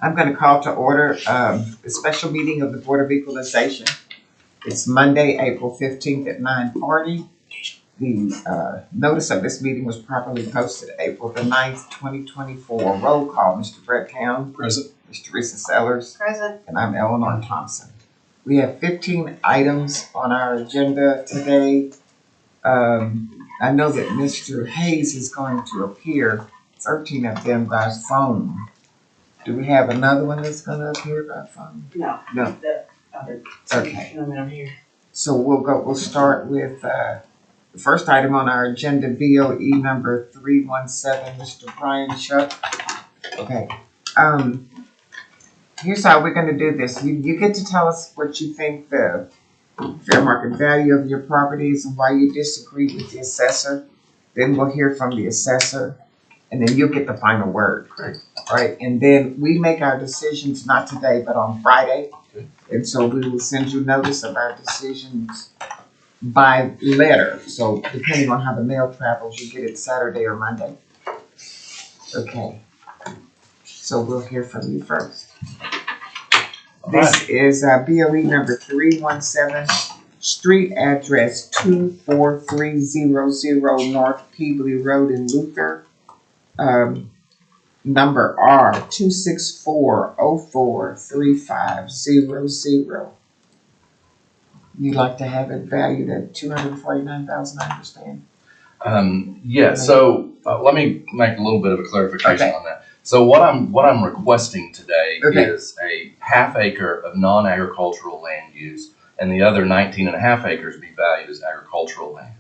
I'm going to call to order the special meeting of the Board of Equalization. It's Monday, April 15th at 9:40. The notice of this meeting was properly posted April the 9th, 2024. Roll call, Mr. Brett Town. Present. Ms. Teresa Sellers. Present. And I'm Eleanor Thompson. We have 15 items on our agenda today. I know that Mr. Hayes is going to appear, 13 of them by phone. Do we have another one that's going to appear by phone? No. No. The other Okay. gentleman here. So we'll start with the first item on our agenda, BOE number 317, Mr. Brian Shuck. Okay. Here's how we're going to do this. You get to tell us what you think the fair market value of your property is and why you disagree with the assessor. Then we'll hear from the assessor, and then you'll get the final word. Great. Right, and then we make our decisions not today, but on Friday. Okay. And so we will send you notice of our decisions by letter. So depending on how the mail travels, you get it Saturday or Monday. Okay. So we'll hear from you first. This is BOE number 317, street address 24300 North Peebly Road in Luther. Number R 264043500. You'd like to have it valued at $249,000, I understand. Yeah. So let me make a little bit of a clarification on that. So what I'm requesting today is a half acre of non-agricultural land use, and the other 19.5 acres be valued as agricultural land.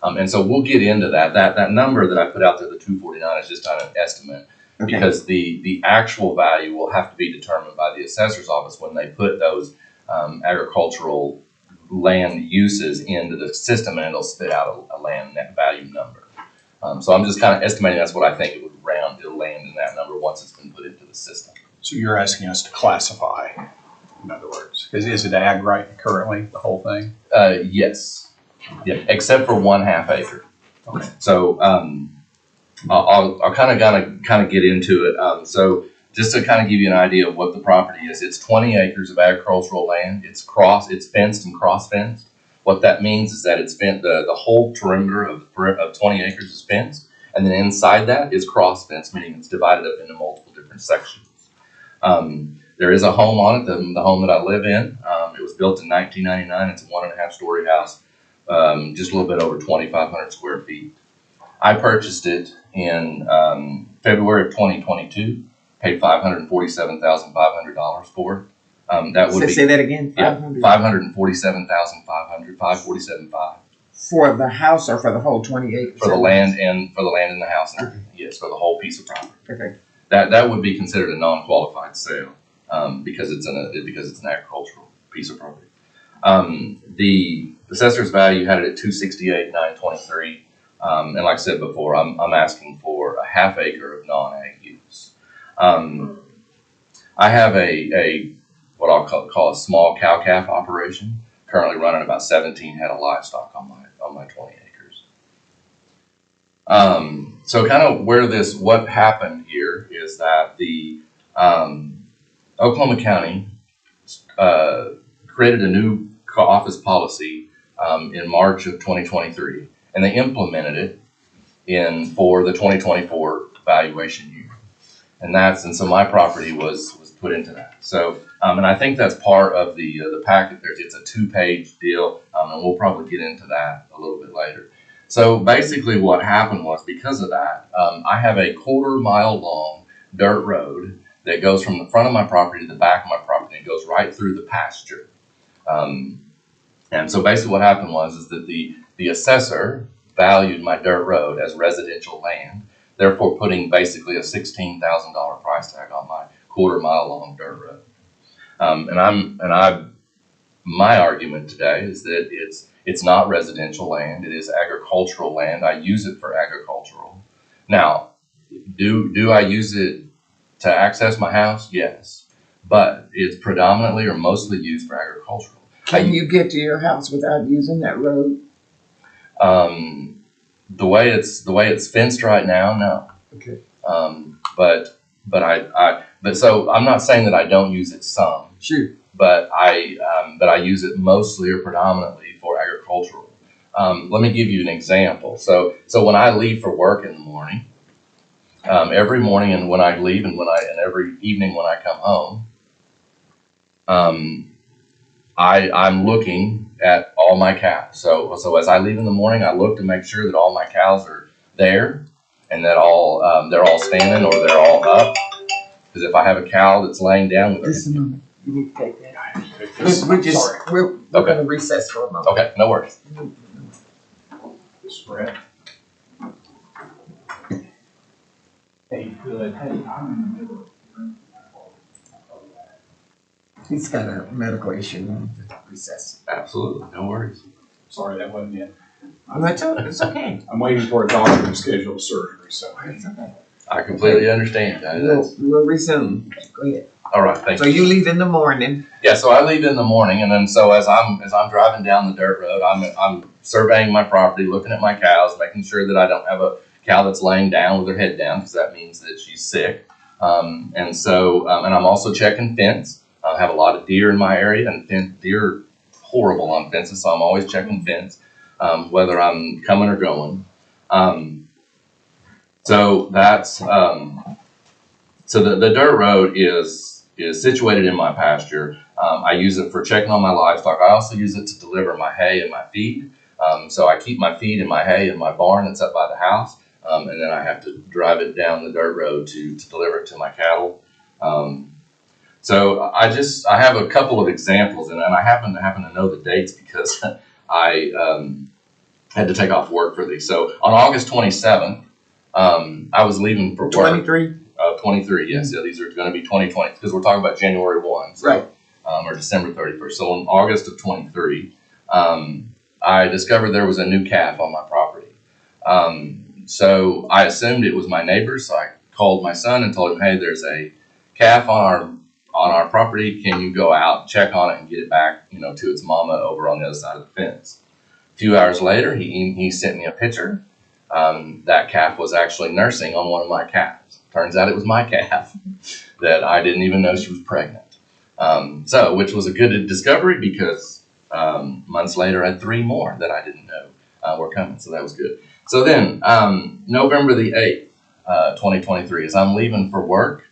And so we'll get into that. That number that I put out there, the 249, is just on an estimate. Okay. Because the actual value will have to be determined by the assessor's office when they put those agricultural land uses into the system, and it'll spit out a land net value number. So I'm just kind of estimating that's what I think it would it'll land in that number once it's been put into the system. So you're asking us to classify, in other words, is it ag right currently, the whole thing? Yes, yeah, except for 1/2 acre. Okay. So I'll kind of get into it. So just to kind of give you an idea of what the property is, it's 20 acres of agricultural land. It's fenced and cross fenced. What that means is that it's fenced, the whole perimeter of 20 acres is fenced, and then inside that is cross fenced, meaning it's divided up into multiple different sections. There is a home on it, the home that I live in. It was built in 1999. It's a 1.5 story house, just a little bit over 2,500 square feet. I purchased it in February of 2022, paid $547,500 for it. That would Say that again. 547,500, 547,500 For the house or for the whole 20 acres? for the land and the house. Okay. Yes, for the whole piece of property. Okay. That would be considered a non-qualified sale because it's an agricultural piece of property. The assessor's value had it at $268,923. And like I said before, I'm asking for a 1/2 acre of non-ag use. I have a what I'll call a small cow-calf operation, currently running about 17 head of livestock on my 20 acres. So kind of what happened here is that the Oklahoma County created a new office policy in March of 2023. And they implemented it for the 2024 valuation year, and so my property was put into that. So and I think that's part of the packet. It's a 2-page deal, and we'll probably get into that a little bit later. So basically, what happened was because of that, I have a 1/4 mile long dirt road that goes from the front of my property to the back of my property. It goes right through the pasture, and so basically, what happened was that the assessor valued my dirt road as residential land, therefore putting basically a $16,000 price tag on my 1/4 mile long dirt road. My argument today is that it's not residential land; it is agricultural land. I use it for agricultural. Now, do I use it to access my house? Yes, but it's predominantly or mostly used for agricultural. Can you get to your house without using that road? The way it's fenced right now, no. Okay. But so I'm not saying that I don't use it some, Shoot. but I use it mostly or predominantly for agricultural. Let me give you an example. So when I leave for work in the morning, every morning and when I leave and every evening when I come home, I'm looking at all my cows. So as I leave in the morning, I look to make sure that all my cows are there and that they're all standing or they're all up. Because if I have a cow that's laying down with Just a her, moment. You need to take that. Sorry. We're Okay. gonna recess for a moment. okay, no worries. Spread. Hey, good. Hey, I'm in the middle of He's got a medical issue. We need to recess. Absolutely, no worries. Sorry, that wasn't it. It's okay. I'm waiting for a doctor to schedule surgery, so. It's okay. I completely understand. We'll resume. Go ahead. All right, thank So you. you leave in the morning. Yeah, so I leave in the morning, and then so as I'm driving down the dirt road, I'm surveying my property, looking at my cows, making sure that I don't have a cow that's laying down with her head down, because that means that she's sick. And I'm also checking fence. I have a lot of deer in my area, and deer are horrible on fences, so I'm always checking fence, whether I'm coming or going. So that's so the dirt road is situated in my pasture. I use it for checking on my livestock. I also use it to deliver my hay and my feed. So I keep my feed and my hay in my barn that's up by the house, and then I have to drive it down the dirt road to deliver it to my cattle. So I have a couple of examples, and I happen to know the dates because I had to take off work for these. So on August 27th, I was leaving for work. 23? 23, yes. Yeah, these are going to be 2020 because we're talking about January 1. So, Right. Or December 31st. So in August of 23, I discovered there was a new calf on my property. So I assumed it was my neighbor's. So I called my son and told him, hey, there's a calf on our property. Can you go out, check on it, and get it back, to its mama over on the other side of the fence? A few hours later, he sent me a picture. That calf was actually nursing on one of my calves. Turns out it was my calf that I didn't even know she was pregnant. Which was a good discovery because months later I had 3 more that I didn't know were coming. So that was good. So then November the 8th, 2023, as I'm leaving for work,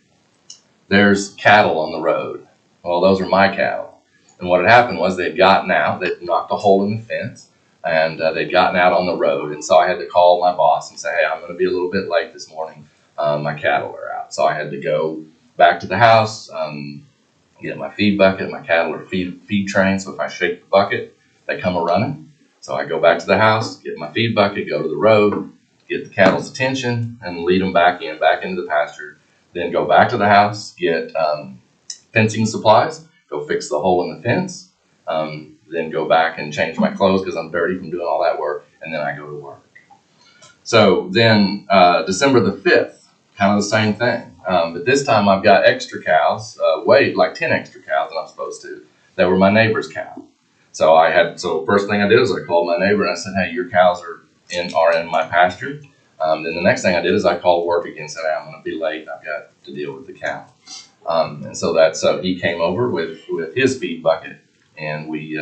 there's cattle on the road. Well, those are my cattle. And what had happened was they'd gotten out, they'd knocked a hole in the fence, and they'd gotten out on the road. And so I had to call my boss and say, hey, I'm going to be a little bit late this morning. My cattle are out. So I had to go back to the house, get my feed bucket. My cattle are feed trained, so if I shake the bucket, they come a-running. So I go back to the house, get my feed bucket, go to the road, get the cattle's attention, and lead them back into the pasture. Then go back to the house, get fencing supplies, go fix the hole in the fence, then go back and change my clothes because I'm dirty from doing all that work, and then I go to work. So then December the 5th, kind of the same thing. But this time I've got extra cows, like 10 extra cows that I'm supposed to, that were my neighbor's cow. So first thing I did is I called my neighbor and I said, hey, your cows are in my pasture. Then the next thing I did is I called work again and said, hey, I'm going to be late. I've got to deal with the cow. And so he came over with his feed bucket, and we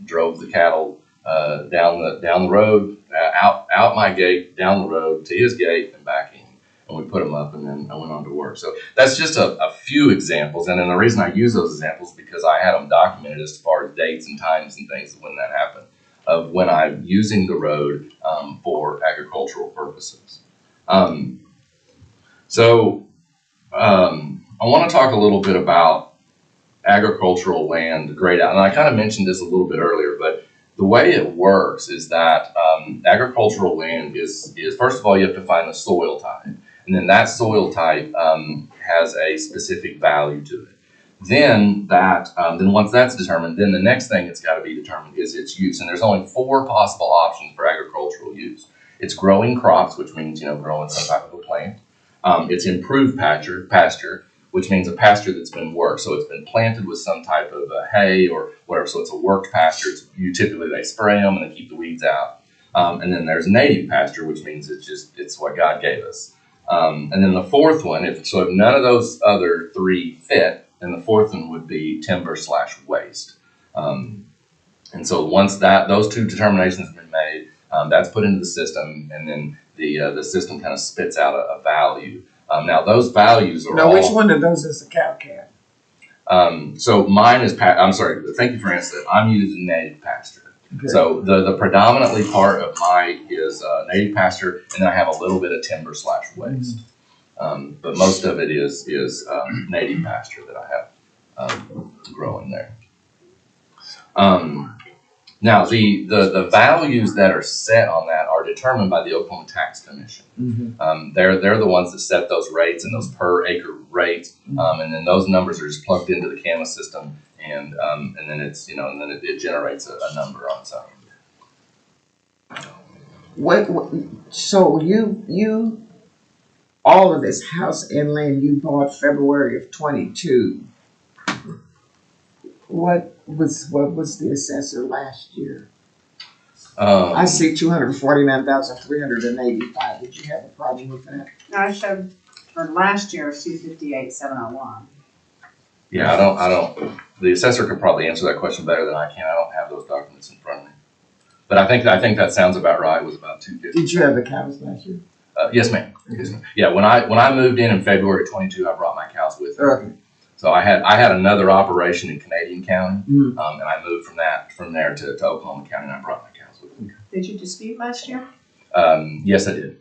drove the cattle down the road, out my gate, down the road to his gate and back in. And we put them up, and then I went on to work. So that's just a few examples. And then the reason I use those examples is because I had them documented as far as dates and times and things when that happened, of when I'm using the road for agricultural purposes. I want to talk a little bit about agricultural land grade out. And I kind of mentioned this a little bit earlier, but the way it works is that agricultural land is first of all, you have to find the soil type. And then that soil type has a specific value to it. Then once that's determined, then the next thing that's got to be determined is its use. And there's only 4 possible options for agricultural use. It's growing crops, which means growing some type of a plant. It's improved pasture, which means a pasture that's been worked. So it's been planted with some type of hay or whatever. So it's a worked pasture. Typically they spray them and they keep the weeds out. And then there's native pasture, which means it's what God gave us. And then the fourth one, if none of those other three fit, then the fourth one would be timber/waste. And so once those two determinations have been made, that's put into the system, and then the system kind of spits out a value. Now those values are Now, which one of those is a cow calf? So mine is I'm sorry. Thank you for answering that. I'm using native pasture. Okay. So the predominantly part of mine is native pasture, and then I have a little bit of timber/waste. But most of it is native pasture that I have growing there. Now the values that are set on that are determined by the Oklahoma Tax Commission. They're the ones that set those rates and those per acre rates, and then those numbers are just plugged into the CAMA system, and then it's and then it generates a number on its own. What? So you all of this house and land you bought February of 22. What was the assessor last year? I see 249,385. Did you have a problem with that? No, I showed for last year 258,701. Yeah, I don't. The assessor could probably answer that question better than I can. I don't have those documents in front of me. But I think that sounds about right. It was about 250. Did you have the cows last year? Yes, ma'am. Yes, ma'am. Yeah, when I moved in February 22, I brought my cows with me. Okay. So I had another operation in Canadian County, and I moved from there to Oklahoma County, and I brought my cows with me. Did you dispute last year? Yes, I did.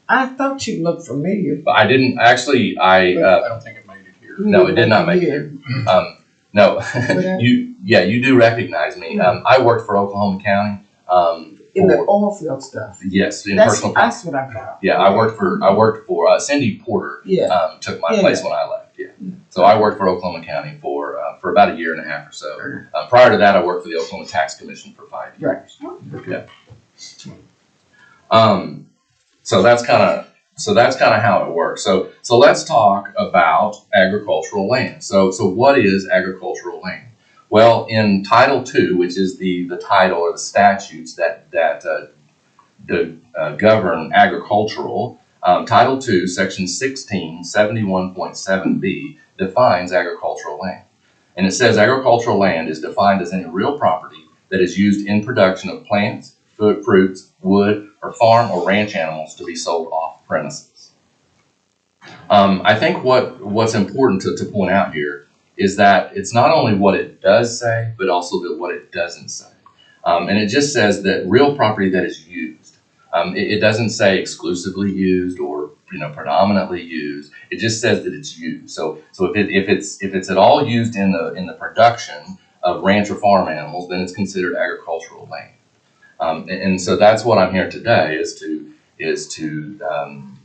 I thought you looked familiar. But I didn't actually. I don't think it made it here. No, it did not make it. No, you do recognize me. I worked for Oklahoma County. In the oil field stuff. Yes, That's what I thought. Yeah, I worked for Cindy Porter. Yeah. Took my place when I left. Yeah. So I worked for Oklahoma County for about a year and a half or so. Prior to that, I worked for the Oklahoma Tax Commission for 5 years. Right. Yeah. So that's kind of how it works. So let's talk about agricultural land. So what is agricultural land? Well, in Title II, which is the title or the statutes that govern agricultural, Title II, Section 1671.7b defines agricultural land. And it says agricultural land is defined as any real property that is used in production of plants, fruits, wood, or farm or ranch animals to be sold off premises. I think what's important to point out here is that it's not only what it does say, but also what it doesn't say. And it just says that real property that is used. It doesn't say exclusively used or predominantly used. It just says that it's used. So if it's at all used in the production of ranch or farm animals, then it's considered agricultural land. And so that's what I'm here today is to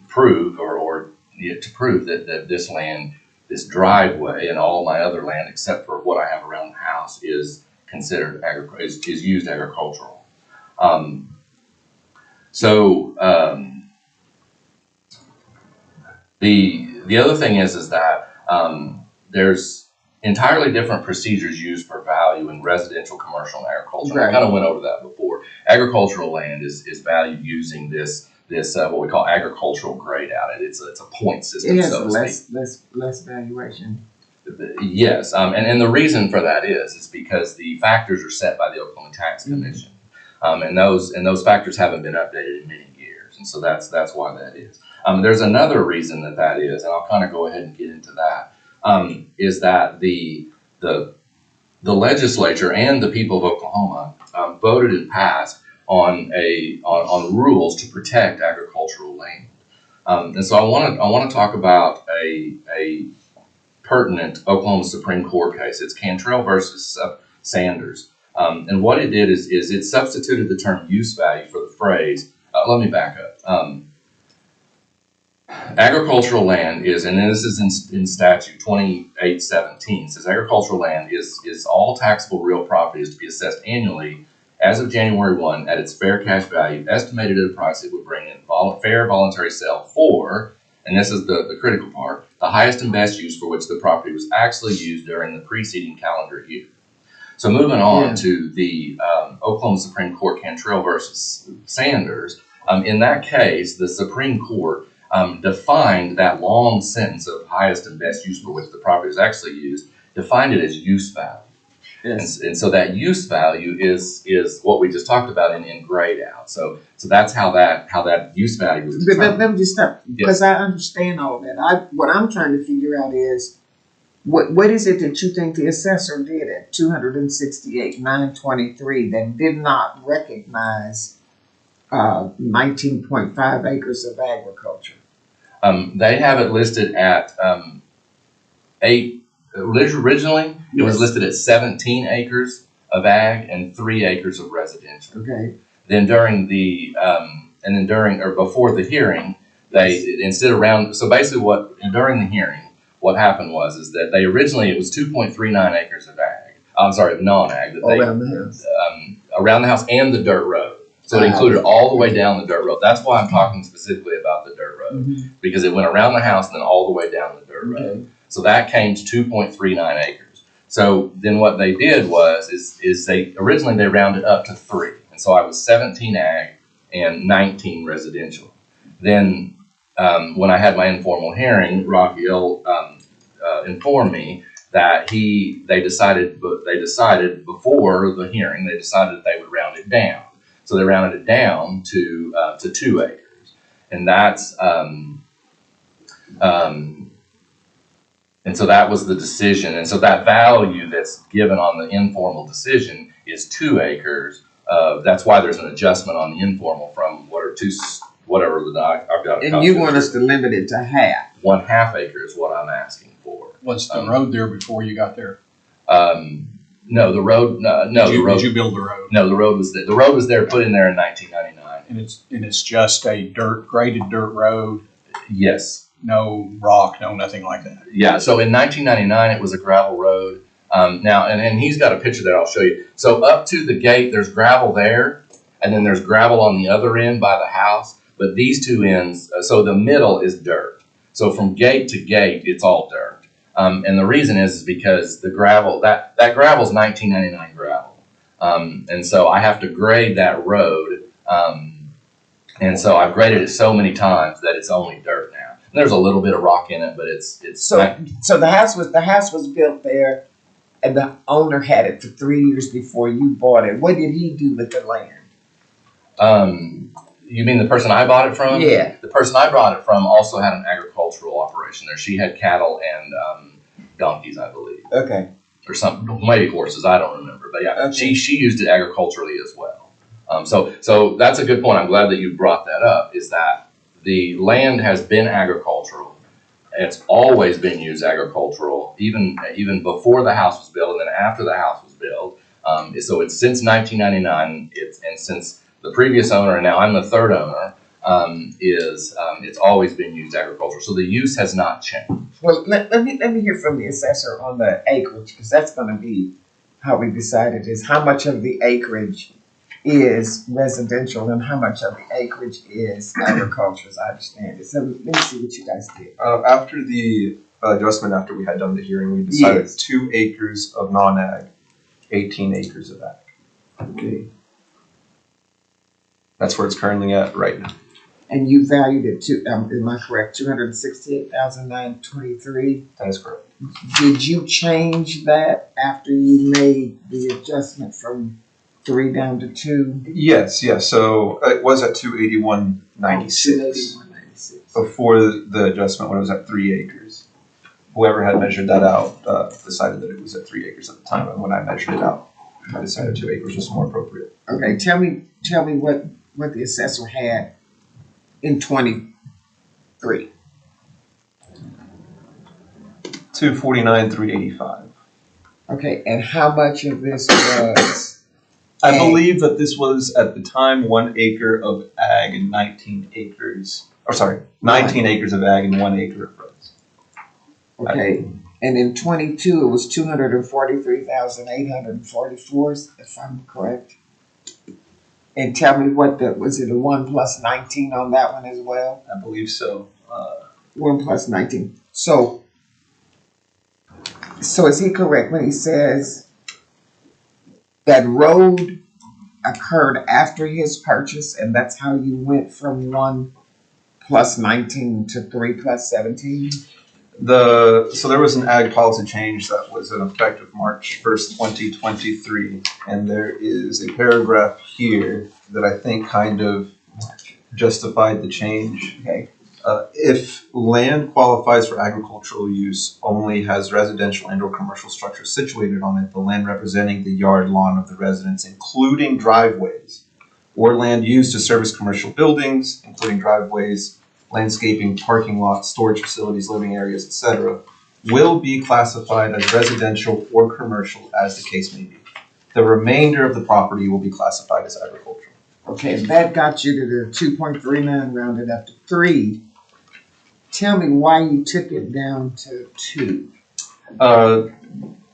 prove to prove that this land, this driveway, and all my other land except for what I have around the house is considered is used agricultural. The other thing is that there's entirely different procedures used for value in residential, commercial, and agricultural. Right. I kind of went over that before. Agricultural land is valued using this what we call agricultural grade out. It's a point system. It has so less valuation. Yes, and the reason for that is because the factors are set by the Oklahoma Tax Commission, and those factors haven't been updated in many years, and so that's why that is. There's another reason that is, and I'll kind of go ahead and get into that. Is that the legislature and the people of Oklahoma voted and passed on rules to protect agricultural land, and so I want to talk about a pertinent Oklahoma Supreme Court case. It's Cantrell versus Sanders, and what it did is it substituted the term use value for the phrase. Let me back up. Agricultural land is, and this is in statute 2817, says agricultural land is all taxable real property is to be assessed annually as of January 1 at its fair cash value, estimated at a price it would bring in fair voluntary sale for, and this is the critical part, the highest and best use for which the property was actually used during the preceding calendar year. So moving on to the Oklahoma Supreme Court Cantrell versus Sanders, in that case, the Supreme Court defined that long sentence of highest and best use for which the property is actually used, defined it as use value. Yes. And so that use value is what we just talked about in grayed out. So that's how that use value is But determined. let me just stop, because I understand all that. What I'm trying to figure out is, what is it that you think the assessor did at 268,923 that did not recognize 19.5 acres of agriculture? They have it listed at 8. Originally, it was Yes. listed at 17 acres of ag and 3 acres of residential. Okay. Then during the or before the hearing, they instead of so basically during the hearing, what happened is that they originally, it was 2.39 acres of ag. I'm sorry, of non-ag that Around the house. around the house and the dirt road. So it included all the way down the dirt road. That's why I'm talking specifically about the dirt road, because it went around the house and then all the way down the dirt road. Okay. So that came to 2.39 acres. So then what they did is they originally they rounded up to 3. And so I was 17 ag and 19 residential. Then when I had my informal hearing, Raphael informed me that they decided before the hearing, they decided that they would round it down. So they rounded it down to 2 acres. And that's and so that was the decision. And so that value that's given on the informal decision is 2 acres. That's why there's an adjustment on the informal from whatever I've got. And you want us to limit it to half? 1/2 acre is what I'm asking for. Was the road there before you got there? No, the road. Did you build the road? No, the road was there. The road was there, put in there in 1999. And it's just a graded dirt road, Yes. no rock, no nothing like that. Yeah. So in 1999, it was a gravel road. Now, and he's got a picture that I'll show you. So up to the gate, there's gravel there, and then there's gravel on the other end by the house. But these two ends, so the middle is dirt. So from gate to gate, it's all dirt. And the reason is because the gravel, that gravel is 1999 gravel. And so I have to grade that road. And so I've graded it so many times that it's only dirt now. And there's a little bit of rock in it, but it's So the house was built there, and the owner had it for 3 years before you bought it. What did he do with the land? You mean the person I bought it from? Yeah. The person I bought it from also had an agricultural operation there. She had cattle and donkeys, I believe, Okay. or something, maybe horses. I don't remember, but yeah, Okay. she used it agriculturally as well. So that's a good point. I'm glad that you brought that up. Is that the land has been agricultural. It's always been used agricultural, even before the house was built, and then after the house was built. So it's since 1999. And since the previous owner, and now I'm the third owner, it's always been used agricultural. So the use has not changed. Well, let me hear from the assessor on the acreage, because that's going to be how we decided is how much of the acreage is residential and how much of the acreage is agriculture, as I understand it. So let me see what you guys did. After the adjustment, after we had done the hearing, we decided Yes. 2 acres of non-ag, 18 acres of ag. Okay. That's where it's currently at right now. And you valued it to, am I correct, 268,923? That is correct. Did you change that after you made the adjustment from 3 down to 2? Yes. So it was at 281.96 281.96. before the adjustment when it was at 3 acres. Whoever had measured that out decided that it was at 3 acres at the time, and when I measured it out, I decided 2 acres was more appropriate. Okay, tell me what the assessor had in 23. 249,385. Okay, and how much of this was? I ag? believe that this was at the time 1 acre of ag and 19 acres. Or sorry, 19 acres of ag and 1 acre of res. Okay, and in 22 it was 243,844, if I'm correct. And tell me was it a 1 plus 19 on that one as well? I believe so. 1 plus 19. So is he correct when he says that road occurred after his purchase, and that's how you went from 1 plus 19 to 3 plus 17? So there was an ag policy change that was in effect of March 1st, 2023, and there is a paragraph here that I think kind of justified the change. Okay. If land qualifies for agricultural use, only has residential and/or commercial structures situated on it, the land representing the yard lawn of the residence, including driveways, or land used to service commercial buildings, including driveways, landscaping, parking lots, storage facilities, living areas, etc., will be classified as residential or commercial as the case may be. The remainder of the property will be classified as agricultural. Okay, that got you to the 2.39 rounded up to 3. Tell me why you took it down to 2.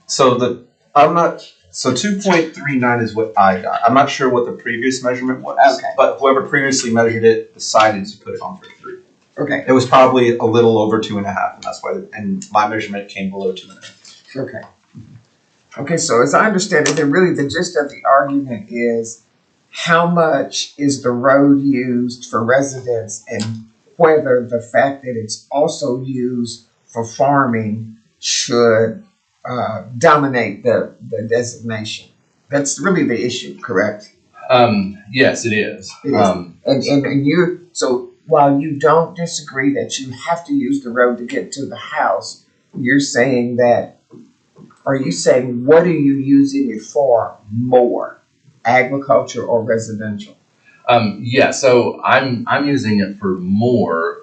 So 2.39 is what I got. I'm not sure what the previous measurement was. Okay. But whoever previously measured it decided to put it on for 3. Okay, It was probably a little over 2.5, and that's why, and my measurement came below 2.5. okay. Okay, so as I understand it, then really the gist of the argument is how much is the road used for residents and whether the fact that it's also used for farming should dominate the designation. That's really the issue, correct? Yes, it is. It is. And you, so while you don't disagree that you have to use the road to get to the house, you're saying that, are you saying what are you using it for more, agriculture or residential? Yeah, so I'm using it for more.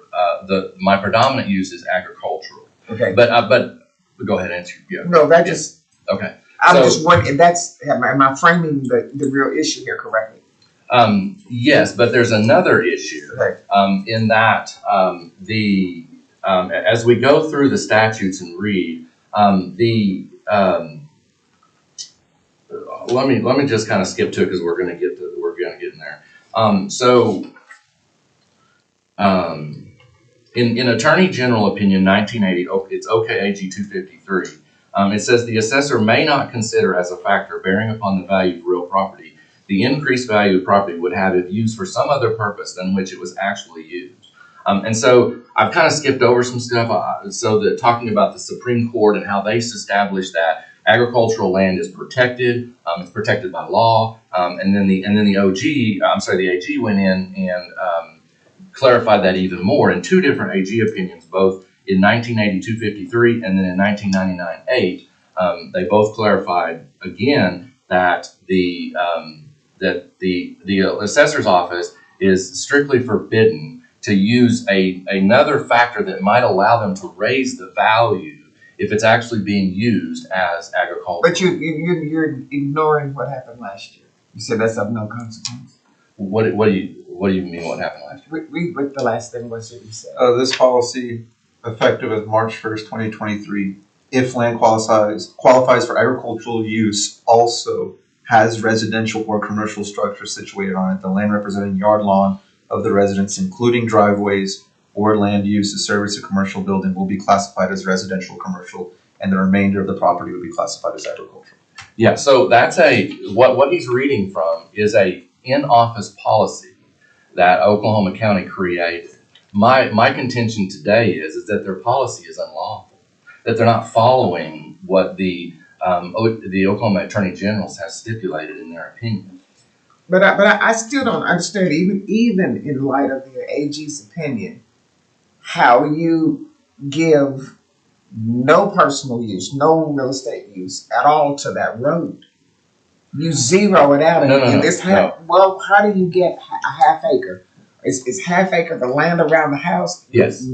My predominant use is agricultural. Okay. But go ahead and answer. Yeah. No, that just, Okay. I'm So- just wondering, am I framing the real issue here correctly? Yes, but there's another issue. Okay. In that as we go through the statutes and read let me just kind of skip to it because we're gonna get in there. In Attorney General Opinion 1980, it's OKAG 253. It says the assessor may not consider as a factor bearing upon the value of real property the increased value of property would have if used for some other purpose than which it was actually used. And so I've kind of skipped over some stuff. Talking about the Supreme Court and how they established that agricultural land is protected. It's protected by law. And then the AG went in and clarified that even more in 2 different AG opinions, both in 1980 253 and then in 1999 8. They both clarified again that the assessor's office is strictly forbidden to use another factor that might allow them to raise the value if it's actually being used as agriculture. But you're ignoring what happened last year. You said that's of no consequence. What do you mean? What happened last year? Read what the last thing was that you said. This policy, effective as March 1st, 2023, if land qualifies for agricultural use, also has residential or commercial structures situated on it, the land representing yard lawn of the residence, including driveways or land used to service a commercial building, will be classified as residential commercial, and the remainder of the property will be classified as agricultural. Yeah, so that's what he's reading from is a in-office policy that Oklahoma County created. My contention today is that their policy is unlawful, that they're not following what the Oklahoma Attorney General has stipulated in their opinion. But I still don't understand, even in light of the AG's opinion, how you give no personal use, no real estate use at all to that road. You zero it out. Well, how do you get a half acre? Is half acre the land around the house? Yes.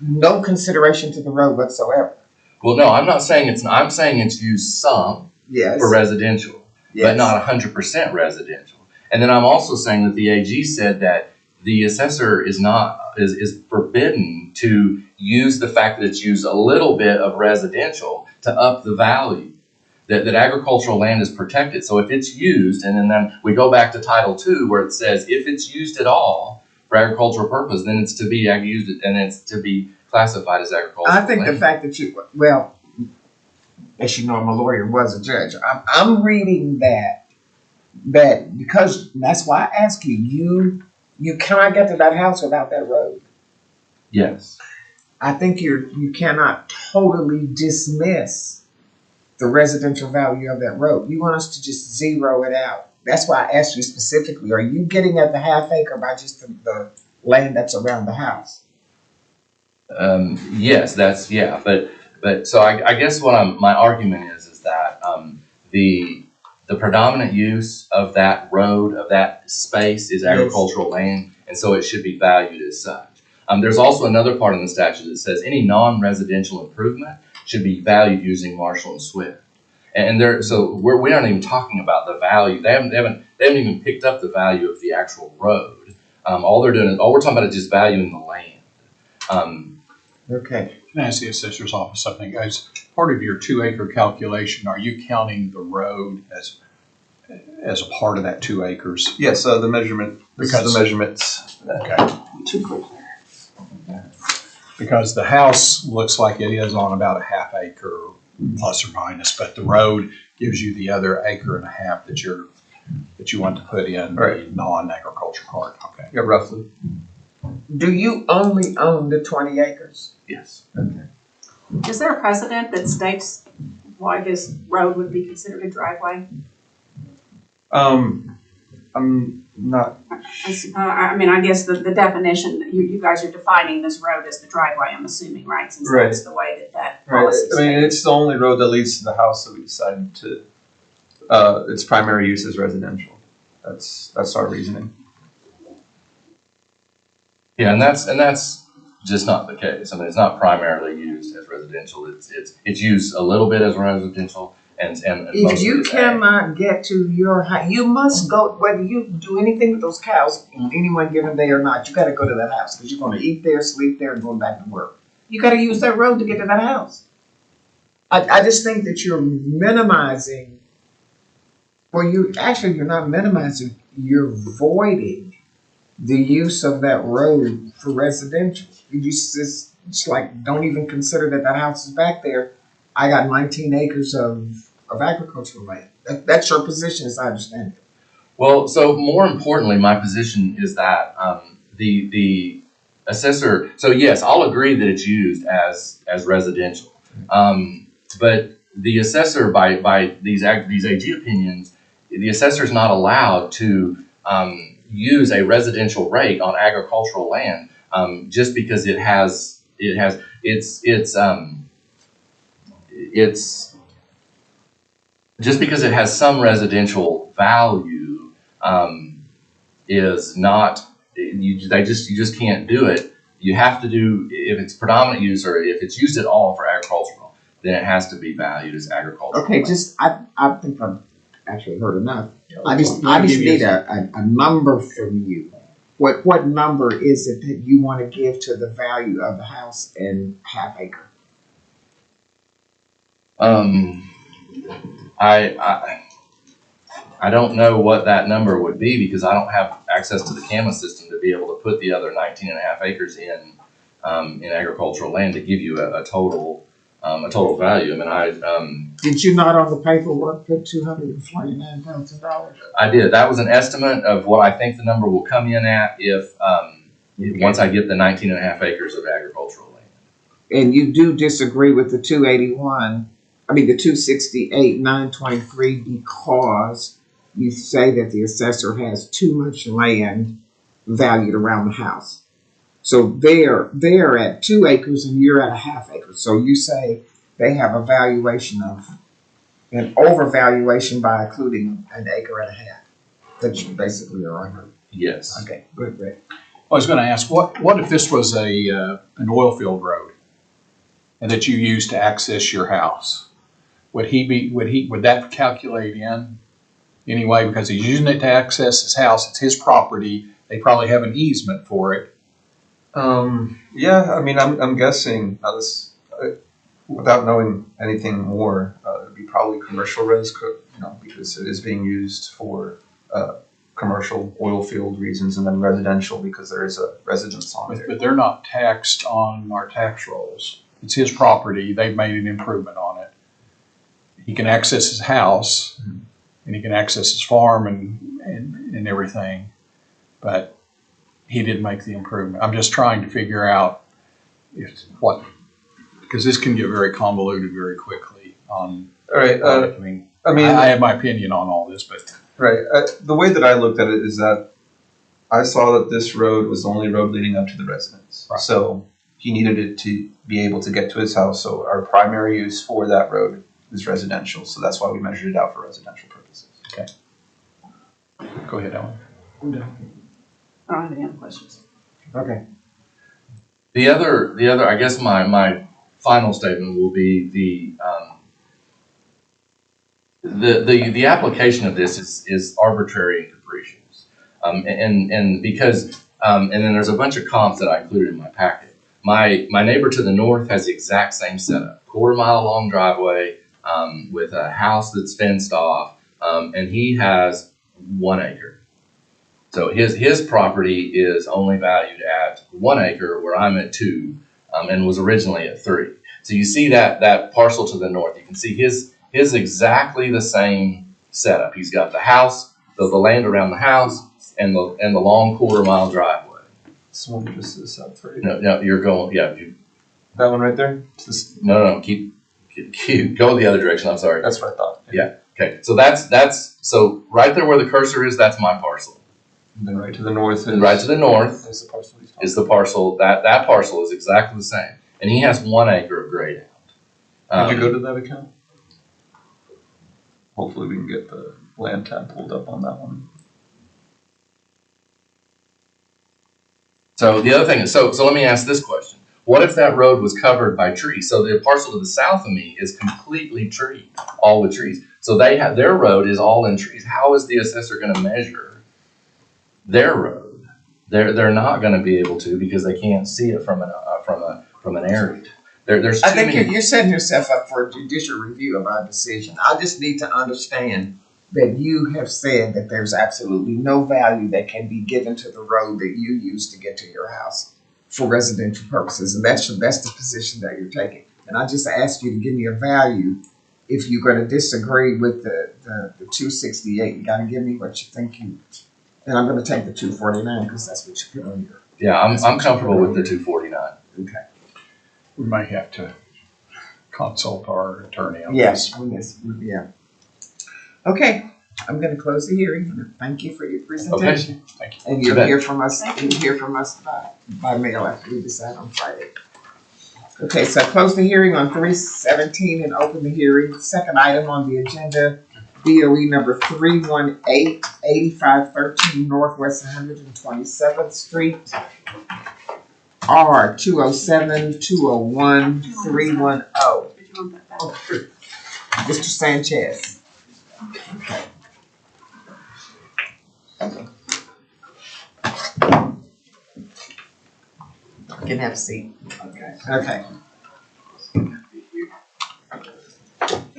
No consideration to the road whatsoever. Well, no, I'm not saying I'm saying it's used some for residential, but not 100% residential. And then I'm also saying that the AG said that the assessor is forbidden to use the fact that it's used a little bit of residential to up the value. That agricultural land is protected. So if it's used, and then we go back to Title II where it says if it's used at all for agricultural purpose, then it's to be used and it's to be classified as agricultural I think land. the fact that as you know, I'm a lawyer, was a judge. I'm reading that because that's why I ask you. You cannot get to that house without that road. Yes. I think you cannot totally dismiss the residential value of that road. You want us to just zero it out. That's why I asked you specifically, are you getting at the half acre by just the land that's around the house? Yes, but so I guess my argument is that, the predominant use of that road, of that space is agricultural land, and so it should be valued as such. There's also another part in the statute that says any non-residential improvement should be valued using Marshall and Swift. So we're not even talking about the value. They haven't even picked up the value of the actual road. All we're talking about is just valuing the land. Okay. Can I ask the assessor's office something? As part of your 2 acre calculation, are you counting the road as a part of that 2 acres? Yes, the measurement, this is the measurements. Okay. Too quick. Because the house looks like it is on about a half acre plus or minus, but the road gives you the other acre and a half that you want to put in the non-agriculture part. Okay. Yeah, roughly. Do you only own the 20 acres? Yes. Okay. Is there a precedent that states why this road would be considered a driveway? I'm not. I mean, I guess the definition, you guys are defining this road as the driveway, I'm assuming, right? Since Right. that's the way that Right. policy I mean, states. it's the only road that leads to the house that we decided to. Its primary use is residential. That's our reasoning. Yeah, and that's just not the case. I mean, it's not primarily used as residential. It's used a little bit as residential, and If mostly you as ag. cannot get to your house, you must go, whether you do anything with those cows on any one given day or not, you gotta go to that house, because you're gonna eat there, sleep there, and go back to work. You gotta use that road to get to that house. I just think that you're minimizing, well, you're not minimizing, you're voiding the use of that road for residential. You just, it's like, don't even consider that house is back there. I got 19 acres of agricultural land. That's your position, as I understand it. Well, so more importantly, my position is that the assessor. So yes, I'll agree that it's used as residential, but the assessor by these AG opinions, the assessor is not allowed to use a residential rate on agricultural land just because it's just because it has some residential value is not you just can't do it. You have to do, if it's predominant use or if it's used at all for agricultural, then it has to be valued as agricultural. Okay, I think I've actually heard enough. I just need a number from you. What number is it that you want to give to the value of the house and half acre? I don't know what that number would be because I don't have access to the CAMA system to be able to put the other 19 and a half acres in agricultural land to give you a total value. I mean, Did you not on the paperwork put $249,000? I did. That was an estimate of what I think the number will come in at if once I get the 19 and a half acres of agricultural land. And you do disagree with the 268,923 because you say that the assessor has too much land valued around the house. So they're at 2 acres and you're at a half acre. So you say they have a valuation of an overvaluation by including an acre and a half. That's basically your argument. Yes. Okay, good, great. I was going to ask, what if this was an oil field road, and that you used to access your house? Would that calculate in anyway? Because he's using it to access his house. It's his property. They probably have an easement for it. Yeah, I mean, I'm guessing without knowing anything more, it'd be probably commercial risk, because it is being used for commercial oil field reasons, and then residential because there is a residence on it. But they're not taxed on our tax rolls. It's his property. They've made an improvement on it. He can access his house, and he can access his farm and everything, but he didn't make the improvement. I'm just trying to figure out Because this can get very convoluted very quickly on, All right, I mean, I have my opinion on all this, but. right, the way that I looked at it is that I saw that this road was the only road leading up to the residence. Right. So he needed it to be able to get to his house, so our primary use for that road is residential, so that's why we measured it out for residential purposes. Go ahead, Ellen. I don't have any other questions. Okay. The other, I guess my final statement will be the application of this is arbitrary and capricious. And because, and then there's a bunch of comps that I included in my packet. My neighbor to the north has the exact same setup, quarter-mile long driveway, with a house that's fenced off, and he has 1 acre. So his property is only valued at 1 acre, where I'm at 2, and was originally at 3. So you see that parcel to the north. You can see his exactly the same setup. He's got the house, the land around the house, and the long quarter-mile driveway. This one just is south, right? No, you're going. Yeah, That one right there? no, keep go the other direction. I'm sorry. That's what I thought. Yeah. Okay, so that's so right there where the cursor is. That's my parcel. And then right to the north is. And right to the north is the parcel he's talking is the parcel. That parcel is exactly the same, and he has 1 acre of grayed out. Did you go to that account? Hopefully we can get the land tab pulled up on that one. So the other thing is, so let me ask this question. What if that road was covered by trees? So the parcel to the south of me is completely tree, all with trees. So their road is all in trees. How is the assessor going to measure their road? They're not going to be able to, because they can't see it from an area. There's too I think many. you're setting yourself up for a judicial review of our decision. I just need to understand that you have said that there's absolutely no value that can be given to the road that you use to get to your house for residential purposes, and that's the position that you're taking. And I just asked you to give me a value. If you're going to disagree with the 268, you got to give me what you think and I'm going to take the 249 because that's what you put on your. Yeah, I'm comfortable with the 249. Okay. We might have to consult our attorney on Yes. this. Yeah. Okay. I'm going to close the hearing. Thank you for your presentation. Thank you. And you'll bet. hear from us. You'll hear from us by mail after we decide on Friday. Okay, so close the hearing on 317 and open the hearing. Second item on the agenda, BOE number 318, 8513 Northwest 127th Street, R 207 201 310. Did you want that back? Mr. Sanchez. Okay. You can have a seat. Okay.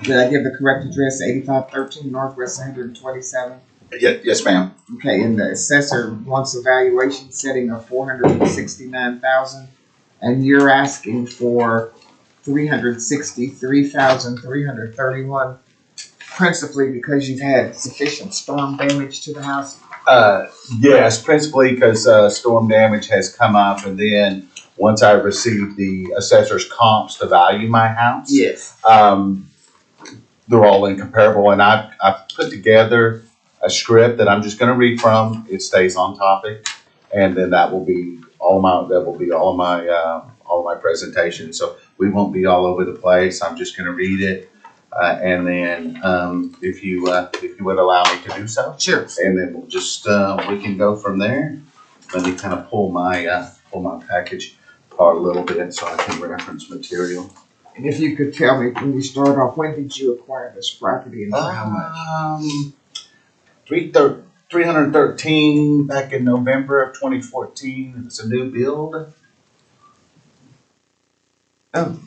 Did I give the correct address, 8513 Northwest 127? Yes, ma'am. Okay, and the assessor wants a valuation setting of $469,000, and you're asking for $363,331, principally because you've had sufficient storm damage to the house. Yes, principally because storm damage has come up, and then once I received the assessor's comps to value my house, Yes. they're all incomparable. And I've put together a script that I'm just going to read from. It stays on topic, and then that will be all my presentation. So we won't be all over the place. I'm just going to read it, and then if you would allow me to do so, Sure. and then we'll just we can go from there. Let me kind of pull my package apart a little bit so I can reference material. And if you could tell me, when we start off, when did you acquire this property and for how much? 313 back in November of 2014. It's a new build. Oh,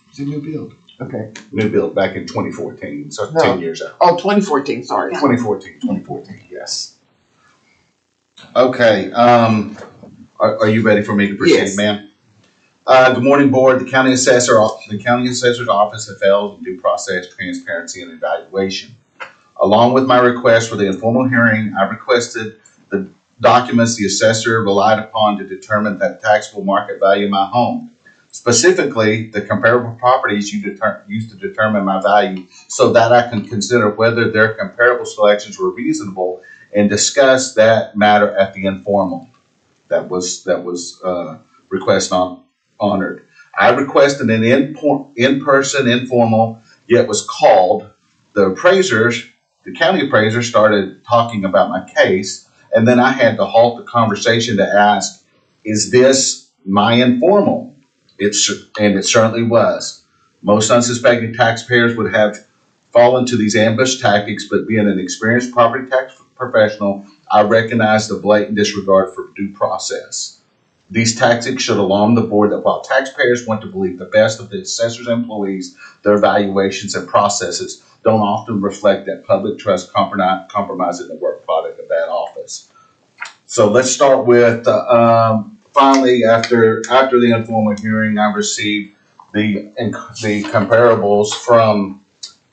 it's a new build. Okay. New build back in 2014, so No. 10 years out. Oh, 2014, sorry. 2014, yes. Okay, are you ready for me to proceed, Yes. ma'am? Good morning, board. The county assessor's office has failed due process, transparency, and evaluation. Along with my request for the informal hearing, I requested the documents the assessor relied upon to determine that taxable market value of my home. Specifically, the comparable properties used to determine my value so that I can consider whether their comparable selections were reasonable and discuss that matter at the informal that was request honored. I requested an in-person informal, yet was called. The county appraiser started talking about my case, and then I had to halt the conversation to ask, is this my informal? It certainly was. Most unsuspecting taxpayers would have fallen to these ambush tactics, but being an experienced property tax professional, I recognize the blatant disregard for due process. These tactics should alarm the board that while taxpayers want to believe the best of the assessor's employees, their evaluations and processes don't often reflect that public trust compromising the work product of that office. So let's start with finally, after the informal hearing, I received the comparables from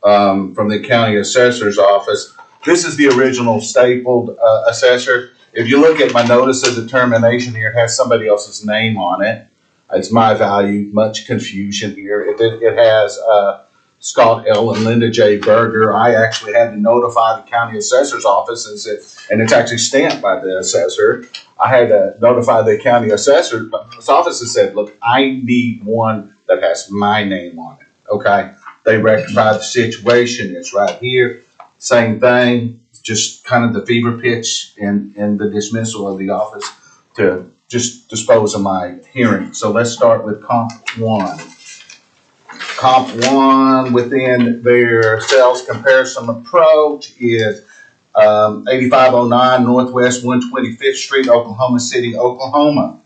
the county assessor's office. This is the original stapled assessor. If you look at my notice of determination here, it has somebody else's name on it. It's my value. Much confusion here. It has Scott L. and Linda J. Berger. I actually had to notify the county assessor's office, and it's actually stamped by the assessor. I had to notify the county assessor's office and said, look, I need one that has my name on it. Okay. They rectified the situation. It's right here. Same thing. Just kind of the fever pitch in the dismissal of the office to just dispose of my hearing. So let's start with comp one. Comp one within their sales comparison approach is 8509 Northwest 125th Street, Oklahoma City, Oklahoma.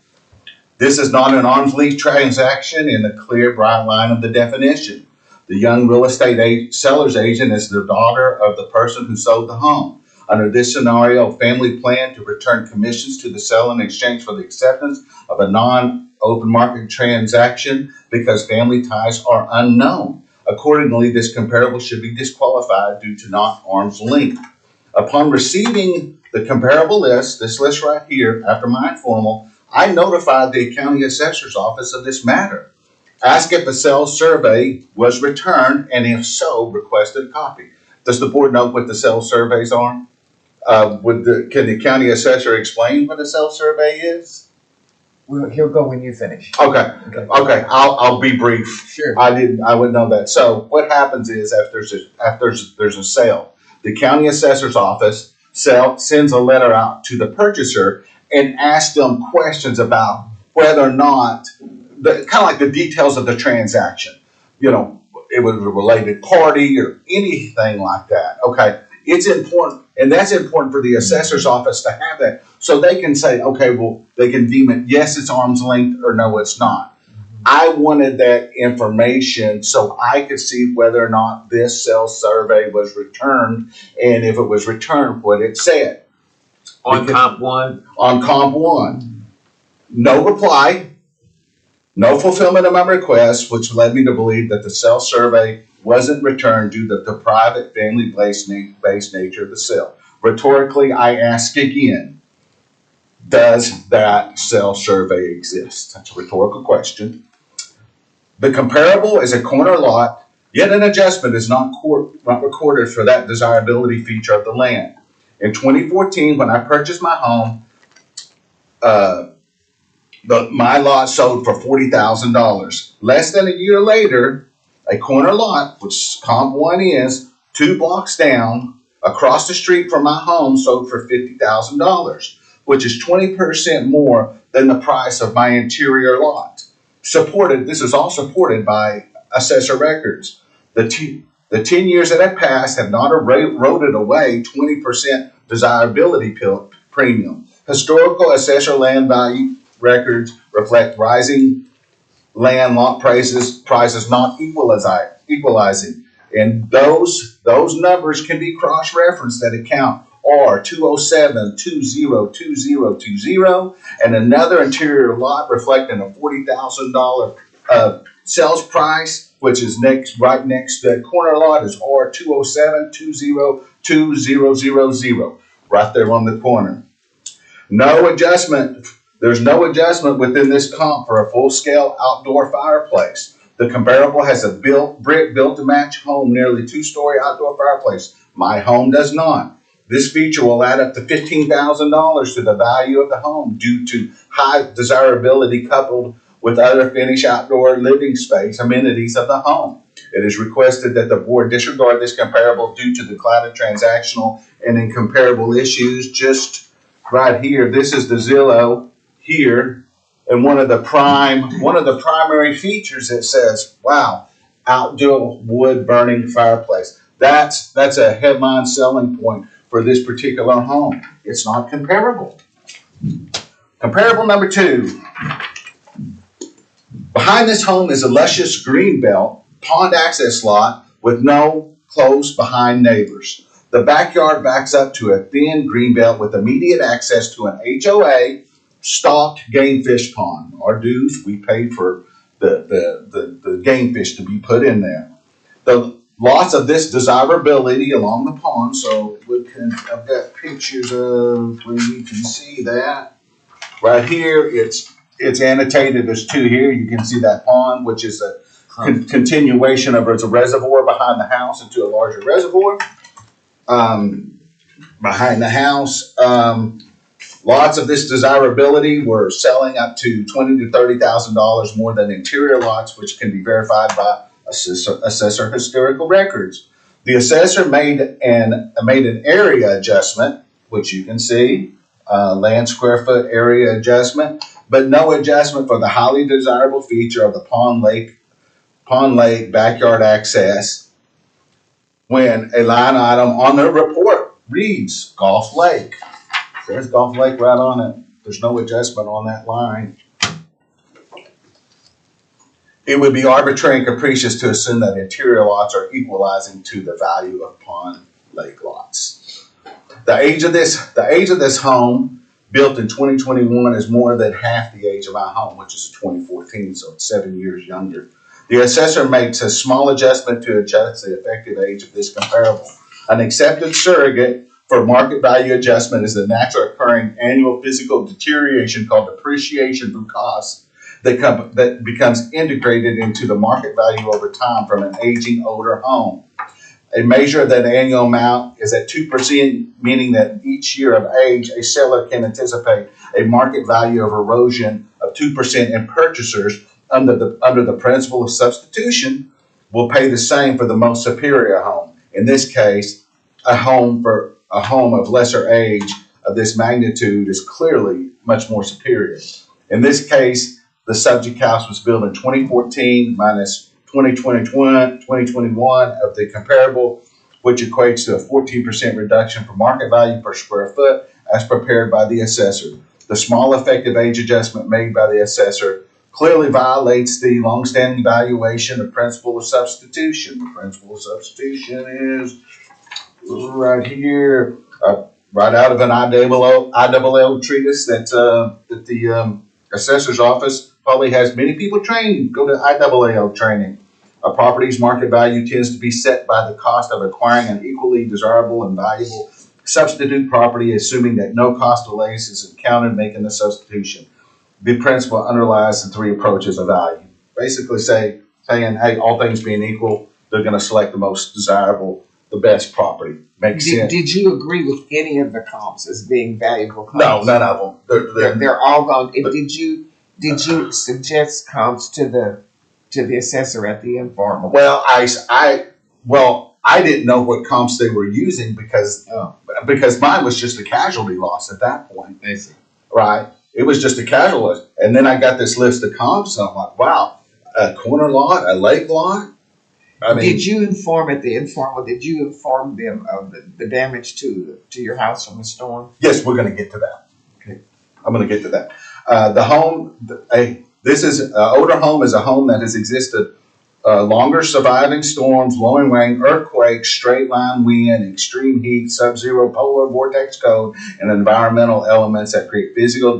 This is not an arm's length transaction in the clear, bright line of the definition. The young real estate seller's agent is the daughter of the person who sold the home. Under this scenario, a family planned to return commissions to the seller in exchange for the acceptance of a non-open market transaction because family ties are unknown. Accordingly, this comparable should be disqualified due to not arm's length. Upon receiving the comparable list, this list right here, after my informal, I notified the county assessor's office of this matter. Ask if a sales survey was returned, and if so, requested a copy. Does the board know what the sales surveys are? Can the county assessor explain what a sales survey is? Well, he'll go when you finish. Okay. I'll be brief. Sure. I wouldn't know that. So what happens is after there's a sale, the county assessor's office sends a letter out to the purchaser and asks them questions about whether or not kind of like the details of the transaction. You know, it was a related party or anything like that. Okay. It's important, and that's important for the assessor's office to have that so they can say, okay, well, they can deem it, yes, it's arm's length, or no, it's not. I wanted that information so I could see whether or not this sales survey was returned, and if it was returned, what it said. On comp one? On comp one. No reply, no fulfillment of my request, which led me to believe that the sales survey wasn't returned due to the private family-based nature of the sale. Rhetorically, I ask again, does that sales survey exist? That's a rhetorical question. The comparable is a corner lot, yet an adjustment is not recorded for that desirability feature of the land. In 2014, when I purchased my home, my lot sold for $40,000. Less than a year later, a corner lot, which comp one is, 2 blocks down, across the street from my home, sold for $50,000, which is 20% more than the price of my interior lot. This is all supported by assessor records. The 10 years that have passed have not eroded away 20% desirability premium. Historical assessor land value records reflect rising land lot prices not equalizing. And those numbers can be cross-referenced at account R207202020 and another interior lot reflecting a $40,000 sales price, which is right next to that corner lot, is R207202000 right there on the corner. No adjustment There's no adjustment within this comp for a full-scale outdoor fireplace. The comparable has a brick built to match home, nearly 2-story outdoor fireplace. My home does not. This feature will add up to $15,000 to the value of the home due to high desirability coupled with other finished outdoor living space amenities of the home. It is requested that the board disregard this comparable due to the clouded transactional and incomparable issues. Just right here, this is the Zillow here, and one of the primary features that says, wow, outdoor wood burning fireplace. That's a headline selling point for this particular home. It's not comparable. Comparable number 2. Behind this home is a luscious green belt pond access lot with no close behind neighbors. The backyard backs up to a thin green belt with immediate access to an HOA stocked game fish pond. Our dues, we paid for the game fish to be put in there. The lots of this desirability along the pond, so I've got pictures of where you can see that. Right here, it's annotated. There's 2 here. You can see that pond, which is a continuation of it's a reservoir behind the house into a larger reservoir. Behind the house, lots of this desirability were selling up to $20,000 to $30,000 more than interior lots, which can be verified by assessor historical records. The assessor made an area adjustment, which you can see, land square foot area adjustment, but no adjustment for the highly desirable feature of the pond lake backyard access when a line item on their report reads Golf Lake. There's Golf Lake right on it. There's no adjustment on that line. It would be arbitrary and capricious to assume that interior lots are equalizing to the value of pond lake lots. The age of this home, built in 2021, is more than half the age of my home, which is 2014, so it's 7 years younger. The assessor makes a small adjustment to adjust the effective age of this comparable. An accepted surrogate for market value adjustment is the natural occurring annual physical deterioration called depreciation from cost that becomes integrated into the market value over time from an aging older home. A measure of that annual amount is at 2%, meaning that each year of age, a seller can anticipate a market value of erosion of 2%, and purchasers, under the principle of substitution, will pay the same for the most superior home. In this case, a home of lesser age of this magnitude is clearly much more superior. In this case, the subject house was built in 2014 minus 2021 of the comparable, which equates to a 14% reduction for market value per square foot as prepared by the assessor. The small effective age adjustment made by the assessor clearly violates the longstanding valuation of principle of substitution. The principle of substitution is right here, right out of an IAAO treatise that the assessor's office probably has many people trained, go to IAAO training. A property's market value tends to be set by the cost of acquiring an equally desirable and valuable substitute property, assuming that no cost delays is encountered making the substitution. The principle underlies the 3 approaches of value. Basically saying, hey, all things being equal, they're going to select the most desirable, the best property. Makes sense. Did you agree with any of the comps as being valuable comps? No, none of them. They're all gone. Did you suggest comps to the assessor at the informal? Well, I didn't know what comps they were using because mine was just a casualty loss at that point. I see. Right? It was just a casualty loss. And then I got this list of comps and I'm like, wow, a corner lot, a lake lot. I mean, did you inform at the informal? Did you inform them of the damage to your house from the storm? Yes, we're going to get to that. Okay. I'm going to get to that. Older home is a home that has existed longer, surviving storms, blowing rain, earthquakes, straight line wind, extreme heat, sub-zero polar vortex code, and environmental elements that create physical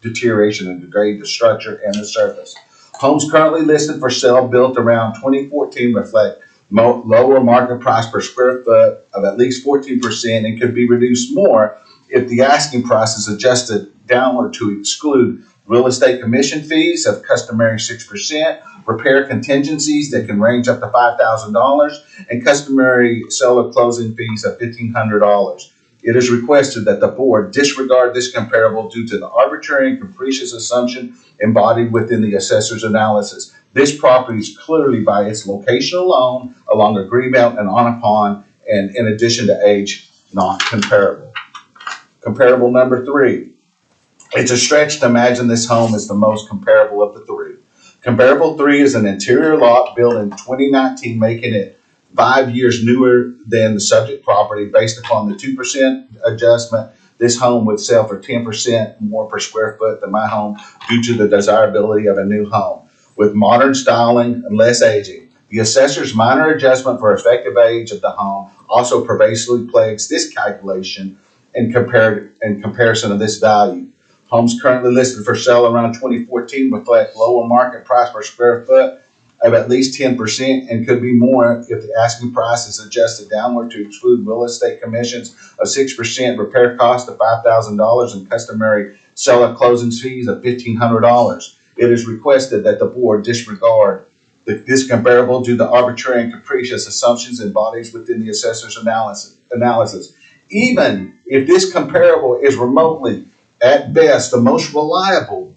deterioration and degrade the structure and the surface. Homes currently listed for sale built around 2014 reflect lower market price per square foot of at least 14% and could be reduced more if the asking price is adjusted downward to exclude real estate commission fees of customary 6%, repair contingencies that can range up to $5,000, and customary seller closing fees of $1,500. It is requested that the board disregard this comparable due to the arbitrary and capricious assumption embodied within the assessor's analysis. This property is clearly, by its location alone, along a greenbelt and on a pond, and in addition to age, not comparable. Comparable number 3. It's a stretch to imagine this home is the most comparable of the 3. Comparable 3 is an interior lot built in 2019, making it 5 years newer than the subject property. Based upon the 2% adjustment, this home would sell for 10% more per square foot than my home due to the desirability of a new home. With modern styling and less aging, the assessor's minor adjustment for effective age of the home also pervasively plagues this calculation in comparison of this value. Homes currently listed for sale around 2014 reflect lower market price per square foot of at least 10% and could be more if the asking price is adjusted downward to exclude real estate commissions of 6%, repair cost of $5,000, and customary seller closing fees of $1,500. It is requested that the board disregard this comparable due to the arbitrary and capricious assumptions embodied within the assessor's analysis. Even if this comparable is remotely, at best, the most reliable,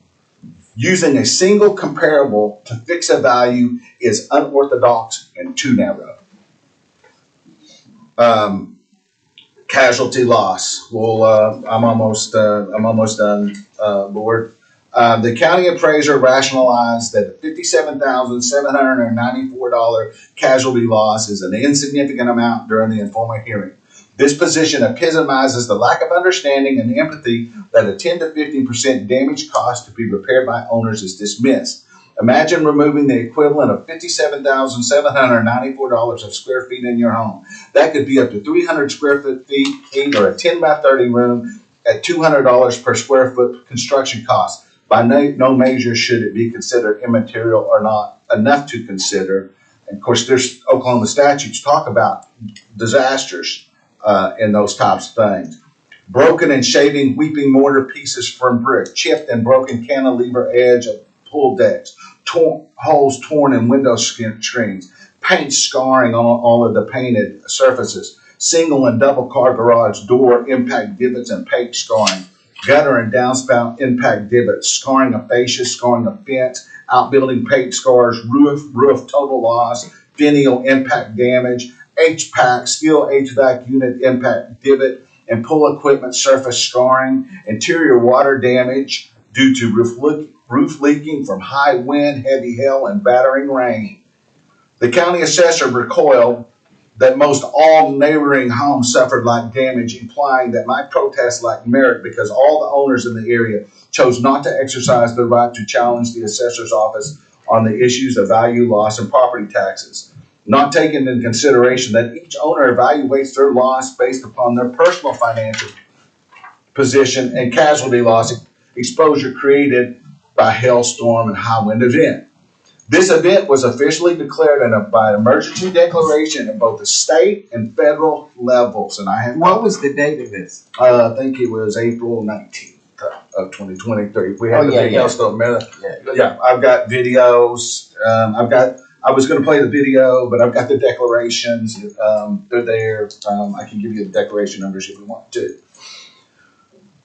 using a single comparable to fix a value is unorthodox and too narrow. Casualty loss. Well, I'm almost done, Board. The county appraiser rationalized that the $57,794 casualty loss is an insignificant amount during the informal hearing. This position epitomizes the lack of understanding and empathy that a 10 to 15% damage cost to be repaired by owners is dismissed. Imagine removing the equivalent of $57,794 of square feet in your home. That could be up to 300 square feet or a 10 by 30 room at $200 per square foot construction cost. By no measure should it be considered immaterial or not enough to consider. And of course, there's Oklahoma statutes talk about disasters and those types of things. Broken and shaving weeping mortar pieces from brick, chipped and broken cantilever edge of pool decks, holes torn in window screens, paint scarring on all of the painted surfaces, single and double car garage door impact divots and paint scarring, gutter and downspout impact divots, scarring of fascia, scarring of fence, outbuilding paint scars, roof total loss, finial impact damage, HVAC, steel HVAC unit impact divot, and pull equipment surface scarring, interior water damage due to roof leaking from high wind, heavy hail, and battering rain. The county assessor recoiled that most all neighboring homes suffered like damage, implying that my protest lacked merit because all the owners in the area chose not to exercise their right to challenge the assessor's office on the issues of value loss and property taxes, not taking into consideration that each owner evaluates their loss based upon their personal financial position and casualty loss exposure created by hailstorm and high wind event. This event was officially declared by emergency declaration at both the state and federal levels. And I have What was the date of this? I think it was April 19th of 2023. We had the big hailstorm. Yeah, I've got videos. I was going to play the video, but I've got the declarations. They're there. I can give you the declaration numbers if you want to.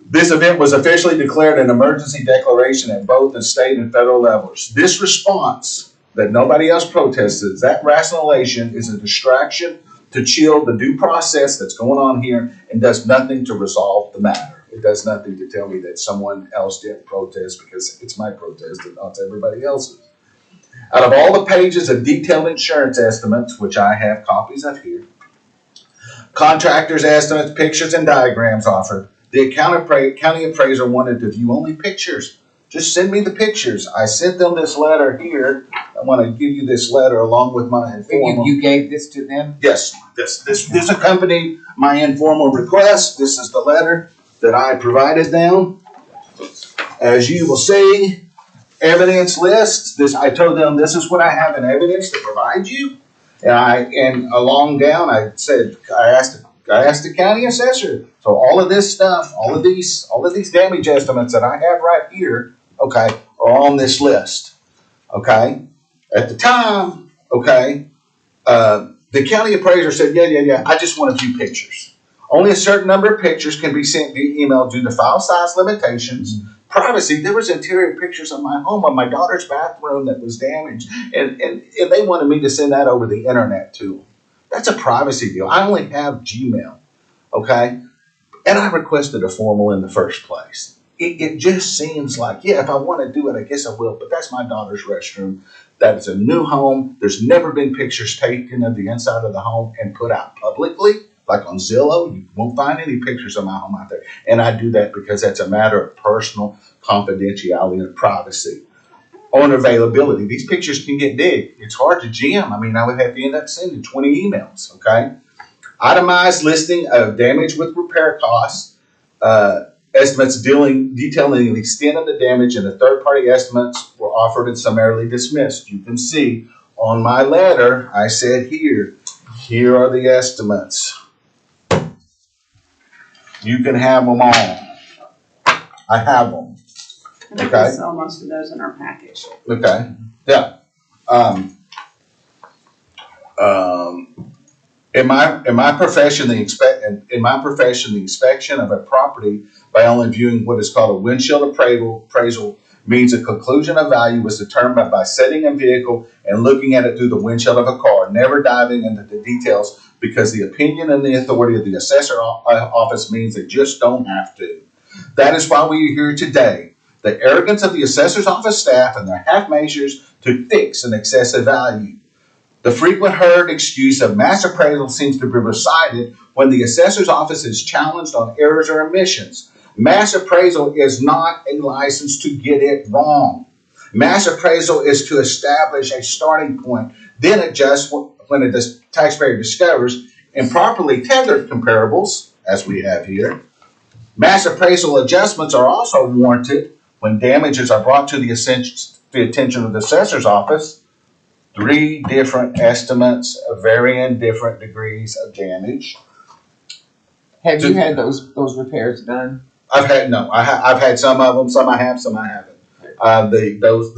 This event was officially declared an emergency declaration at both the state and federal levels. This response that nobody else protested, that rationalization is a distraction to chill the due process that's going on here and does nothing to resolve the matter. It does nothing to tell me that someone else didn't protest because it's my protest and not everybody else's. Out of all the pages of detailed insurance estimates, which I have copies of here, contractors' estimates, pictures, and diagrams offered, the county appraiser wanted to view only pictures. Just send me the pictures. I sent them this letter here. I want to give you this letter along with my informal. You gave this to them? Yes, this accompanied my informal request. This is the letter that I provided them. As you will see, evidence list. I told them this is what I have in evidence to provide you. And along down, I asked I asked the county assessor. So all of this stuff, all of these damage estimates that I have right here, okay, are on this list. Okay? At the time, okay, the county appraiser said, yeah, I just want a few pictures. Only a certain number of pictures can be sent via email due to file size limitations, privacy. There was interior pictures of my home, of my daughter's bathroom that was damaged, and they wanted me to send that over the internet to them. That's a privacy deal. I only have Gmail, okay? And I requested a formal in the first place. It just seems like, yeah, if I want to do it, I guess I will, but that's my daughter's restroom. That is a new home. There's never been pictures taken of the inside of the home and put out publicly, like on Zillow. You won't find any pictures of my home out there. And I do that because that's a matter of personal confidentiality and privacy. On availability, these pictures can get big. It's hard to jam. I mean, I would have to end up sending 20 emails, okay? Itemized listing of damage with repair costs, estimates detailing the extent of the damage, and the third-party estimates were offered and summarily dismissed. You can see on my letter, I said here are the estimates. You can have them all. I have them. I think Okay. we saw most of those in our package. Okay. Yeah. In my profession, the inspection of a property by only viewing what is called a windshield appraisal means a conclusion of value was determined by setting a vehicle and looking at it through the windshield of a car, never diving into the details, because the opinion and the authority of the assessor office means they just don't have to. That is why we are here today. The arrogance of the assessor's office staff and their half measures to fix an excessive value. The frequent heard excuse of mass appraisal seems to be recited when the assessor's office is challenged on errors or omissions. Mass appraisal is not a license to get it wrong. Mass appraisal is to establish a starting point, then adjust when a taxpayer discovers improperly tethered comparables, as we have here. Mass appraisal adjustments are also warranted when damages are brought to the attention of the assessor's office. 3 different estimates of varying different degrees of damage. Have you had those repairs done? I've had some of them. Some I have, some I haven't. Those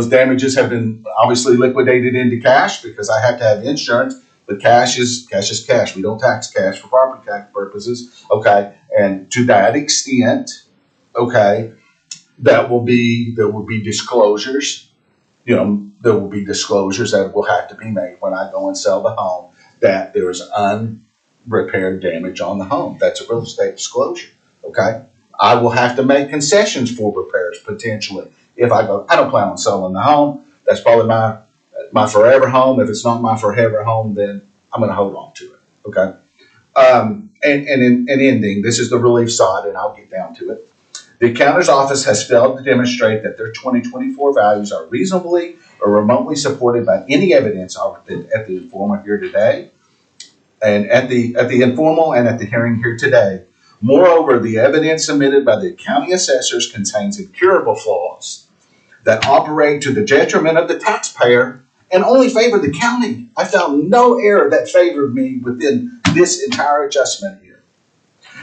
damages have been obviously liquidated into cash because I have to have insurance. But cash is cash. We don't tax cash for property tax purposes. Okay, and to that extent, okay, there will be disclosures. You know, there will be disclosures that will have to be made when I go and sell the home that there is unrepaired damage on the home. That's a real estate disclosure, okay? I will have to make concessions for repairs potentially. If I don't plan on selling the home. That's probably my forever home. If it's not my forever home, then I'm going to hold on to it, okay? And in ending, this is the relief side, and I'll get down to it. The accountan's office has failed to demonstrate that their 2024 values are reasonably or remotely supported by any evidence offered at the informal here today, and at the informal and at the hearing here today. Moreover, the evidence submitted by the county assessors contains incurable flaws that operate to the detriment of the taxpayer and only favor the county. I found no error that favored me within this entire adjustment here.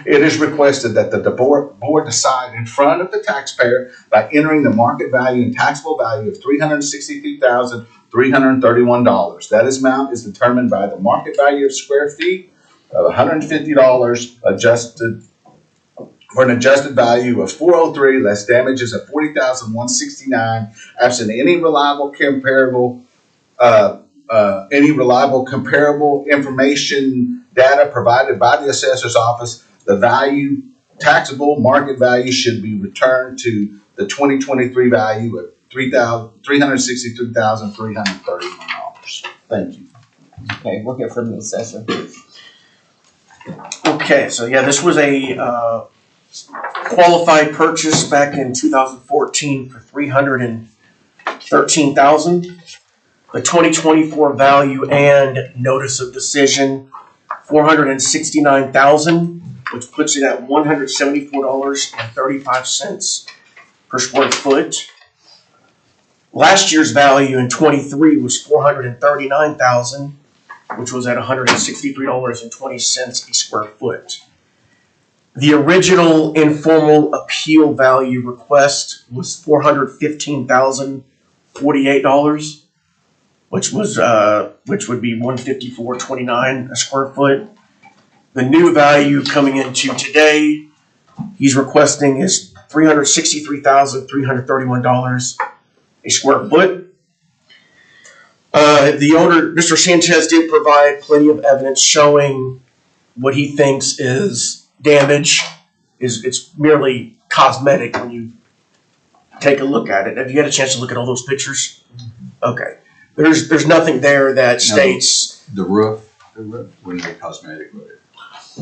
It is requested that the board decide in front of the taxpayer by entering the market value and taxable value of $362,331. That amount is determined by the market value of square feet of $150 adjusted for an adjusted value of $403 less damages of $40,169, absent any reliable comparable information data provided by the assessor's office. The value, taxable market value, should be returned to the 2023 value of $363,331. Thank you. Okay, we'll hear from the assessor. Okay, so yeah, this was a qualified purchase back in 2014 for $313,000. The 2024 value and notice of decision $469,000, which puts it at $174.35 per square foot. Last year's value in 23 was $439,000, which was at $163.20 a square foot. The original informal appeal value request was $415,048, which would be $154.29 a square foot. The new value coming into today, he's requesting is $363,331 a square foot. The owner, Mr. Sanchez, did provide plenty of evidence showing what he thinks is damage. It's merely cosmetic when you take a look at it. Have you had a chance to look at all those pictures? Okay. There's nothing there that states The roof wouldn't be cosmetic, would it?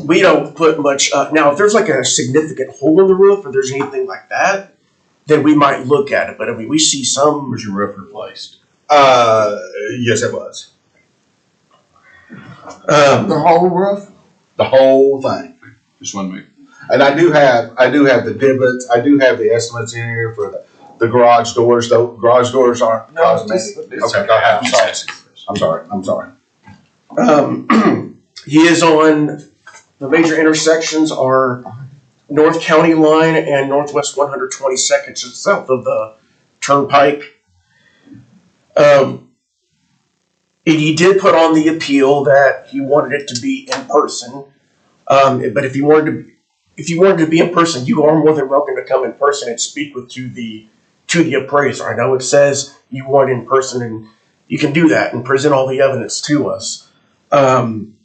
we don't put much. Now, if there's like a significant hole in the roof or there's anything like that, then we might look at it. But I mean, we see some. Was your roof replaced? Yes, it was. The whole roof? The whole thing. Just one minute. And I do have the divots, I do have the estimates in here for the garage doors, though garage doors aren't No, cosmetic. Okay, go ahead. I'm sorry. He is on the major intersections are North County Line and Northwest 122nd, just south of the Turnpike. He did put on the appeal that he wanted it to be in person. But if you wanted to be in person, you are more than welcome to come in person and speak to the appraiser. I know it says you want in person, and you can do that and present all the evidence to us. And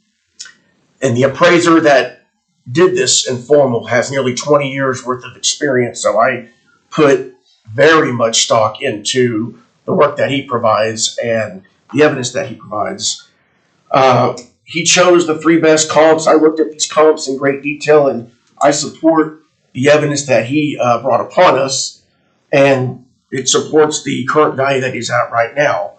the appraiser that did this informal has nearly 20 years worth of experience, so I put very much stock into the work that he provides and the evidence that he provides. He chose the 3 best comps. I looked at these comps in great detail, and I support the evidence that he brought upon us, and it supports the current value that he's at right now.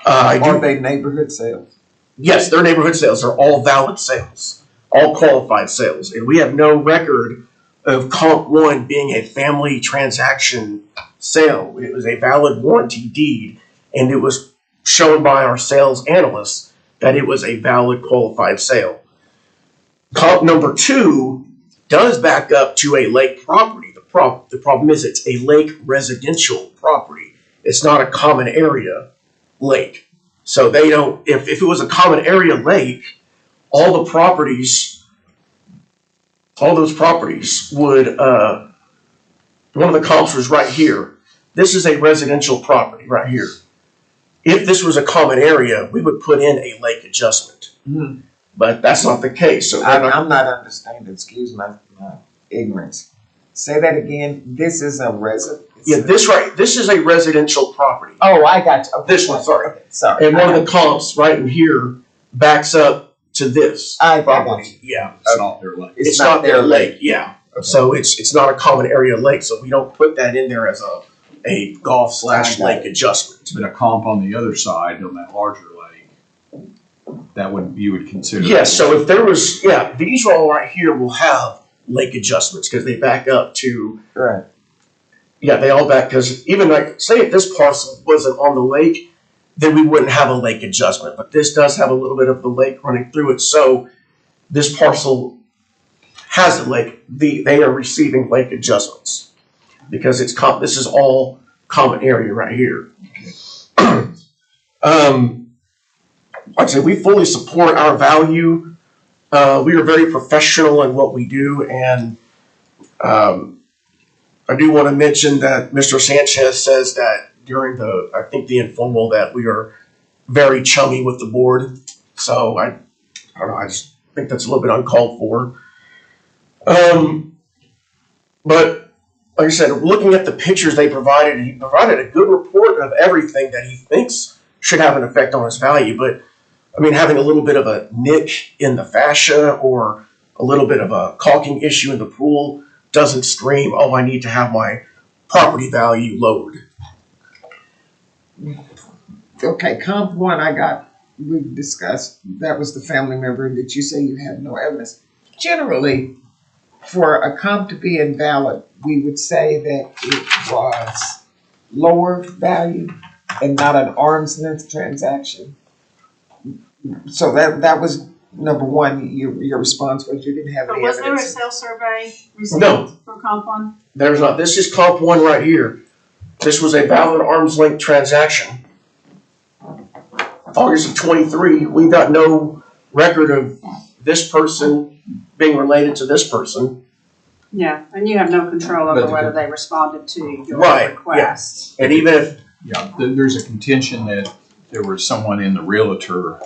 Are they neighborhood sales? Yes, their neighborhood sales are all valid sales, all qualified sales, and we have no record of comp 1 being a family transaction sale. It was a valid warranty deed, and it was shown by our sales analysts that it was a valid qualified sale. Comp number 2 does back up to a lake property. The problem is it's a lake residential property. It's not a common area lake. So they don't, if it was a common area lake, all those properties would, one of the comps was right here. This is a residential property right here. If this was a common area, we would put in a lake adjustment. Mm-hmm. But that's not the case. So I'm not understanding, excuse my ignorance. Say that again. This is a resident. yeah, this is a residential property. Oh, I got you. Okay. This one, sorry. Okay, sorry. And one of the comps right in here backs up to this I got property. you. Yeah. It's not their lake. It's not their lake, yeah. Okay. So it's not a common area lake, so we don't put that in there as a golf / lake adjustment. But a comp on the other side, on that larger lake, you would consider. Yes, so if there was, these all right here will have lake adjustments because they back up to, Right. yeah, they all back, because even like, say if this parcel wasn't on the lake, then we wouldn't have a lake adjustment. But this does have a little bit of the lake running through it, so this parcel has a lake. They are receiving lake adjustments because this is all common area right here. Like I said, we fully support our value. We are very professional in what we do, and I do want to mention that Mr. Sanchez says that during the informal, that we are very chummy with the board. So I don't know, I just think that's a little bit uncalled for. But like I said, looking at the pictures they provided, he provided a good report of everything that he thinks should have an effect on his value. But I mean, having a little bit of a nick in the fascia or a little bit of a caulking issue in the pool doesn't scream, oh, I need to have my property value lowered. Okay, comp 1 we discussed, that was the family member that you say you have no evidence. Generally, for a comp to be invalid, we would say that it was lower value and not an arm's length transaction. So that was number one, your response was you didn't have But any was there a evidence. sales survey received No. for comp one? There's not, this is comp one right here. This was a valid arm's length transaction. August of 23, we've got no record of this person being related to this person. Yeah, and you have no control over But the- whether they responded to your Right, yeah. requests. And even if, Yeah, there's a contention that there was someone in the realtor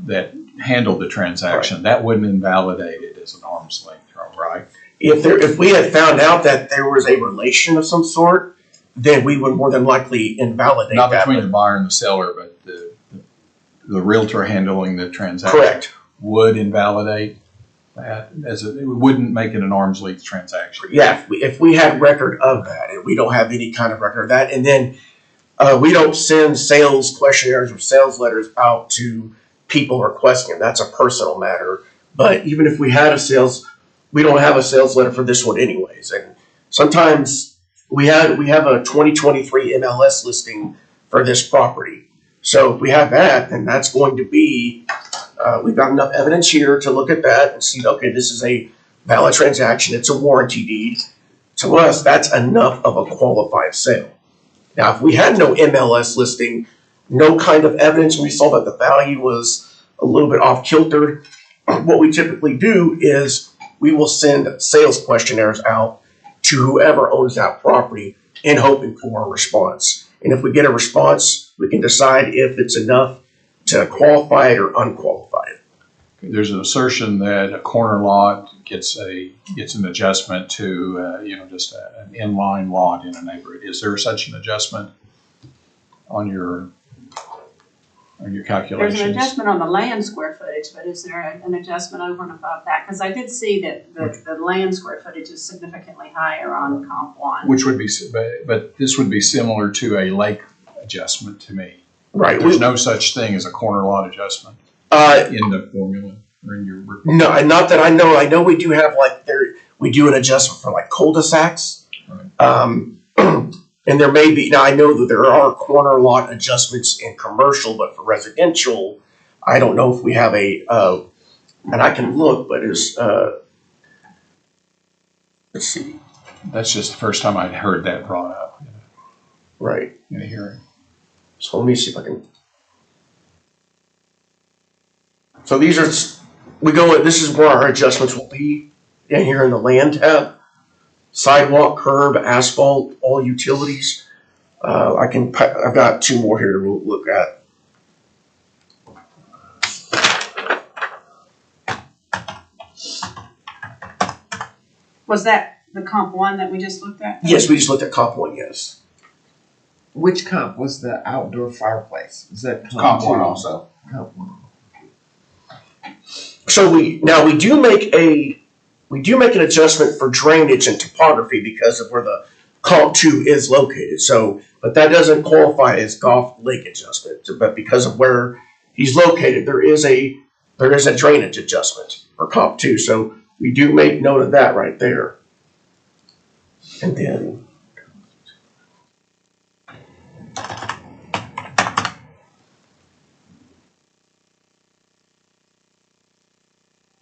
that handled the transaction. That wouldn't invalidate it as an arm's length, right? if we had found out that there was a relation of some sort, then we would more than likely invalidate Not that. between the buyer and the seller, but the realtor handling the transaction. Correct. Would invalidate that it wouldn't make it an arm's length transaction. Yeah, if we had record of that, and we don't have any kind of record of that, and then we don't send sales questionnaires or sales letters out to people requesting it. That's a personal matter. But even if we had we don't have a sales letter for this one anyways. And sometimes we have a 2023 MLS listing for this property. So if we have that, then that's going to be, we've got enough evidence here to look at that and see, okay, this is a valid transaction. It's a warranty deed. To us, that's enough of a qualified sale. Now, if we had no MLS listing, no kind of evidence, and we saw that the value was a little bit off kilter, what we typically do is we will send sales questionnaires out to whoever owns that property in hoping for a response. And if we get a response, we can decide if it's enough to qualify it or unqualify it. There's an assertion that a corner lot gets an adjustment to just an inline lot in a neighborhood. Is there such an adjustment on your calculations? There's an adjustment on the land square footage, but is there an adjustment over and above that? Because I did see that the land square footage is significantly higher on comp one. Which would be, but this would be similar to a lake adjustment to me. Right. There's no such thing as a corner lot adjustment in the formula or in your report. No, and not that I know. I know we do have we do an adjustment for like cul-de-sacs. Right. And there may be, now I know that there are corner lot adjustments in commercial, but for residential, I don't know if we have and I can look, but let's see. That's just the first time I'd heard that brought up Right. in a hearing. So let me see if I can. So these are, this is where our adjustments will be in here in the land tab. Sidewalk, curb, asphalt, all utilities. I've got two more here to look at. Was that the comp one that we just looked at? Yes, we just looked at comp one, yes. Which comp was the outdoor fireplace? Was that Comp one two? also. Comp one. So we do make an adjustment for drainage and topography because of where the comp 2 is located. So, but that doesn't qualify as golf lake adjustment. But because of where he's located, there is a drainage adjustment for comp 2. So we do make note of that right there. And then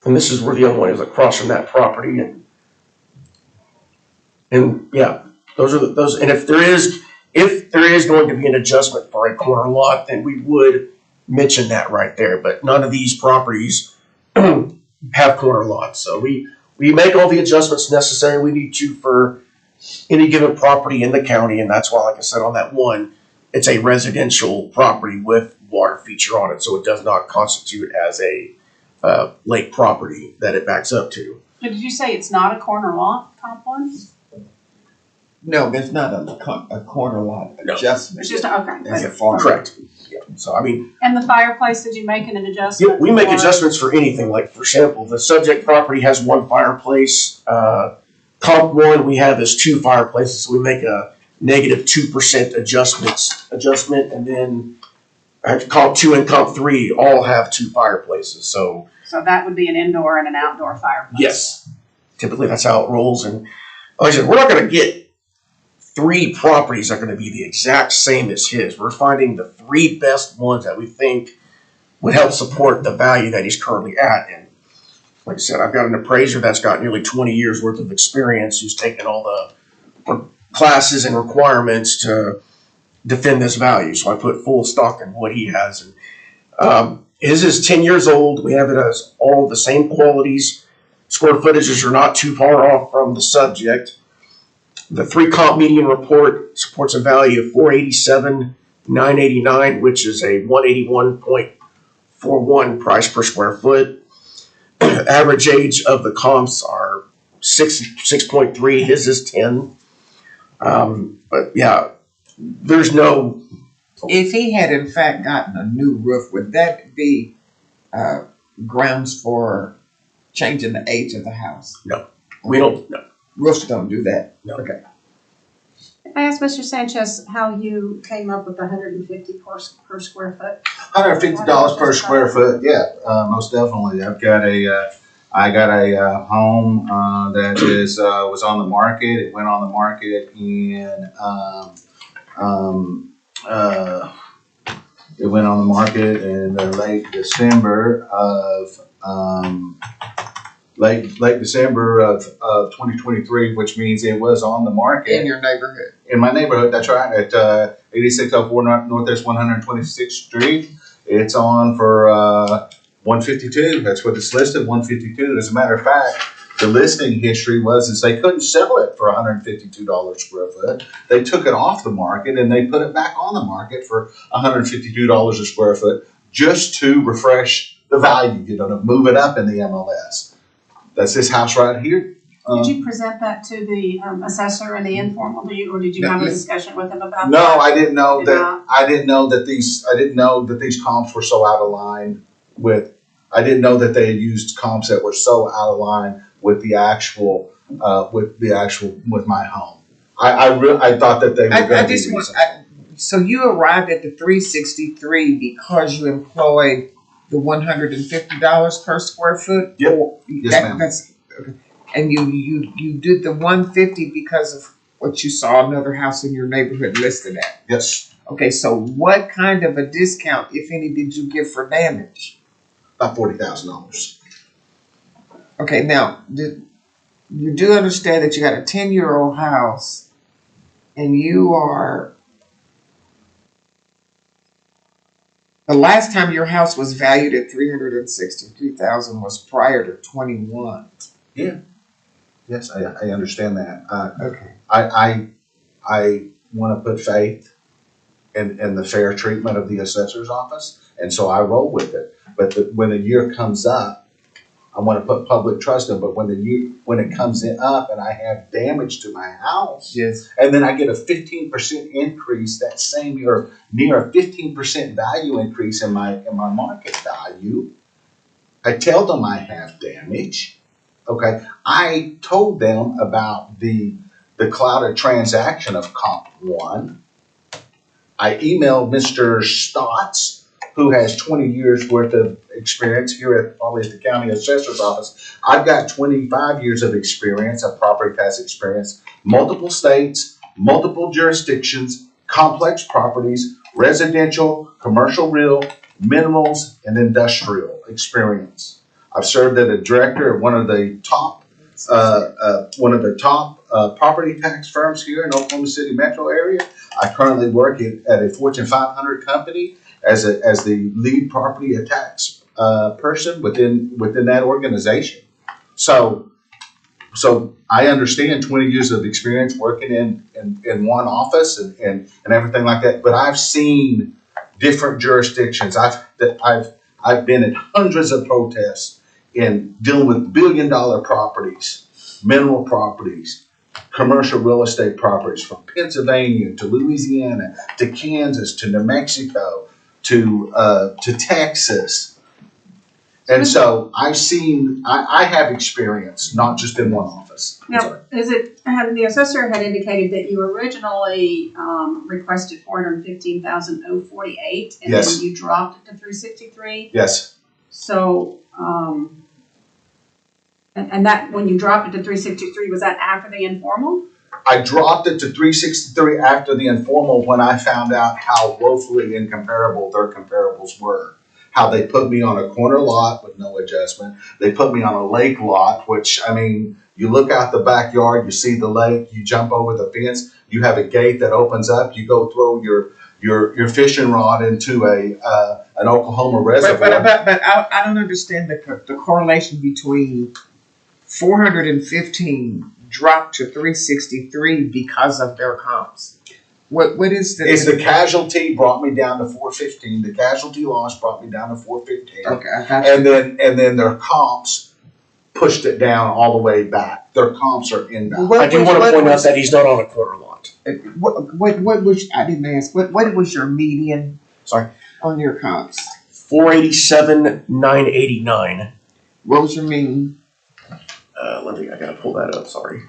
this is where the other one is, across from that property, and yeah, those. And if there is going to be an adjustment for a corner lot, then we would mention that right there. But none of these properties have corner lots, so we make all the adjustments necessary we need to for any given property in the county, and that's why, like I said, on that one, it's a residential property with water feature on it, so it does not constitute as a lake property that it backs up to. But did you say it's not a corner lot, comp one? No, there's not a corner lot adjustment. It's just, okay. As a farm. Correct. Yeah. So I mean, And the fireplace, did you make an adjustment? yeah, we make for? adjustments for anything. Like for example, the subject property has one fireplace. Comp one we have is 2 fireplaces, so we make a negative 2% adjustment, and then comp 2 and comp 3 all have 2 fireplaces. So that would be an indoor and an outdoor fireplace. yes, typically that's how it rolls. And like I said, we're not going to get 3 properties that are going to be the exact same as his. We're finding the 3 best ones that we think would help support the value that he's currently at. And like I said, I've got an appraiser that's got nearly 20 years worth of experience who's taken all the classes and requirements to defend this value. So I put full stock in what he has. And his is 10 years old. We have it as all the same qualities. Square footages are not too far off from the subject. The 3 comp median report supports a value of 487,989, which is a 181.41 price per square foot. Average age of the comps are 6.3. His is 10. But yeah, there's no. If he had in fact gotten a new roof, would that be grounds for changing the age of the house? No, we don't. No. Roofs don't do that. No. Okay. I asked Mr. Sanchez how you came up with 150 per square foot. $150 per square foot, yeah, most definitely. I got a home that was on the market. It went on the market in late December of 2023, which means it was on the market In your neighborhood. in my neighborhood. That's right, at 8604 Northwest 126th Street. It's on for 152. That's what it's listed, 152. As a matter of fact, the listing history is they couldn't sell it for $152 square foot. They took it off the market and they put it back on the market for $152 a square foot just to refresh the value, to move it up in the MLS. That's this house right here. Did you present that to the assessor in the informal, or did you have a discussion with him about No, that? I didn't know Did that. not? I didn't know that these comps were so out of line with. I didn't know that they had used comps that were so out of line with the actual with my home. I thought that they were going to be reasonable. So you arrived at the 363 because you employed the $150 per square foot? Yep. Or Yes, ma'am. That's, okay. And you did the 150 because of what you saw another house in your neighborhood listed at? Yes, Okay, so what kind of a discount, if any, did you give for damage? about $40,000. Okay, now, you do understand that you got a 10-year-old house and you are. The last time your house was valued at $363,000 was prior to 21. Yes, I understand that. Okay. I want to put faith in the fair treatment of the assessor's office, and so I roll with it. But when a year comes up, I want to put public trust in. But when it comes up and I have damage to my house, Yes. and then I get a 15% increase that same year, near a 15% value increase in my market value, I tell them I have damage. Okay, I told them about the clouded transaction of Comp 1. I emailed Mr. Stotts, who has 20 years worth of experience here at the county assessor's office. I've got 25 years of experience, of property tax experience, multiple states, multiple jurisdictions, complex properties, residential, commercial real, minerals, and industrial experience. I've served as a director of one of the top property tax firms here in Oklahoma City metro area. I currently work at a Fortune 500 company as the lead property tax person within that organization. So I understand 20 years of experience working in one office and everything like that. But I've seen different jurisdictions. I've been at hundreds of protests in dealing with billion-dollar properties, mineral properties, commercial real estate properties from Pennsylvania to Louisiana to Kansas to New Mexico to Texas. And so I have experience, not just in one office. Now, the assessor had indicated that you originally requested $415,048, and Yes. then you dropped it to $363. Yes, So, and that when you dropped it to $363, was that after the informal? I dropped it to 363 after the informal when I found out how woefully incomparable their comparables were. how they put me on a corner lot with no adjustment. They put me on a lake lot, which, I mean, you look out the backyard, you see the lake, you jump over the fence, you have a gate that opens up, you go throw your fishing rod into an Oklahoma reservoir. But I don't understand the correlation between 415 dropped to 363 because of their comps. What is the? Is the casualty brought me down to 415? The casualty loss brought me down to 415. Okay, I got you. And then their comps pushed it down all the way back. Their comps are inbound. What I do was- want to what point out was- that he's not on a corner lot. What was, I didn't ask, what was your median? Sorry. On your comps? 487,989. What was your mean? I gotta pull that up, sorry.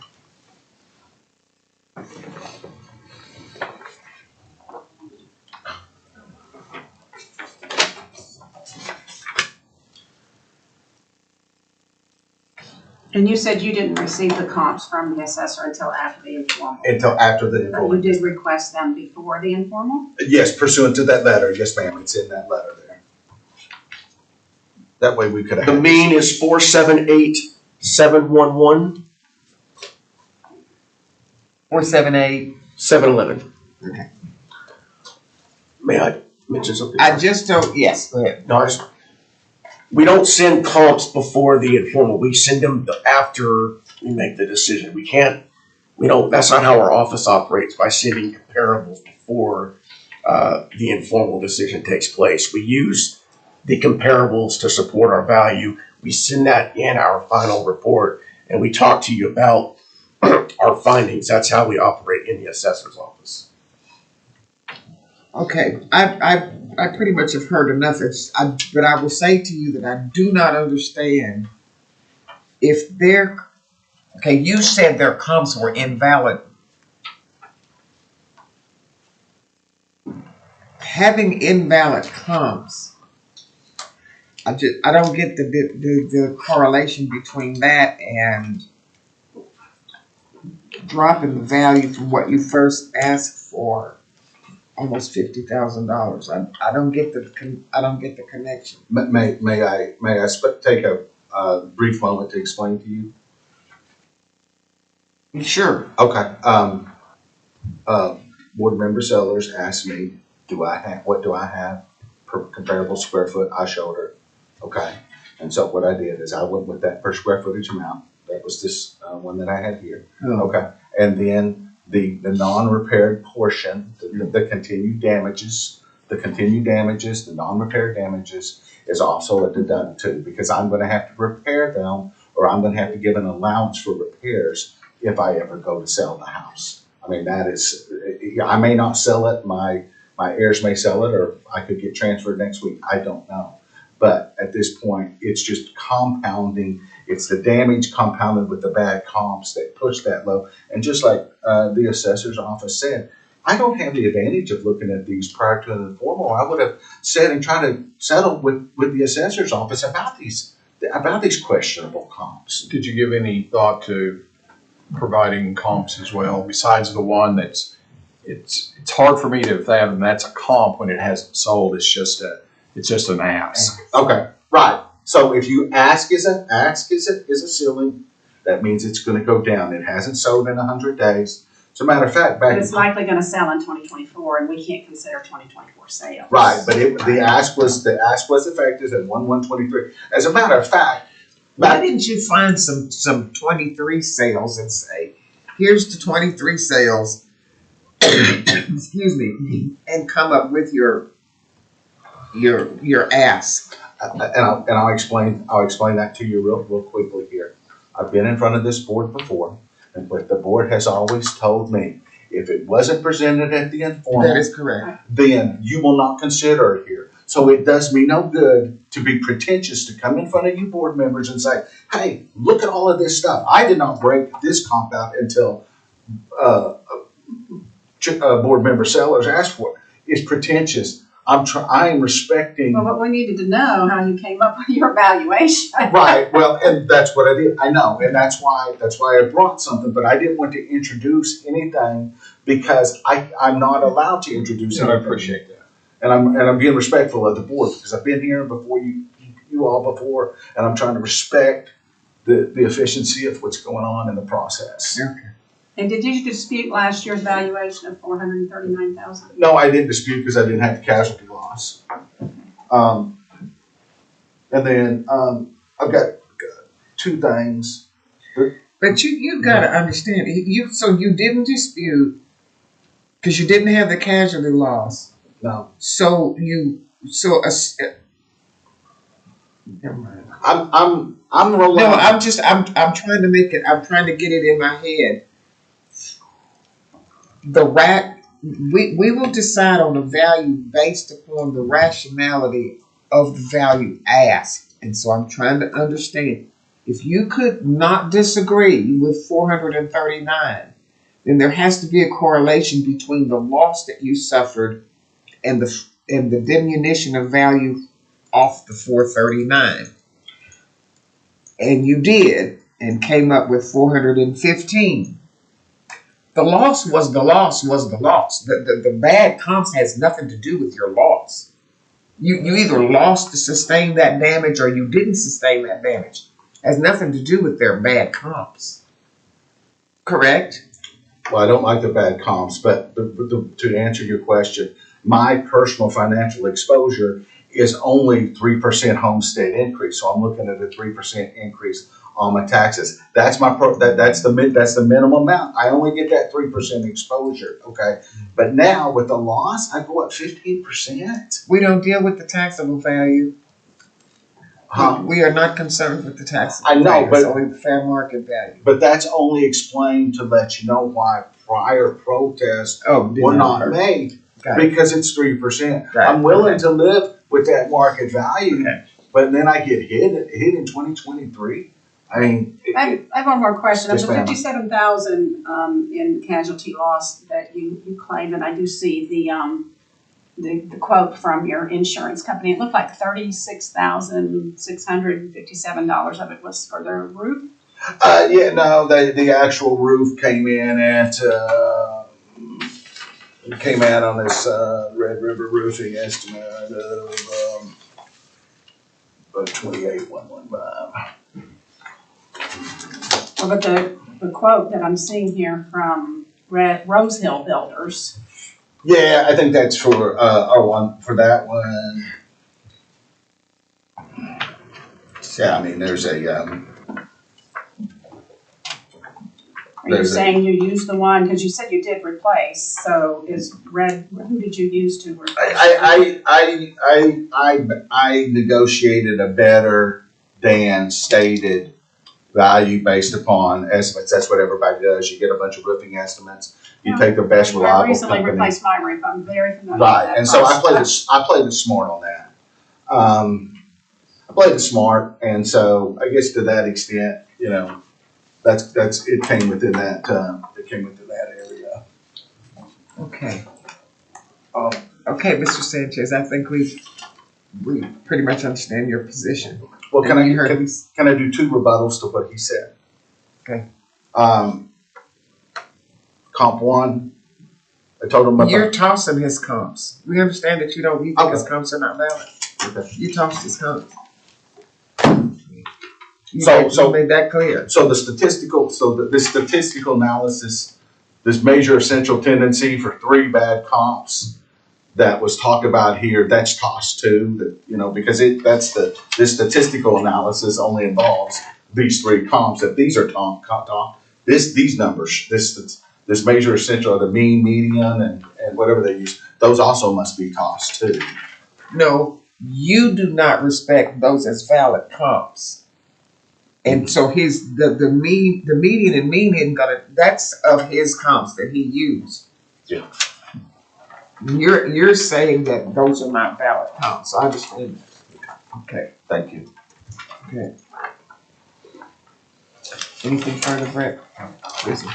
And you said you didn't receive the comps from the assessor until after the informal. Until after the But you informal. did request them before the informal? Yes, pursuant to that letter. Yes, ma'am. It's in that letter there. That way we could have. The mean is 478,711, 478. 711. Okay. May I mention something? I just don't, yes, go ahead. No, we don't send comps before the informal. We send them after we make the decision. We don't, that's not how our office operates, by sending comparables before the informal decision takes place. We use the comparables to support our value. We send that in our final report, and we talk to you about our findings. That's how we operate in the assessor's office. Okay, I pretty much have heard enough. But I will say to you that I do not understand if their, okay, you said their comps were invalid. Having invalid comps, I don't get the correlation between that and dropping the value from what you first asked for. Almost $50,000. I don't get the connection. May I take a brief moment to explain to you? Sure. Okay. Board member Sellers asked me, what do I have per comparable square foot? I showed her. Okay. And so what I did is I went with that per square footage amount. That was this one that I had here. Oh. Okay. And then the non-repaired portion, the continued damages, the non-repaired damages is also a deduct too, because I'm gonna have to repair them, or I'm gonna have to give an allowance for repairs if I ever go to sell the house. I mean, that is, I may not sell it, my heirs may sell it, or I could get transferred next week, I don't know. But at this point, it's just compounding. It's the damage compounded with the bad comps that push that low. And just like the assessor's office said, I don't have the advantage of looking at these prior to an informal. I would have said and tried to settle with the assessor's office about these questionable comps. Did you give any thought to providing comps as well, besides the one it's hard for me to fathom that's a comp when it hasn't sold. It's just an ask. Okay, right. So if you ask is a ceiling, that means it's going to go down. It hasn't sold in 100 days. As a matter of fact, But it's likely gonna sell in 2024, and we can't consider 2024 sales. right, but the ask was effective at 1/1/23. As a matter of fact, Why didn't you find some 23 sales and say, here's the 23 sales, excuse me, and come up with your ask? and I'll explain that to you real quickly here. I've been in front of this board before, but the board has always told me, if it wasn't presented at the informal, That is correct. then you will not consider it here. So it does me no good to be pretentious to come in front of you board members and say, hey, look at all of this stuff. I did not break this comp out until board member Sellers asked for it. It's pretentious. I am respecting. Well, but we needed to know how you came up with your valuation. Right, well, and that's what I did. I know, and that's why I brought something, but I didn't want to introduce anything because I'm not allowed to introduce I anything. appreciate that. And I'm being respectful of the board because I've been here before you all before, and I'm trying to respect the efficiency of what's going on in the process. And did you dispute last year's valuation of $439,000? No, I didn't dispute because I didn't have the casualty loss. And then I've got two things. But you gotta understand, so you didn't dispute, because you didn't have the casualty loss. No, Never mind. I'm rolling. No, I'm trying to make it, I'm trying to get it in my head. We will decide on a value based upon the rationality of the value asked. And so I'm trying to understand, if you could not disagree with 439, then there has to be a correlation between the loss that you suffered and the diminution of value off the 439. And you did, and came up with 415. The loss was the loss was the loss. The bad comps has nothing to do with your loss. You either lost to sustain that damage or you didn't sustain that damage. It has nothing to do with their bad comps. Correct? Well, I don't like the bad comps, but to answer your question, my personal financial exposure is only 3% homestead increase. So I'm looking at a 3% increase on my taxes. That's that's the minimum amount. I only get that 3% exposure. Okay, but now with the loss, I go up 15%. We don't deal with the taxable value. We are not concerned with the taxable I know, value. but it's only the fair market value. But that's only explained to let you know why prior protests were not made, because it's 3%. I'm willing to live with that market value, but then I get hit in 2023. I mean, I have one more question. Of Yes, the ma'am. 57,000 in casualty loss that you claimed, and I do see the quote from your insurance company. It looked like $36,657 of it was for the roof. yeah, no, the actual roof came in at came out on this Red River Roofing estimate of 28,115. Well, but the quote that I'm seeing here from Rose Hill Builders. Yeah, I think that's for for that one. Yeah, I mean, there's a. Are you saying you used the one, because you said you did replace, so who did you use to replace? I negotiated a better than stated value based upon estimates. That's what everybody does. You get a bunch of roofing estimates. You take the best reliable I recently company. replaced my roof. I'm very familiar with Right, that and so I process. played it smart on that. I played it smart, and so I guess to that extent, you know, that's it came within that area. Okay. Okay, Mr. Sanchez, I think we pretty much understand your position. Well, can I heard do two rebuttals to what he said? Okay. Comp one, I told him about. You're tossing his comps. We understand that you think Okay. his comps are not valid. Okay. You tossed his comps. You So made that clear. So this statistical analysis, this measure of central tendency for 3 bad comps that was talked about here, that's tossed too. That, you know, because this statistical analysis only involves these 3 comps. If these are these numbers, this measure of central, the mean, median, and whatever they use, those also must be tossed too. No, you do not respect those as valid comps. And so the median and mean isn't that's of his comps that he used. Yeah. You're saying that those are not valid comps. I understand that. Okay. Thank you. Okay. Anything further, Brett? Busy.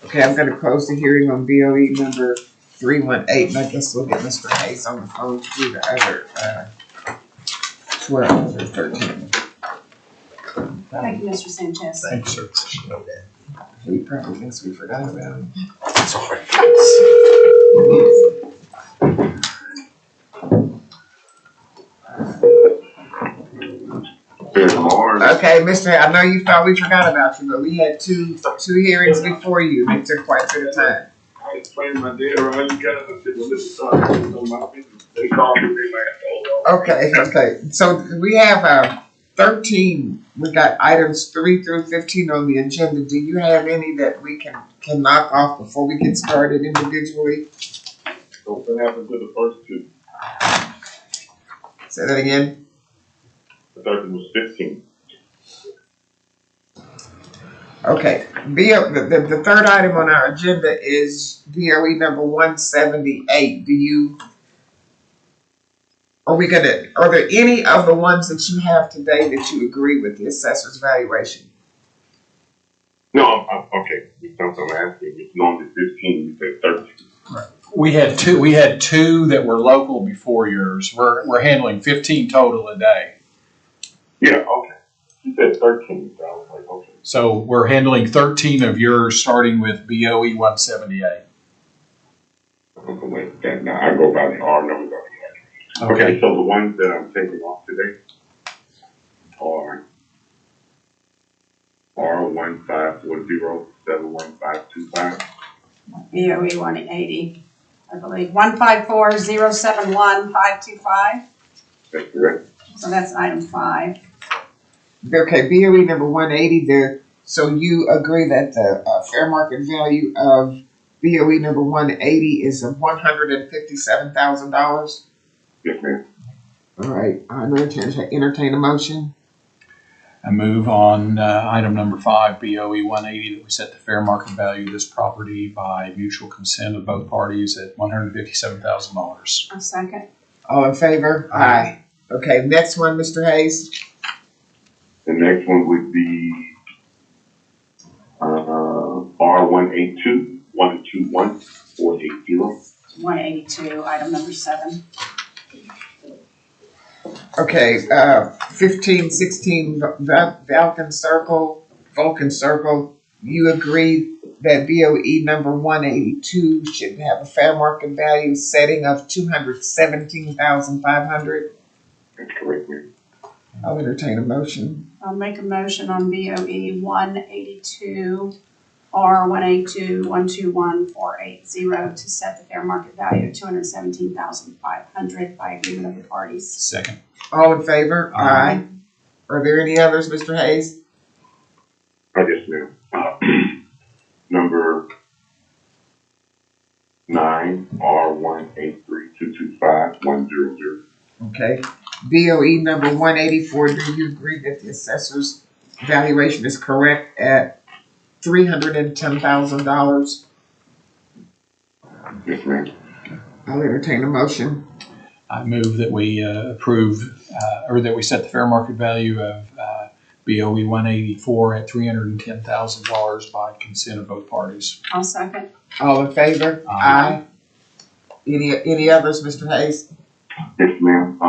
Okay, I'm gonna close the hearing on BOE number 318, and I guess we'll get Mr. Hayes on the phone to do the other 12 or 13. Thank you, Mr. Sanchez. Thanks, sir. He probably thinks we forgot about him. Sorry. Good morning. Okay, Mr. I know you thought we forgot about you, but we had two hearings before you. It took quite a bit of time. I explained my day around you guys. I said, well, this is something on my business. They called me, they like, Okay. So we have 13. We got items 3 through 15 on the agenda. Do you have any that we can knock off before we get started individually? so what happened to the first two? Say that again. The third was 15. Okay. The third item on our agenda is BOE number 178. Are there any of the ones that you have today that you agree with the assessor's valuation? No, okay. I'm asking. It's normally 15. You said 13. We had two that were local before yours. We're handling 15 total a day. Yeah, okay. You said 13. So I was like, okay. So we're handling 13 of yours, starting with BOE 178. Wait, now I go by the R numbers. Okay, so the ones that I'm taking off today are R15407155. BOE 180, I believe, 154071525. That's correct. So that's item 5. Okay, BOE number 180 there. So you agree that the fair market value of BOE number 180 is of $157,000? Yes, ma'am. All right, I'm going to entertain a motion. I move on item number 5, BOE 180, that we set the fair market value of this property by mutual consent of both parties at $157,000. A second. All in favor? Aye. Okay, next one, Mr. Hayes. The next one would be R1821214880. 182, item number 7. Okay, 1516 Vulcan Circle. You agree that BOE number 182 should have a fair market value setting of $217,500. That's correct, ma'am. I'll entertain a motion. I'll make a motion on BOE 182 R1821214880 to set the fair market value of $217,500 by agreement of the parties. Second. All in favor? Aye. Are there any others, Mr. Hayes? Yes, ma'am. Number 9 R18322510. Okay. BOE number 184, do you agree that the assessor's valuation is correct at $310,000? Yes, ma'am. I'll entertain a motion. I move that we approve, or that we set the fair market value of BOE 184 at $310,000 by consent of both parties. I'll second. All in favor? Aye. Any others, Mr. Hayes? Yes, ma'am.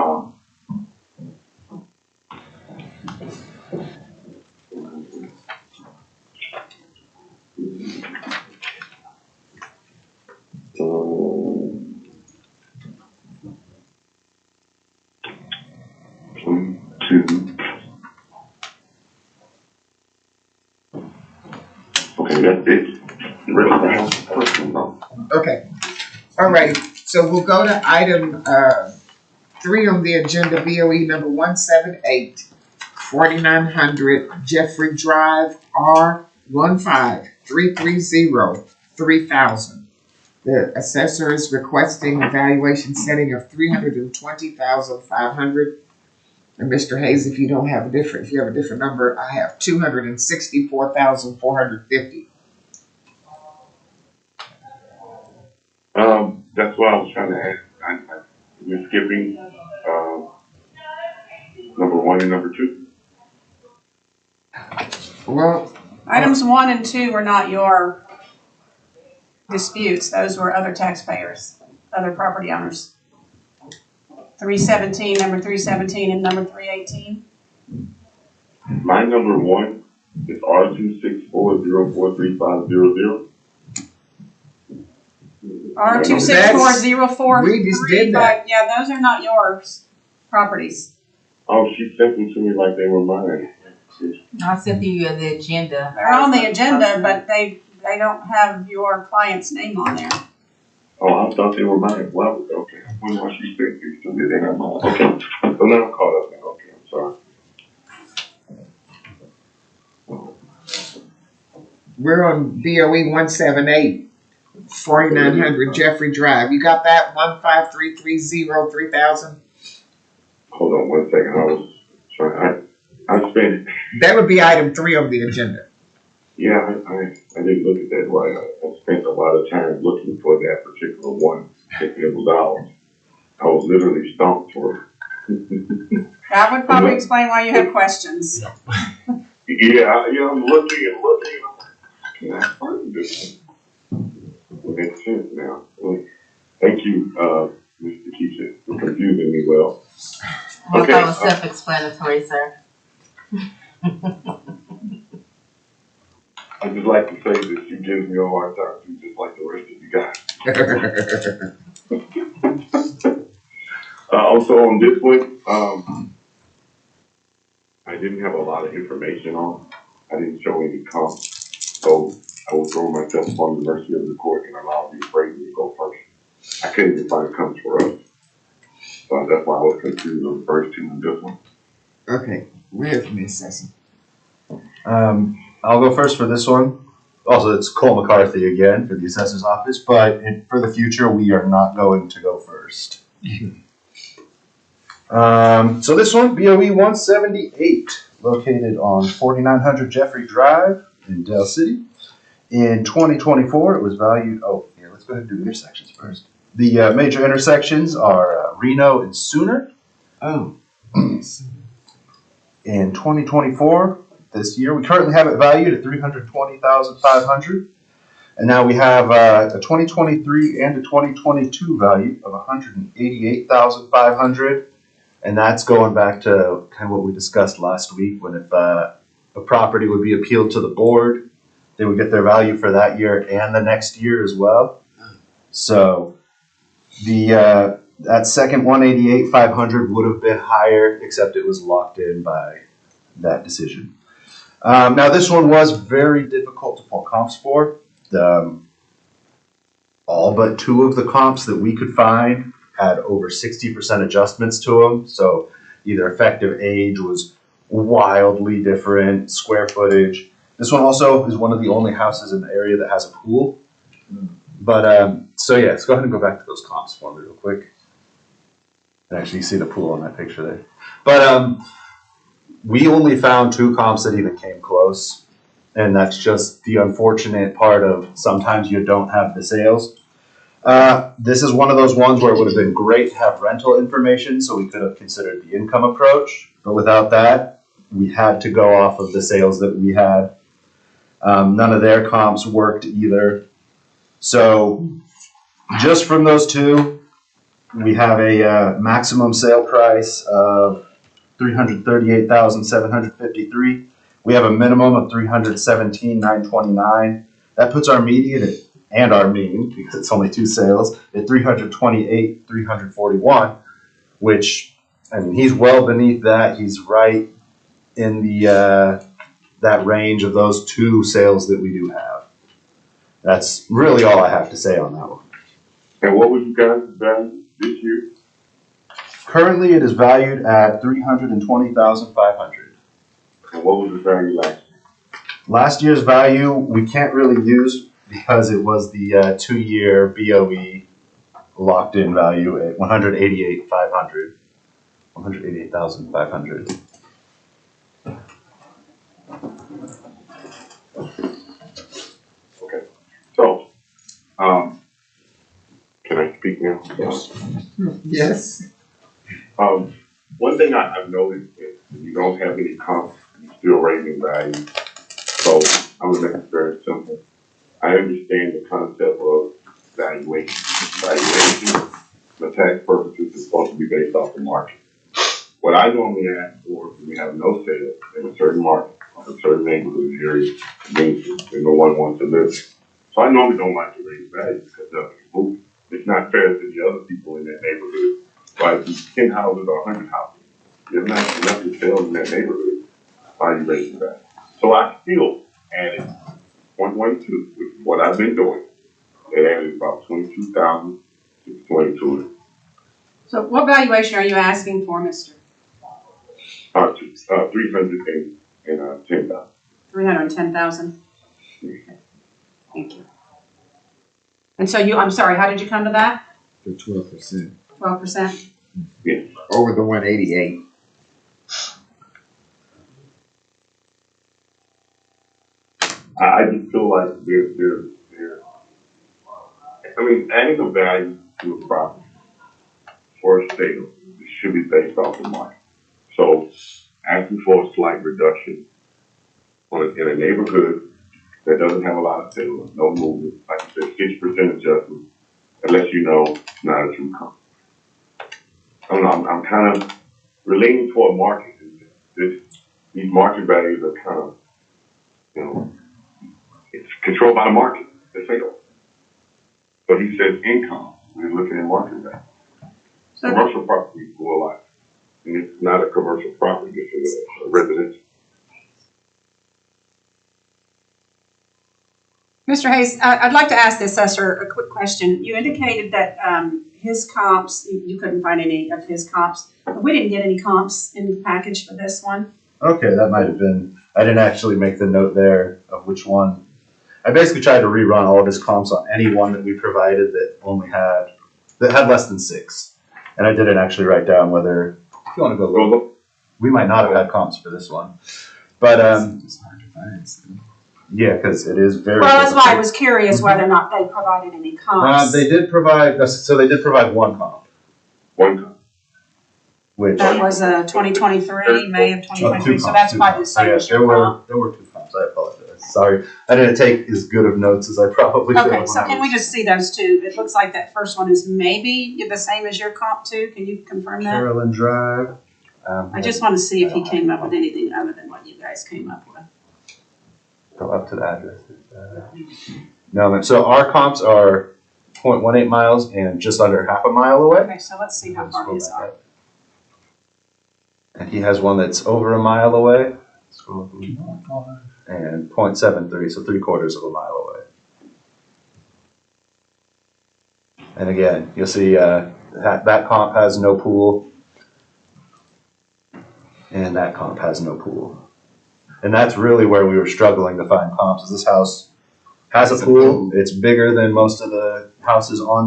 Okay, that's it. The rest of the house is personal. Okay. All right. So we'll go to item 3 on the agenda, BOE number 178, 4900 Jeffrey Drive, R15330-3000. The assessor is requesting a valuation setting of $320,500. And Mr. Hayes, if you have a different number, I have $264,450. That's what I was trying to ask. We're skipping number 1 and number 2. Well, Items 1 and 2 were not your disputes. Those were other taxpayers, other property owners. 317, number 317 and number 318. My number 1 is R264043500. R2640435. we just did that. Yeah, those are not yours properties. Oh, she sent them to me like they were mine. I sent you the agenda. They're on the agenda, but they don't have your client's name on there. Oh, I thought they were mine. Well, okay. When was she sent these to me? They're not mine. Okay. So now I'm caught up now. Okay, I'm sorry. We're on BOE 178, 4900 Jeffrey Drive. You got that? 15330 3000. Hold on one second. I was trying. I spent. That would be item 3 on the agenda. Yeah, I didn't look at that right. I spent a lot of time looking for that particular one, thinking it was ours. I was literally stumped for it. That would probably explain why you have questions. Yeah, I'm looking and looking. And I'm like, can I find this one? It makes sense now. Well, thank you, Mr. Keisha, for confusing me well. Well, Okay, that was self-explanatory, sir. I'd just like to say that she gives me a hard time too, just like the rest of you guys. Also on this one, I didn't have a lot of information on. I didn't show any comps, so I was throwing myself upon the mercy of the court and allowed the appraiser to go first. I couldn't even find comps for us, so that's why I was confused on the first two and this one. Okay, where's Miss Sessom? I'll go first for this one. Also, it's Cole McCarthy again for the assessor's office, but for the future, we are not going to go first. So this one, BOE 178, located on 4900 Jeffrey Drive in Dell City. In 2024, it was valued, let's go ahead and do intersections first. The major intersections are Reno and Sooner. Oh. In 2024, this year, we currently have it valued at $320,500. And now we have a 2023 and a 2022 value of $188,500. And that's going back to kind of what we discussed last week, when if a property would be appealed to the board, they would get their value for that year and the next year as well. So the that second 188,500 would have been higher, except it was locked in by that decision. Now this one was very difficult to pull comps for. All but 2 of the comps that we could find had over 60% adjustments to them. So either effective age was wildly different, square footage. This one also is one of the only houses in the area that has a pool. But so yeah, let's go ahead and go back to those comps for me real quick. And actually see the pool on that picture there. But we only found 2 comps that even came close. And that's just the unfortunate part of sometimes you don't have the sales. This is one of those ones where it would have been great to have rental information, so we could have considered the income approach. But without that, we had to go off of the sales that we had. None of their comps worked either. So just from those 2, we have a maximum sale price of $338,753. We have a minimum of $317,929. That puts our median and our mean, because it's only 2 sales, at $328,341, which, I mean, he's well beneath that. He's right in the that range of those 2 sales that we do have. That's really all I have to say on that one. And what was you guys' value this year? Currently, it is valued at $320,500. And what was the value last year? Last year's value we can't really use because it was the 2-year BOE locked in value at $188,500. $188,500. Okay. So, can I speak now? Yes. Yes. One thing I've noticed is you don't have any comps, you're still raising value. So I'm gonna make it very simple. I understand the concept of valuation. Valuation, for tax purposes, is supposed to be based off the market. What I normally ask for when we have no sales in a certain market, a certain neighborhood area, community, where no one wants to live. So I normally don't like to raise value because nothing's moving. It's not fair to the other people in that neighborhood. Right, 10 houses or 100 houses. there's not enough to sell in that neighborhood, why are you raising that? So I still added 112, which is what I've been doing. They added about 22,620 to it. So what valuation are you asking for, Mr.? 310,000. 310,000? Okay, thank you. And so I'm sorry, how did you come to that? For 12%. 12%? Yes. Over the 188. I just feel like I mean, adding a value to a property for a sale should be based off the market. So asking for a slight reduction in a neighborhood that doesn't have a lot of sales, no movement, like I said, 6% adjustment, unless you know it's not a true comp. I don't know, I'm kind of leaning toward market. These market values are kind of, you know, it's controlled by the market, the sale. But he says income, we're looking at market value. So Commercial property go a lot. And it's not a commercial property, this is a residential. Mr. Hayes, I'd like to ask the assessor a quick question. You indicated that his comps, you couldn't find any of his comps. We didn't get any comps in the package for this one. Okay, that might have been, I didn't actually make the note there of which one. I basically tried to rerun all of his comps on any one that we provided that had less than 6. And I didn't actually write down whether, if you want to go look, we might not have had comps for this one. But, It's hard to find. So. yeah, because it is very Well, that's why I difficult. was curious whether or not they provided any comps. They did provide one comp, One time. which. That was 2023, May of 2023, so that's probably the same Yeah, as your comp. there were 2 comps, I apologize. Sorry, I didn't take as good of notes as I probably should have. Okay, so can we just see those two? It looks like that first one is maybe the same as your comp too. Can you confirm that? Carolyn Drive. I just want to see if he came up with anything other than what you guys came up with. Go up to the address. No, so our comps are 0.18 miles and just under half a mile away. Okay, so let's see how far his are. And he has one that's over a mile away. Scroll up a little more. And 0.73, so 3/4 of a mile away. And again, you'll see that comp has no pool, and that comp has no pool. And that's really where we were struggling to find comps. Is this house has a pool? It's bigger than most of the houses in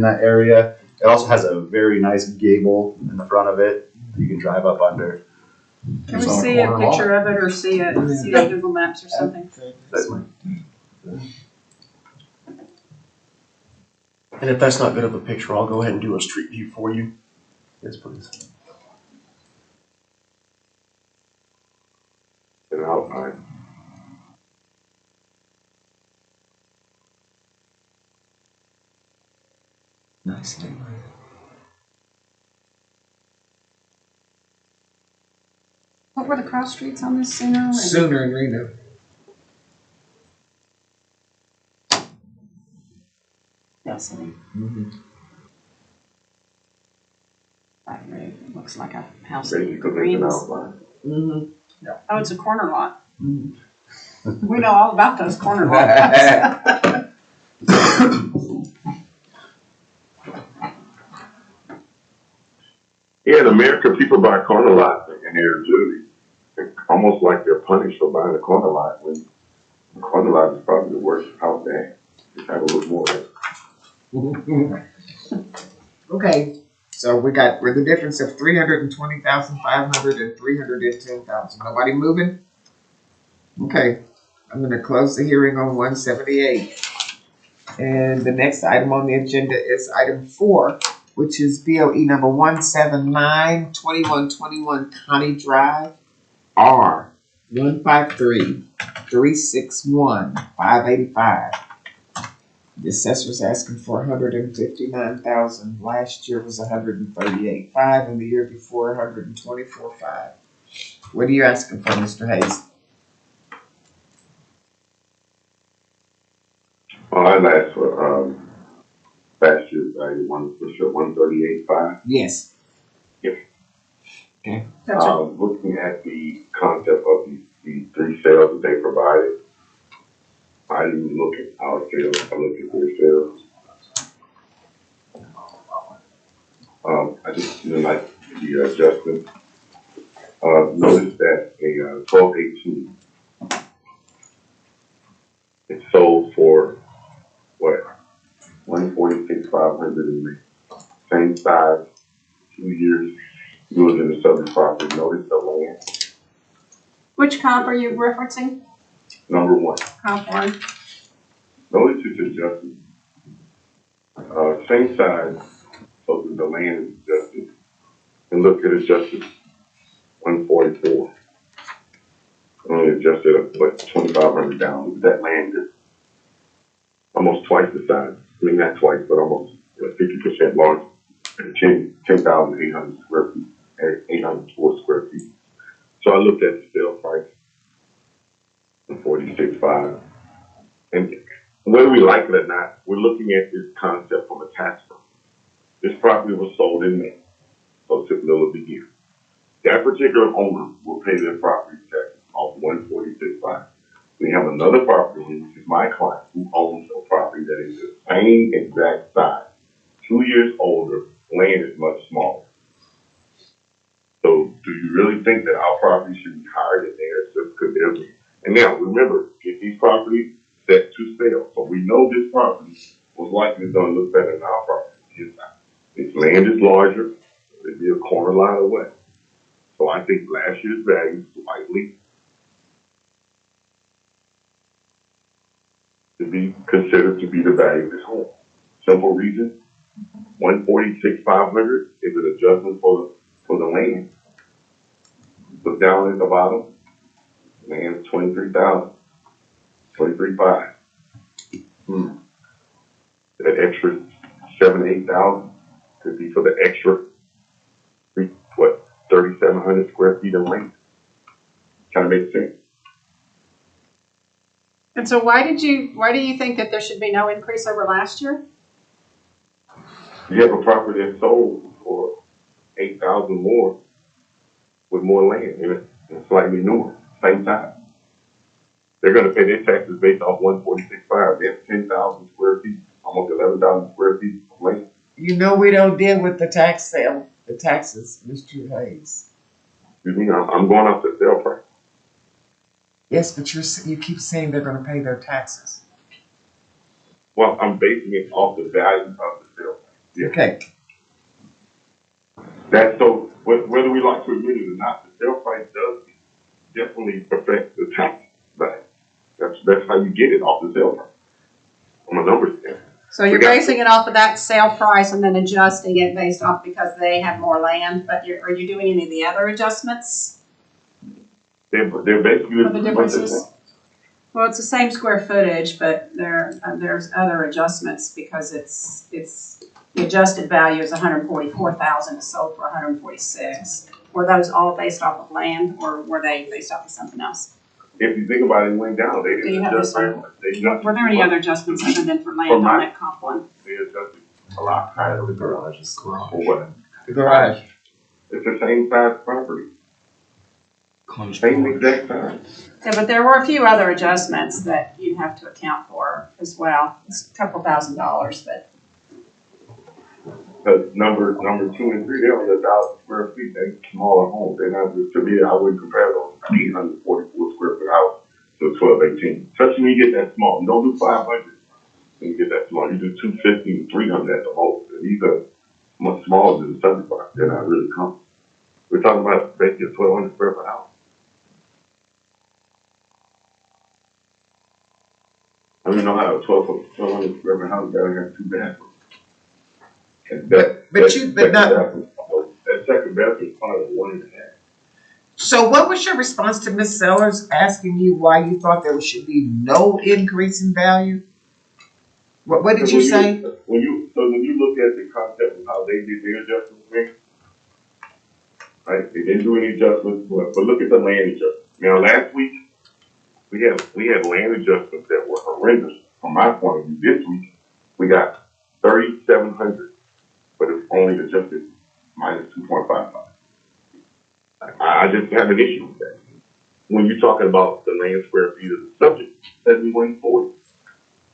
that area. It also has a very nice gable in the front of it that you can drive up under. Can we see a picture of it or see it on Google Maps or something? And if that's not good of a picture, I'll go ahead and do a street view for you. Yes, please. An outline. Nice neighborhood. What were the cross streets on this, Sooner? Sooner and Reno. Delsity. Mm-hmm. It looks like a house Basically, in it's an Greens. outline. Mm-hmm. Oh, it's a corner lot. Mm-hmm. We know all about those corner lots. Yeah, in America, people buy corner lots in New Jersey. It's almost like they're punished for buying a corner lot when the corner lot is probably the worst house they have. Just have a little more. Okay, so we're the difference of 320,500 and 310,000. Nobody moving? Okay, I'm gonna close the hearing on 178. And the next item on the agenda is item 4, which is BOE number 179-2121 County Drive, R 153-361-585. The assessor's asking for 159,000. Last year was 138,500, and the year before 124,500. What are you asking for, Mr. Hayes? Well, I'd ask for, last year's value, 138,500. Yes. Yes. Gotcha. Looking at the concept of the three sales that they provided, I didn't look at our sales, I looked at their sales. I just didn't like the adjustment. Notice that a 1218, it sold for what, 146,500 in the same size, 2 years, used in the southern property. Notice the land, Which comp are you referencing? number one. Comp one? Notice it's adjusted. Same size, so the land is adjusted. And look at adjusted 144. Only adjusted up, what, 2,500 down. That land is almost twice the size. I mean, not twice, but almost 50% larger. 10,800 square feet, 804 square feet. So I looked at the sale price, 46.5. And whether we like it or not, we're looking at this concept from a tax firm. This property was sold in May, so it's a little bit here. That particular owner will pay their property tax off 146.5. We have another property, which is my client, who owns a property that is the same exact size, 2 years older, land is much smaller. So do you really think that our property should be higher than theirs just because they're, and now remember, get these properties set to sale. So we know this property was likely going to look better than our property. Its land is larger, it'd be a corner lot away. So I think last year's value slightly to be considered to be the value of this home. Simple reason, 146,500 is an adjustment for the land. Look down at the bottom, land is 23,000, 23,500. That extra 7,000, 8,000 could be for the extra 3,700 square feet of land. Kind of makes sense. And so why do you think that there should be no increase over last year? You have a property that's sold for 8,000 more with more land in it and slightly newer, same size. They're going to pay their taxes based off 146.5. They have 10,000 square feet, almost 11,000 square feet of land. You know we don't deal with the taxes, Mr. Hayes. Excuse me, I'm going off the sale price. Yes, but you keep saying they're gonna pay their taxes. Well, I'm basing it off the value of the sale price. Yeah. Okay, That's so, whether we like to admit it or not, the sale price does definitely affect the tax value. That's how you get it off the sale price. From a numbers standpoint. So you're basing it off of that sale price and then adjusting it based off because they have more land, but are you doing any of the other adjustments? They're basically For the differences? Well, it's the same square footage, but there's other adjustments because the adjusted value is 144,000, it's sold for 146. Were those all based off of land or were they based off of something else? If you think about it, it went down. They didn't adjust very much. Were there any other adjustments other than for land on that comp one? They adjusted a lot higher. the garages. For what? The garage. It's the same size property. Same exact size. Yeah, but there were a few other adjustments that you have to account for as well. It's a couple $1,000s, but. Because number 2 and 3, they're only 1,000 square feet. They're smaller homes. They're not, to me, I wouldn't compare those 844 square foot house to a 1218. Especially when you get that small. You don't do 500 when you get that small. You do 250 and 300 at the most. And these are much smaller than the 75. They're not really common. We're talking about basically a 1,200 square foot house. I don't know how a 1,200 square foot house gotta have 2 bathrooms. But not. That second bathroom is probably 1.5. So what was your response to Ms. Sellers asking you why you thought there should be no increase in value? What did you say? When you look at the concept of how they did their adjustments, right? They didn't do any adjustments, but look at the land adjustment. Now last week we had land adjustments that were horrendous from my point of view. This week we got 3,700, but it's only adjusted minus 2.55. just have an issue with that. When you're talking about the land square feet of the subject, 7140.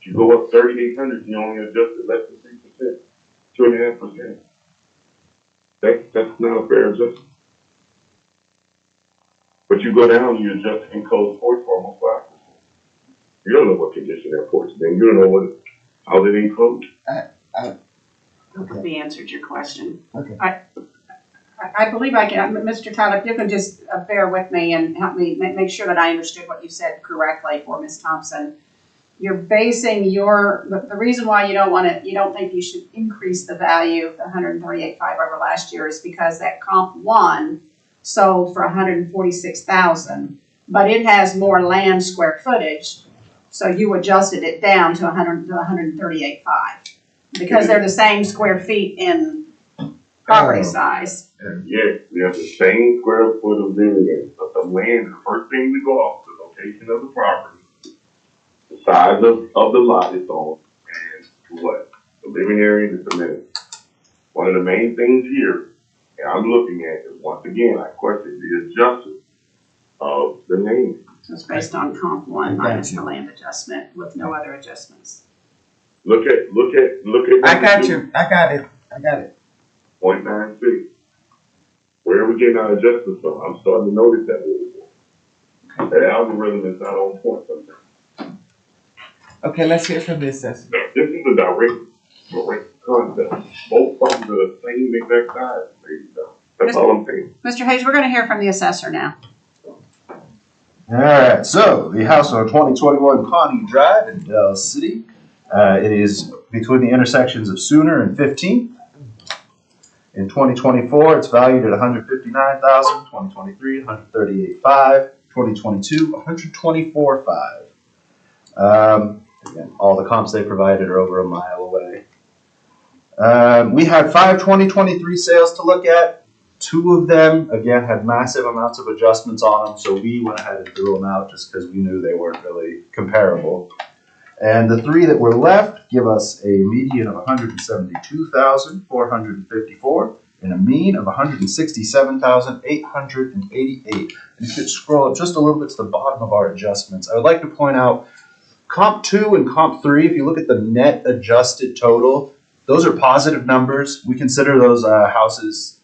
If you go up 3,800, you only adjust it less than 3%, 2.5%. That's not a fair adjustment. But you go down, you adjust enclosed porch for almost 5%. You don't know what condition that porch is in. You don't know how they enclosed. Okay. We answered your question. Okay. I believe I can, Mr. Todd, if you can just bear with me and help me make sure that I understood what you said correctly for Ms. Thompson. You're basing the reason why you don't think you should increase the value of the 138.5 over last year is because that comp one sold for 146,000, but it has more land square footage, so you adjusted it down to 138.5 because they're the same square feet in property size. Yes, we have the same square foot of living area, but the land, the first thing we go off, the location of the property, the size of the lot it's on, and what? The living area and the amenities. One of the main things here, and I'm looking at is, once again, I question the adjustment of the name. So it's based on comp one minus the land adjustment with no other adjustments. Look at. I got you. I got it. 0.96. Where are we getting our adjustments from? I'm starting to notice that a little more. That algorithm is not on point sometimes. Okay, let's hear from the assessor. This is a direct concept. Both properties are the same exact size, ladies and gentlemen. That's all I'm saying. Mr. Hayes, we're going to hear from the assessor now. All right, so the house on 2021 Pawnee Drive in Del City. It is between the intersections of Sooner and 15th. In 2024, it's valued at $159,000. 2023, $138,500. 2022, $124,500. Again, all the comps they provided are over a mile away. We had 5 2023 sales to look at. 2 of them, again, had massive amounts of adjustments on them, so we went ahead and threw them out just because we knew they weren't really comparable. And the 3 that were left give us a median of 172,454 and a mean of 167,888. And if you scroll up just a little bit to the bottom of our adjustments, I would like to point out Comp 2 and Comp 3, if you look at the net adjusted total, those are positive numbers. We consider those houses,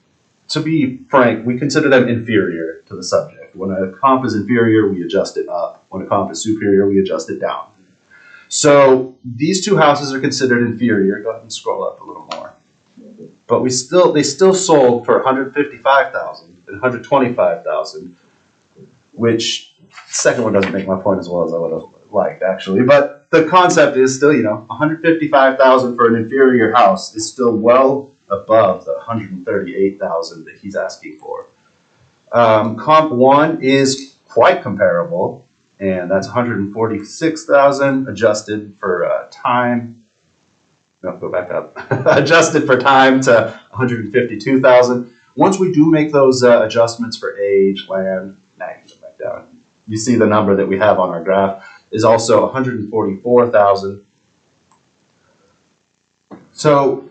to be frank, we consider them inferior to the subject. When a comp is inferior, we adjust it up. When a comp is superior, we adjust it down. So these 2 houses are considered inferior. Go ahead and scroll up a little more. But they still sold for $155,000 and $125,000, which the second one doesn't make my point as well as I would have liked, actually. But the concept is still, $155,000 for an inferior house is still well above the $138,000 that he's asking for. Comp 1 is quite comparable, and that's $146,000 adjusted for time. No, go back up. Adjusted for time to $152,000. Once we do make those adjustments for age, land, now you can go back down. You see the number that we have on our graph is also $144,000. So,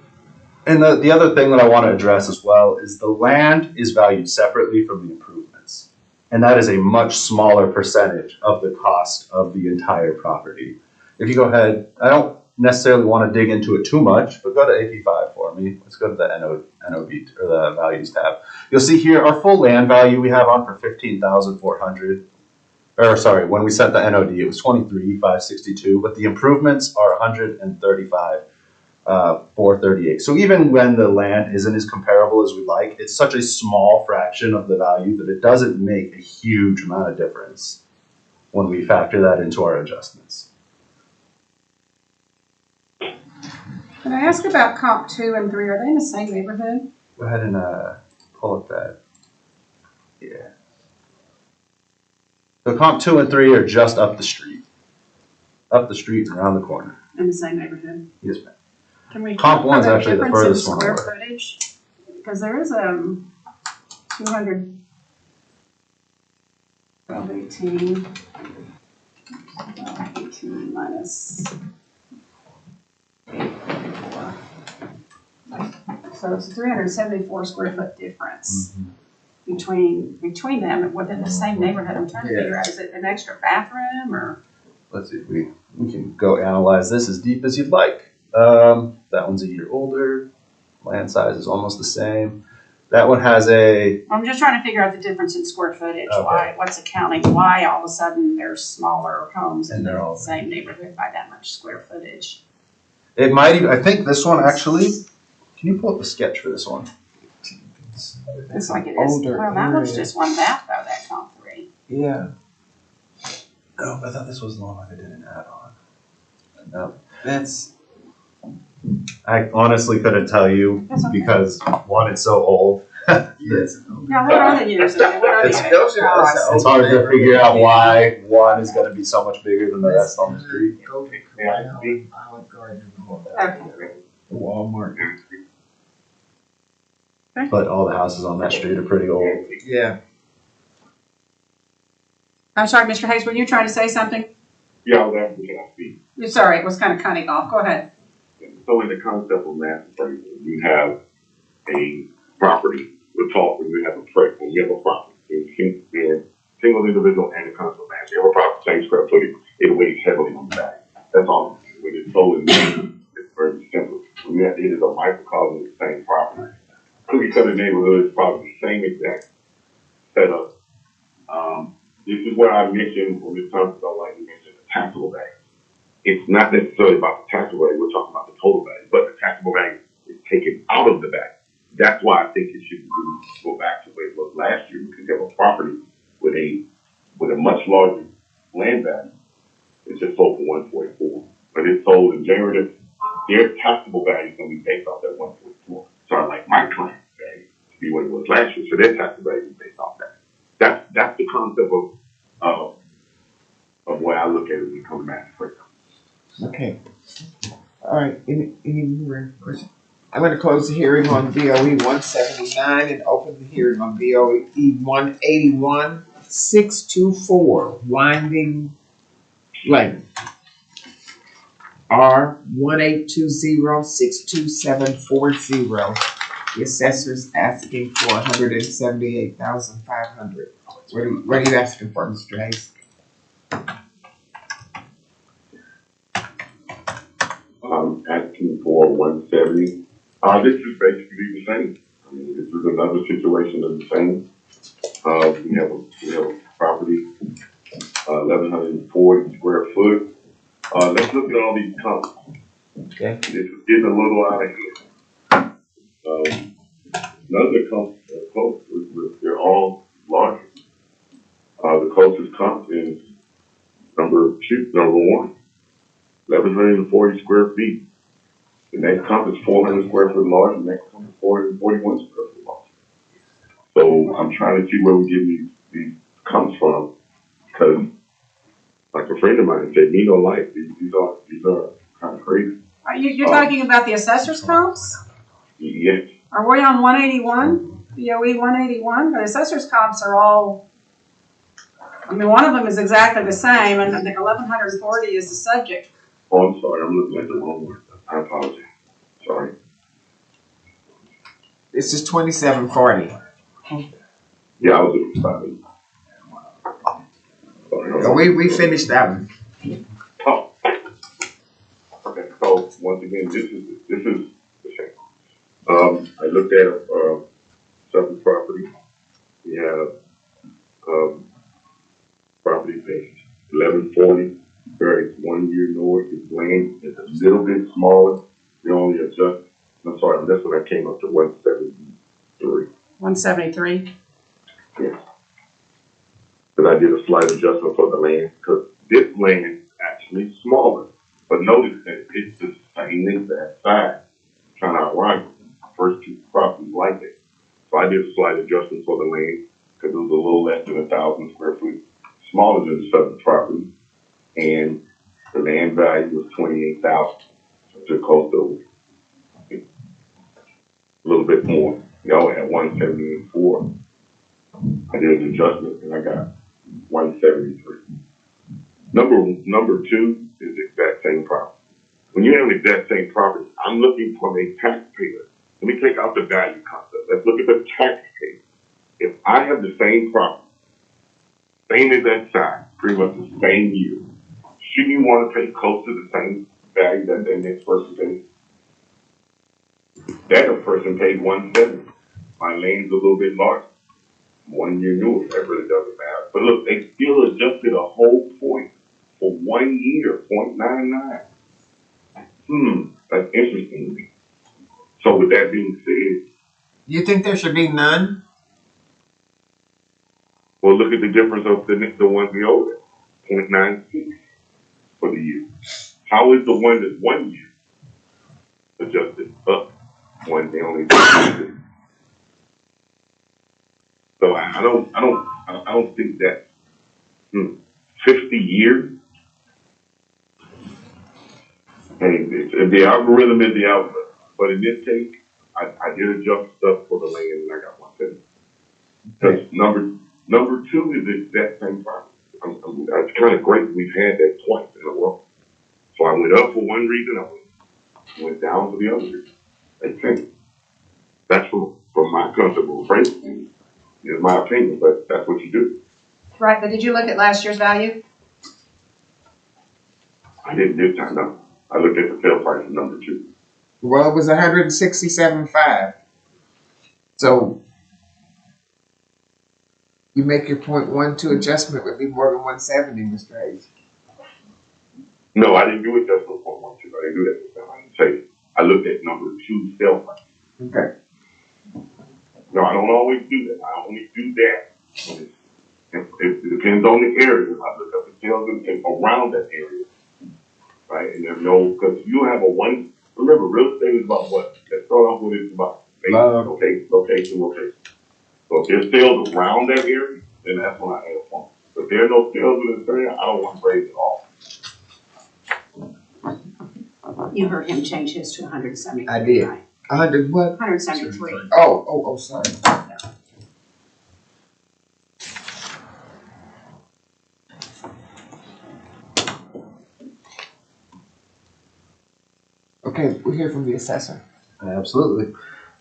and the other thing that I want to address as well is the land is valued separately from the improvements. And that is a much smaller percentage of the cost of the entire property. If you go ahead, I don't necessarily want to dig into it too much, but go to AP5 for me. Let's go to the NOV or the values tab. You'll see here our full land value we have on for $15,400. Or sorry, when we set the NOD, it was $23,562, but the improvements are $135,438. So even when the land isn't as comparable as we'd like, it's such a small fraction of the value that it doesn't make a huge amount of difference when we factor that into our adjustments. Can I ask about comp 2 and 3? Are they in the same neighborhood? Go ahead and pull up that. Yeah. So comp 2 and 3 are just up the street. Up the street and around the corner. In the same neighborhood? Yes, ma'am. Can we Comp 1's actually the furthest one square away. footage? Because there is 200, 1218, 18 minus 844. So it's a 374 square foot difference. Mm-hmm. between them and within the same neighborhood. I'm trying to figure out, is it an extra bathroom or? Let's see, we can go analyze this as deep as you'd like. That one's a year older. Land size is almost the same. That one has I'm just trying to figure out the difference in square footage. Okay. Why, what's accounting? Why all of a sudden there's smaller homes in And they're the all- same neighborhood by that much square footage? it might even, I think this one actually, can you pull up the sketch for this one? It's like it is. Older Well, that one's area. just one bath though, that count three. Yeah, Oh, I thought this was the one I did an add-on. No, that's, I honestly couldn't tell you That's okay. because one, it's so old. yes. Now, what are the years of it? What are It's- the those are- costs? that's It's hard to figure out why one is gonna be so much bigger than the rest on the street. Olive Garden. Okay. Walmart. But all the houses on that street are pretty old. Yeah. I'm sorry, Mr. Hayes, were you trying to say something? Yeah, I was asking, can I speak? Sorry, it was kind of cutting off. Go ahead. So in the concept of mass appraisal, you have a property, we're talking, you have a appraisal, when you have a property, in single individual and the concept of mass, you have a property, same square footage, it weighs heavily on the value. That's all. When it's sold in mass, it's very simple. When you have, it is a microcosm of the same property. Cookie cutter neighborhood is probably the same exact setup. This is what I mentioned when we talked about, like you mentioned, the taxable value. It's not necessarily about the taxable value, we're talking about the total value, but the taxable value is taken out of the value. That's why I think it should go back to where it was last year, because you have a property with a much larger land value. It's just sold for 144, but it's sold in January. Their taxable value is going to be based off that 144. So I like my client value to be what it was last year, so their taxable value is based off that. That's the concept of where I look at it when it comes to mass appraisal. Okay. All right, any more questions? I'm gonna close the hearing on BOE 179 and open the hearing on BOE 181, 624, Winding Lane. R 1820-62740. The assessor's asking for 178,500. What are you asking for, Mr. Hayes? Asking for 170. This is basically the same. I mean, this is another situation of the same. We have a property, 1,140 square foot. Let's look at all these comps. Okay. This is getting a little out of here. None of the comps are close. They're all larger. The closest comp is number one, 1,140 square feet. The next comp is 400 square foot large, the next comp is 441 square foot large. So I'm trying to see where we're getting these comps from, because like a friend of mine said, me no life, these are kind of crazy. Are you're talking about the assessor's comps? Yes, Are we on 181? BOE 181? The assessor's comps are all, I mean, one of them is exactly the same, and the 1,140 is the subject. oh, I'm sorry, I'm looking at the wrong one. I apologize, sorry. This is 2740. Yeah, I was looking sorry. So we finished that one. Oh. Okay, so once again, this is the same. I looked at separate property. We have property page 1140, very 1 year north. Its land is a little bit smaller. We only adjust. I'm sorry, that's when I came up to 173. 173? Yes. Because I did a slight adjustment for the land, because this land is actually smaller. But notice that it's the same exact size. Trying to outrun the first two properties like it. So I did a slight adjustment for the land, because it was a little less than 1,000 square feet smaller than the southern property. And the land value was 28,000. So it close to a little bit more. Y'all had 178.4. I did an adjustment and I got 173. Number two is the exact same property. When you have the exact same property, I'm looking from a taxpayer. Let me take out the value concept. Let's look at the taxpayer. if I have the same property, same exact size, pretty much the same year, shouldn't you want to pay close to the same value that the next person paid? That a person paid 170. My lane's a little bit larger. 1 year newer, that really doesn't matter. But look, they still adjusted a whole point for 1 year, 0.99. That's interesting to me. So with that being said, You think there should be none? well, look at the difference of the one we owed it, 0.96 for the year. How is the one that's 1 year adjusted up when they only adjusted? So I don't think that 50 years. Hey, the algorithm is the algorithm, but in this case, I did adjust stuff for the land and I got 170. Because number two is the exact same problem. It's kind of great we've had that twice in a row. So I went up for one reason, I went down for the other reason. Makes sense. That's from my comfortable appraisal. Is my opinion, but that's what you do. Right, but did you look at last year's value? I didn't this time, no. I looked at the sale price of number two. Well, it was 167.5. So you make your 0.12 adjustment would be more than 170, Mr. Hayes. No, I didn't do it just for 0.12. I didn't do that this time. I didn't say it. I looked at number two sale price. Okay. No, I don't always do that. I only do that when it depends on the area. I look up the sales and around that area, right? And there's no, because you have remember, real estate is about what? Let's start off with it's about location. So if there's sales around that area, then that's when I add a point. But if there are no sales in this area, I don't want to raise it all. You heard him change his to 173. I did. Right? 100 what? 173. Oh, sorry. Okay, we'll hear from the assessor. Absolutely.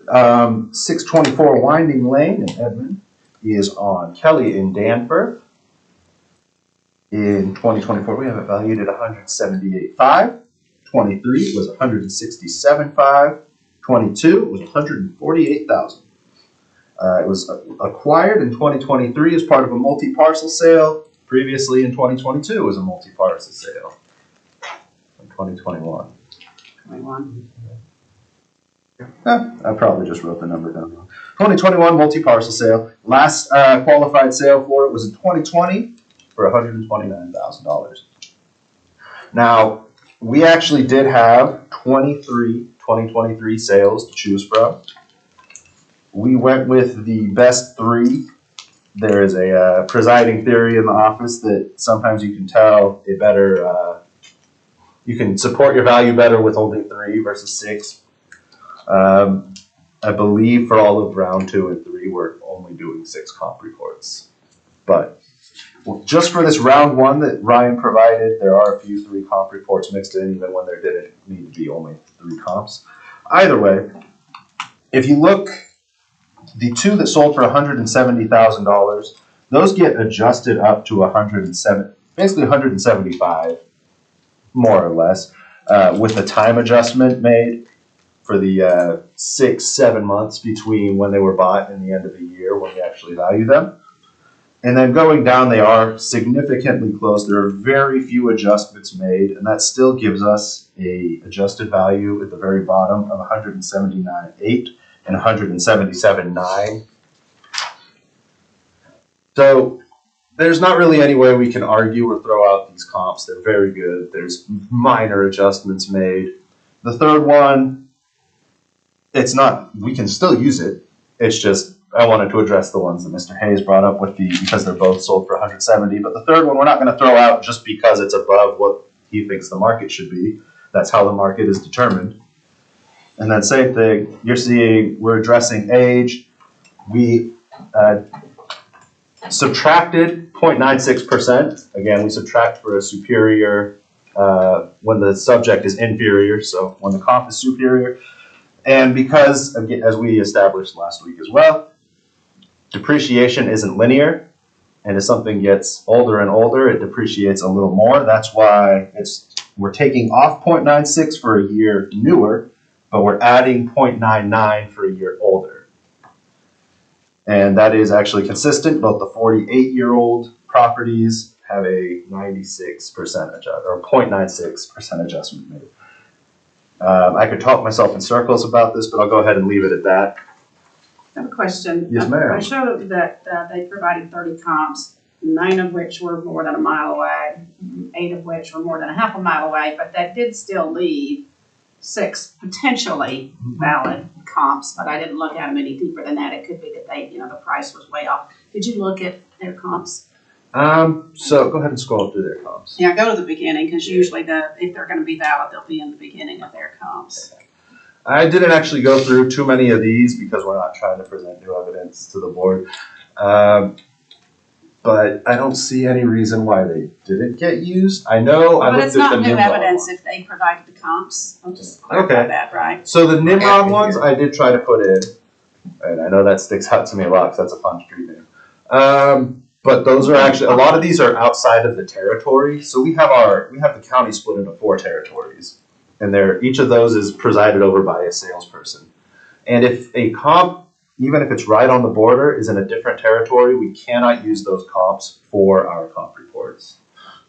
624 Winding Lane in Edmond is on Kelly in Danforth. In 2024, we have it valued at $178,500. 23 was $167,500. 22 was $148,000. It was acquired in 2023 as part of a multi-parcel sale. Previously in 2022 was a multi-parcel sale. In 2021. 21. I probably just wrote the number down wrong. 2021 multi-parcel sale. Last qualified sale for it was in 2020 for $129,000. Now, we actually did have 2023 sales to choose from. We went with the best three. There is a presiding theory in the office that sometimes you can tell a better, you can support your value better with only 3 versus 6. I believe for all of round 2 and 3, we're only doing 6 comp reports. But just for this round 1 that Ryan provided, there are a few 3 comp reports mixed in, even when there didn't need to be only 3 comps. Either way, if you look, the 2 that sold for $170,000, those get adjusted up to basically 175, more or less, with the time adjustment made for the 6-7 months between when they were bought and the end of the year when we actually value them. And then going down, they are significantly close. There are very few adjustments made, and that still gives us a adjusted value at the very bottom of $179,800 and $177,900. So there's not really any way we can argue or throw out these comps. They're very good. There's minor adjustments made. The third one, it's not, we can still use it. It's just, I wanted to address the ones that Mr. Hayes brought up because they're both sold for $170. But the third one, we're not going to throw out just because it's above what he thinks the market should be. That's how the market is determined. And then same thing, you're seeing, we're addressing age. We subtracted 0.96%. Again, we subtract for a superior when the subject is inferior, so when the comp is superior. And because, again, as we established last week as well, depreciation isn't linear. And as something gets older and older, it depreciates a little more. That's why we're taking off 0.96 for a year newer, but we're adding 0.99 for a year older. And that is actually consistent. Both the 48-year-old properties have a 96% adjust, or 0.96% adjustment made. I could talk myself in circles about this, but I'll go ahead and leave it at that. I have a question. Yes, ma'am. I showed that they provided 30 comps, 9 of which were more than a mile away, 8 of which were more than a half a mile away, but that did still leave 6 potentially valid comps, but I didn't look at them any deeper than that. It could be that the price was way off. Did you look at their comps? So go ahead and scroll through their comps. Yeah, go to the beginning, because usually if they're gonna be valid, they'll be in the beginning of their comps. I didn't actually go through too many of these because we're not trying to present new evidence to the board. But I don't see any reason why they didn't get used. I know I But looked it's at not the new Nimrod evidence one. if they provided the comps. I'll just clarify Okay. that, right? So the Nimrod ones I did try to put in, and I know that sticks out to me a lot because that's a fun street name. But those are actually, a lot of these are outside of the territory. So we have the county split into 4 territories. And each of those is presided over by a salesperson. And if a comp, even if it's right on the border, is in a different territory, we cannot use those comps for our comp reports.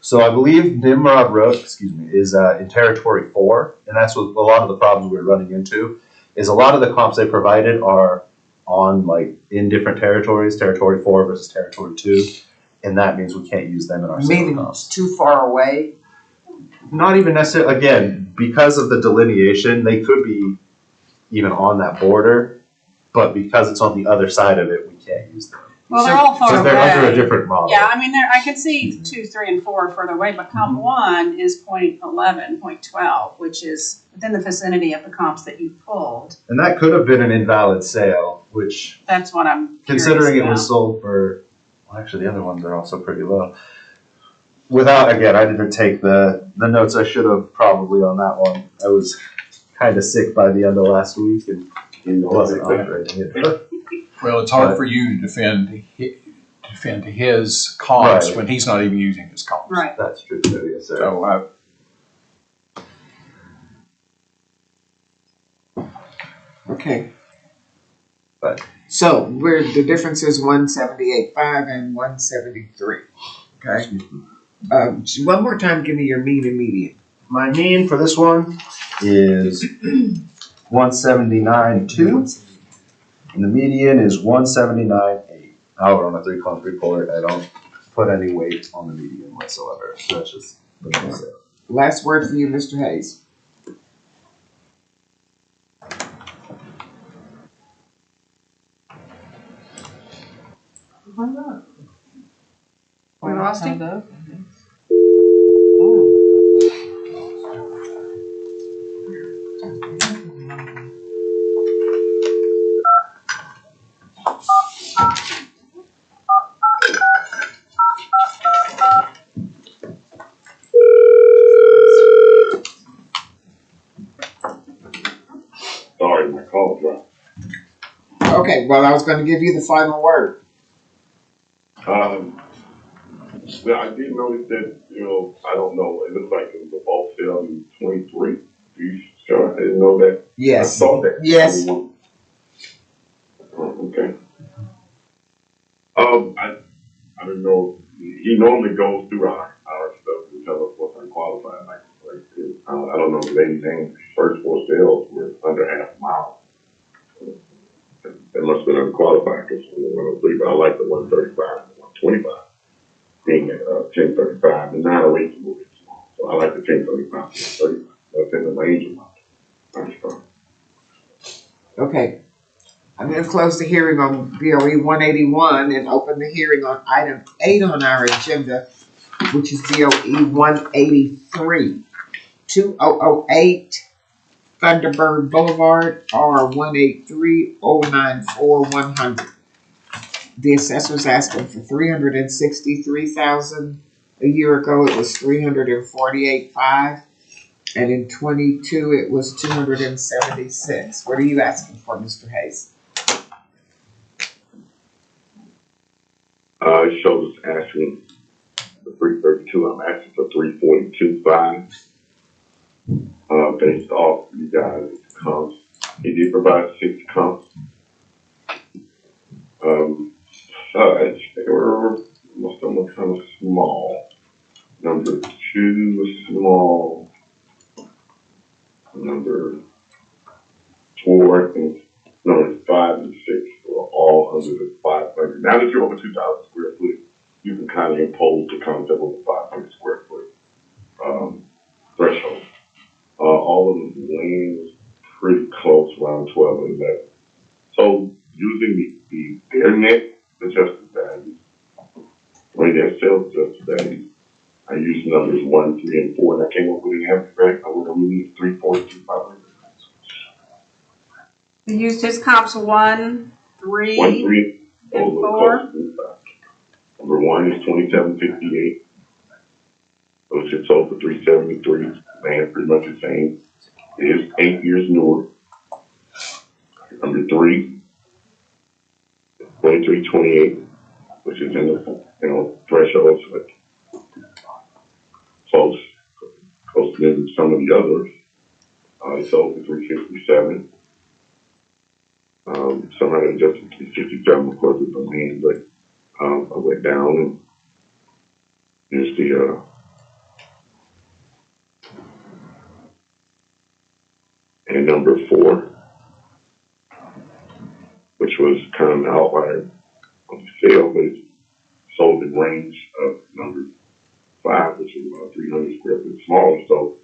So I believe Nimrod Road, is in territory 4, and that's what a lot of the problems we're running into, is a lot of the comps they provided are in different territories, territory 4 versus territory 2, and that means we can't use them in our sales Meaning comps. it's too far away. Not even necessarily, again, because of the delineation, they could be even on that border, but because it's on the other side of it, we can't use them. Well, they're all far Because away. they're under a different model. Yeah, I mean, I can see 2, 3, and 4 further away, but comp 1 is 0.11, 0.12, which is within the vicinity of the comps that you pulled. And that could have been an invalid sale, which, That's what I'm considering it curious was sold for, well, actually the other ones are also pretty low. Again, I didn't take the notes I should have probably on that one. I was kind of sick by the end of last week and wasn't operating it. Well, it's hard for you to defend his comps Right. when he's not even using his comps. about. Right. That's true too, yes, sir. So, Okay. But- So the difference is 178.5 and 173. Okay. One more time, give me your mean and median. My mean for this one is 179.2, and the median is 179.8. However, on a 3-comp report, I don't put any weight on the median whatsoever. So that's just the middle sale. Last word for you, Mr. Hayes. We lost him? Sorry, my call dropped. Okay, well, I was going to give you the final word. Well, I did notice that, I don't know, it looks like it was a bulk sale in 23. Are you sure? I didn't know that. I Yes. saw that. Yes. Oh, okay. I don't know, he normally goes through our stuff to tell us what's unqualified, I don't know, the lady's name, first 4 sales were under half a mile. It must have been unqualified, because 103, but I like the 135 and 125. Being at 1035, the 908 is a little bit small, so I like the 1035 and 35. That's in the range of my strong. Okay. I'm going to close the hearing on BOE 181 and open the hearing on item 8 on our agenda, which is BOE 183. 2008 Thunderbird Boulevard, R 183094100. The assessor's asking for $363,000. A year ago it was $348,500, and in 22 it was $276,000. What are you asking for, Mr. Hayes? It shows us asking for 332. I'm asking for 342.5. Based off you guys' comps. He did provide 6 comps. They were most of them were kind of small. Number 2 was small. Number 4, I think, number 5 and 6 were all under the 500. Now that you're over 2,000 square foot, you can kind of impose the concept of a 500 square foot threshold. All of the land was pretty close, around 12 and 11. So using their net adjusted value, their sales adjusted value, I used numbers 1, 3, and 4, and I came up with an average, right? I would only need 342,500. You used his comps 1, 3, 1, 3, and those were 4. close to 5. Number 1 is 2758. Those should sold for 373. Man, pretty much the same. It is 8 years newer. Number 3, 2328, which is in the thresholds, but close to some of the others. It sold for 357. Somehow it adjusted to 367, of course, with the land, but I went down and here's the and number 4, which was kind of an outlier on the sale, but it's sold in range of number 5, which is about 300 square feet smaller. So,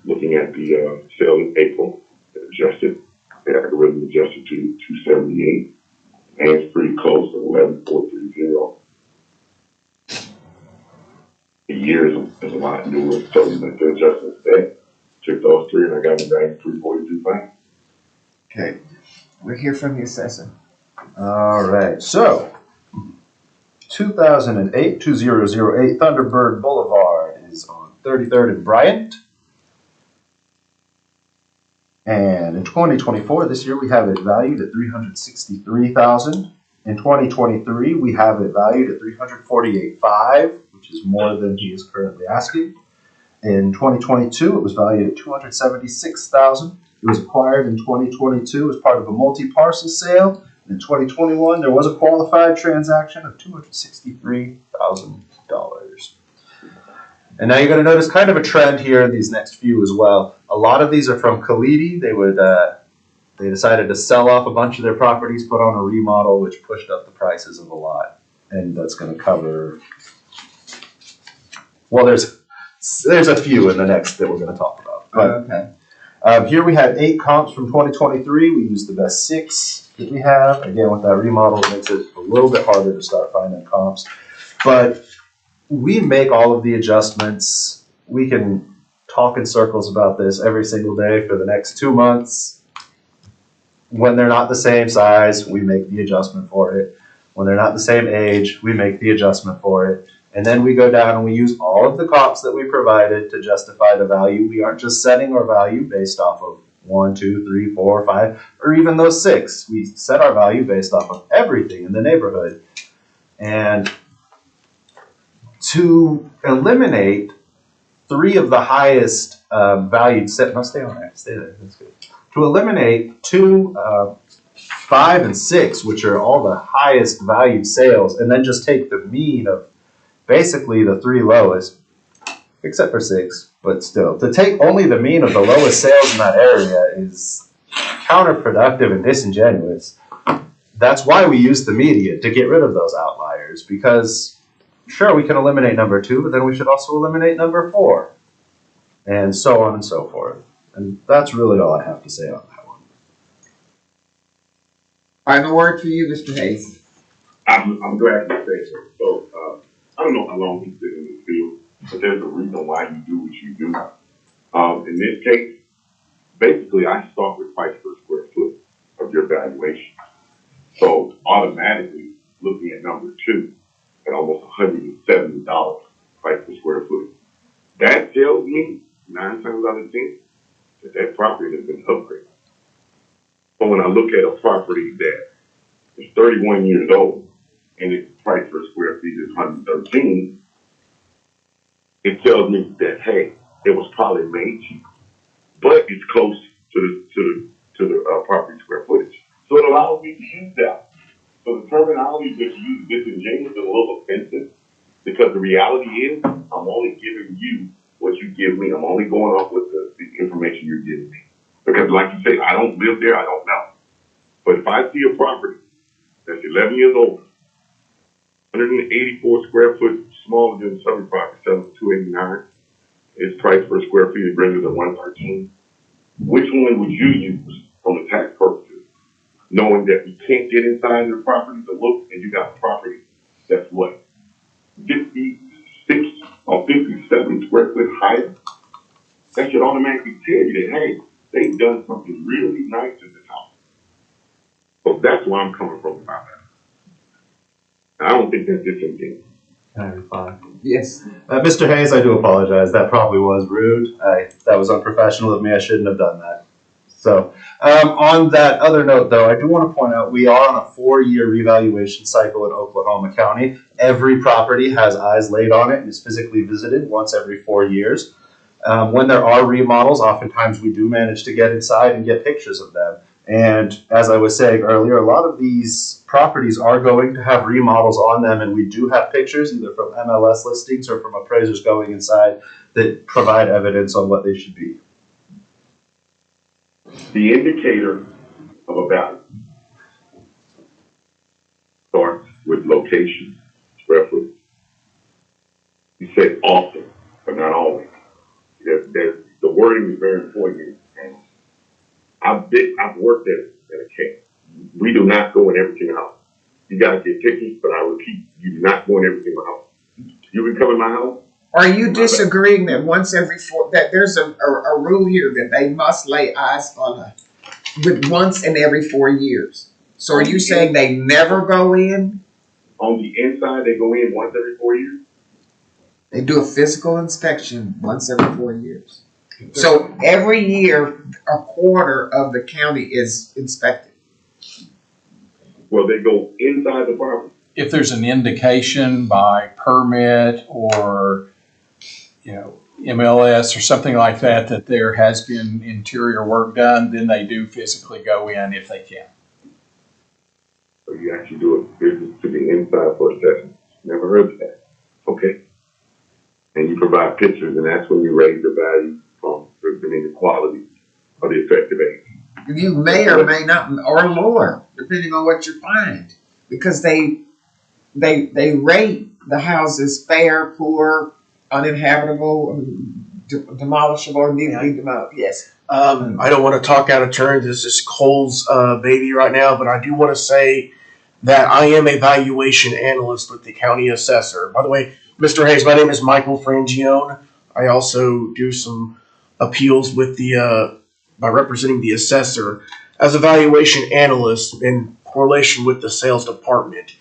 looking at the sale in April, the algorithm adjusted to 278, and it's pretty close to 11430. The years is a lot newer, so we make the adjustments there. Took those 3, and I got it back to 342.5. Okay, we'll hear from the assessor. All right, so 2008 Thunderbird Boulevard is on 33rd and Bryant. And in 2024, this year, we have it valued at $363,000. In 2023, we have it valued at $348,500, which is more than he is currently asking. In 2022, it was valued at $276,000. It was acquired in 2022 as part of a multi-parcel sale. In 2021, there was a qualified transaction of $263,000. And now you're going to notice kind of a trend here in these next few as well. A lot of these are from Kalidi. They decided to sell off a bunch of their properties, put on a remodel, which pushed up the prices of a lot. And that's going to cover, well, there's a few in the next that we're going to talk about. But, Okay. here we had 8 comps from 2023. We used the best 6 that we have. Again, with that remodel, it makes it a little bit harder to start finding comps. But we make all of the adjustments. We can talk in circles about this every single day for the next 2 months. When they're not the same size, we make the adjustment for it. When they're not the same age, we make the adjustment for it. And then we go down and we use all of the comps that we provided to justify the value. We aren't just setting our value based off of 1, 2, 3, 4, 5, or even those 6. We set our value based off of everything in the neighborhood. And to eliminate 3 of the highest valued stay on there, stay there, that's good. To eliminate 2, 5, and 6, which are all the highest valued sales, and then just take the mean of basically the 3 lowest, except for 6, but still, to take only the mean of the lowest sales in that area is counterproductive and disingenuous. That's why we use the median, to get rid of those outliers, because sure, we can eliminate number 2, but then we should also eliminate number 4, and so on and so forth. And that's really all I have to say on that one. Final word for you, Mr. Hayes. I'm glad you say so. So, I don't know how long he's been in this field, but there's a reason why you do what you do. In this case, basically, I start with price per square foot of your valuation. So, automatically, looking at number 2 at almost $170 price per square foot, that tells me 9 times out of 10 that property has been upgraded. But when I look at a property that is 31 years old, and its price per square feet is 113, it tells me that, hey, it was probably made cheap, but it's close to the property square footage. So it allows me to use that. So the terminology that you use, disingenuous, is a little offensive, because the reality is, I'm only giving you what you give me. I'm only going off with the information you're giving me. Because like you say, I don't live there, I don't know. But if I see a property that's 11 years old, 184 square foot, smaller than the southern property, selling for 289, its price per square feet is greater than 113, which one would you use from the tax purposes? Knowing that you can't get inside the property to look, and you got a property that's what, 56 or 57 square foot higher, that should automatically tell you that, hey, they've done something really nice to this house. So that's where I'm coming from about that. I don't think that's disingenuous. Can I reply? Yes. Mr. Hayes, I do apologize. That probably was rude. That was unprofessional of me. I shouldn't have done that. So, on that other note, though, I do want to point out we are on a 4-year revaluation cycle in Oklahoma County. Every property has eyes laid on it and is physically visited once every 4 years. When there are remodels, oftentimes we do manage to get inside and get pictures of them. And as I was saying earlier, a lot of these properties are going to have remodels on them, and we do have pictures either from MLS listings or from appraisers going inside that provide evidence on what they should be. The indicator of a value starts with location, square footage. You said often, but not always. The wording is very important. And I've worked at a camp. We do not go in every single house. You gotta get pictures, but I repeat, you do not go in every single house. You can come in my house. Are you disagreeing that once every that there's a rule here that they must lay eyes on with once in every 4 years? So are you saying they never go in? On the inside, they go in once every 4 years. They do a physical inspection once every 4 years. So every year, a quarter of the county is inspected. Well, they go inside the property. If there's an indication by permit or, MLS or something like that, that there has been interior work done, then they do physically go in if they can. So you actually do a visit to the inside for a session. Never heard of that. Okay. And you provide pictures, and that's when you raise the value from the quality of the effective age. You may or may not, or lower, depending on what you find, because they rate the houses fair, poor, uninhabitable, demolishable, need to be demolished. Yes. I don't want to talk out of turn. This is Cole's baby right now, but I do want to say that I am a valuation analyst with the county assessor. By the way, Mr. Hayes, my name is Michael Frangione. I also do some appeals with by representing the assessor as a valuation analyst in correlation with the sales department.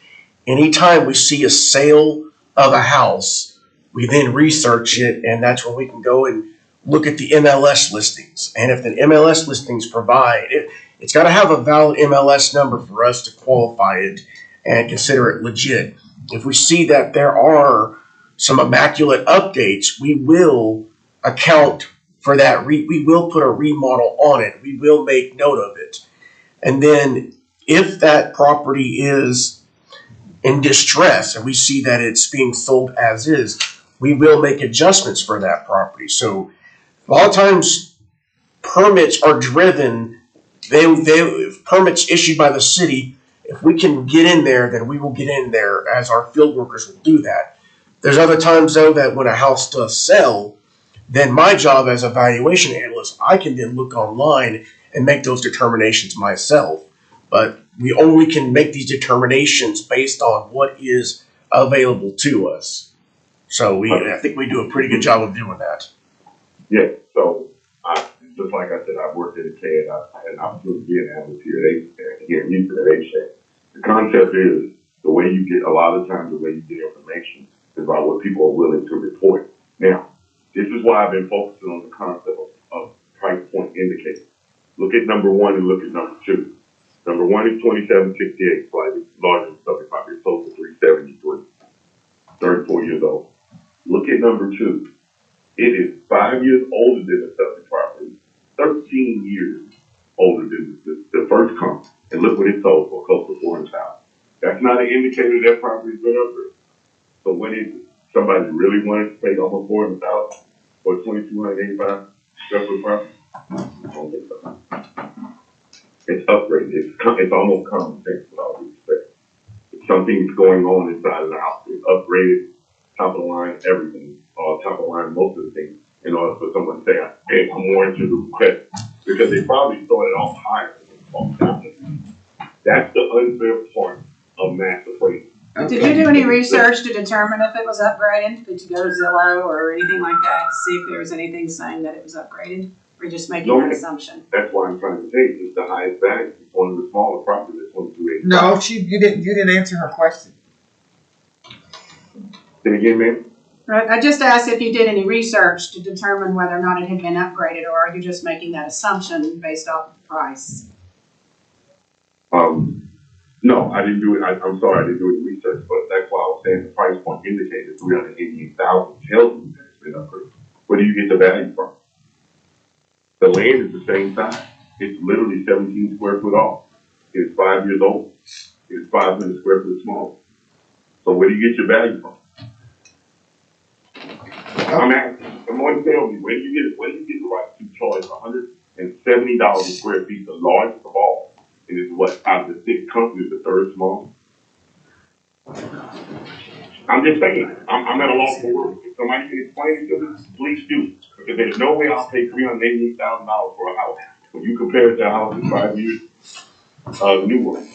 Anytime we see a sale of a house, we then research it, and that's where we can go and look at the MLS listings. And if the MLS listings provide it, it's got to have a valid MLS number for us to qualify it and consider it legit. If we see that there are some immaculate updates, we will account for that. We will put a remodel on it. We will make note of it. And then if that property is in distress and we see that it's being sold as is, we will make adjustments for that property. So a lot of times permits are driven, if permits issued by the city, if we can get in there, then we will get in there, as our field workers will do that. There's other times though that when a house does sell, then my job as a valuation analyst, I can then look online and make those determinations myself. But we only can make these determinations based on what is available to us. So I think we do a pretty good job of doing that. Yeah, so just like I said, I've worked at a CAD, I had an opportunity to be an analyst here in Houston at HSHAC. The concept is the way you get, a lot of times the way you get information is about what people are willing to report. Now, this is why I've been focusing on the concept of price point indicators. Look at number 1 and look at number 2. Number one is 2768, slightly larger than subject property, close to 373, 34 years old. Look at number two. It is 5 years older than the subject property, 13 years older than the first comp. And look what it sold for, close to 400,000. That's not an indicator that property's been upgraded. So when is it? Somebody really wanted to pay almost 400,000 for 2,285 square foot property? I don't think so. It's upgraded. It's almost common sense with all due respect. If something's going on inside of the house, it's upgraded, top of the line, everything, top of the line, most of the things, in order for someone to say, hey, I'm more into the request. Because they probably started off higher than they talked down. That's the unfair part of mass appraisal. Did you do any research to determine if it was upgraded? Did you go to Zillow or anything like that to see if there was anything saying that it was upgraded? Or just making an assumption? That's why I'm trying to say it's the highest value. It's one of the smaller properties at 2285. No, you didn't answer her question. Say it again, ma'am? Right, I just asked if you did any research to determine whether or not it had been upgraded, or are you just making that assumption based off of the price? No, I didn't do it. I'm sorry, I didn't do any research, but that's why I was saying the price point indicated 388,000 tells me that it's been upgraded. Where do you get the value from? The land is the same size. It's literally 17 square foot off. It's 5 years old. It's 500 square foot small. So where do you get your value from? I'm asking. Someone tell me, where do you get the right to charge $170 a square feet, the largest of all? And it's what, out of the 6 companies, the third smallest? I'm just saying, I'm at a loss for words. If somebody can explain it to me, please do. Because there's no way I'll pay $388,000 for a house. When you compare it to a house in 5 years, the new one,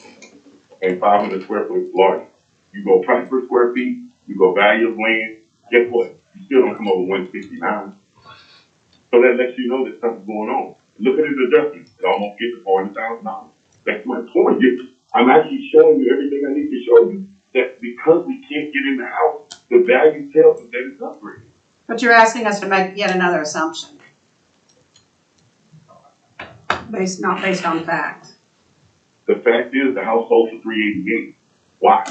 and 500 square foot large. You go price per square feet, you go value of land, guess what? You still don't come over 169. So that lets you know that something's going on. Look at his adjustment. It almost gets to $40,000. That's my point. I'm actually showing you everything I need to show you, that because we can't get in the house, the value tells us that it's upgraded. But you're asking us to make yet another assumption. Not based on fact. The fact is the house sold for $388. Why?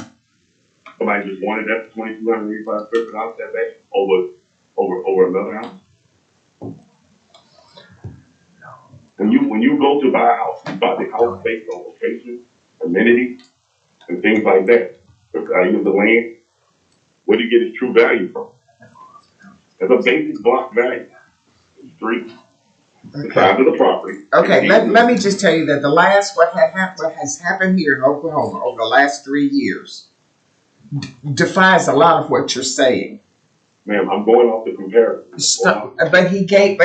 Somebody just wanted that 2,285 square foot house that back over another house. When you go to buy a house, you buy the house based on location, amenities, and things like that. The value of the land. Where do you get its true value from? As a basic block value, it's 3. The size of the property. Okay, let me just tell you that what has happened here in Oklahoma over the last 3 years defies a lot of what you're saying. Ma'am, I'm going off the comparison. But he gave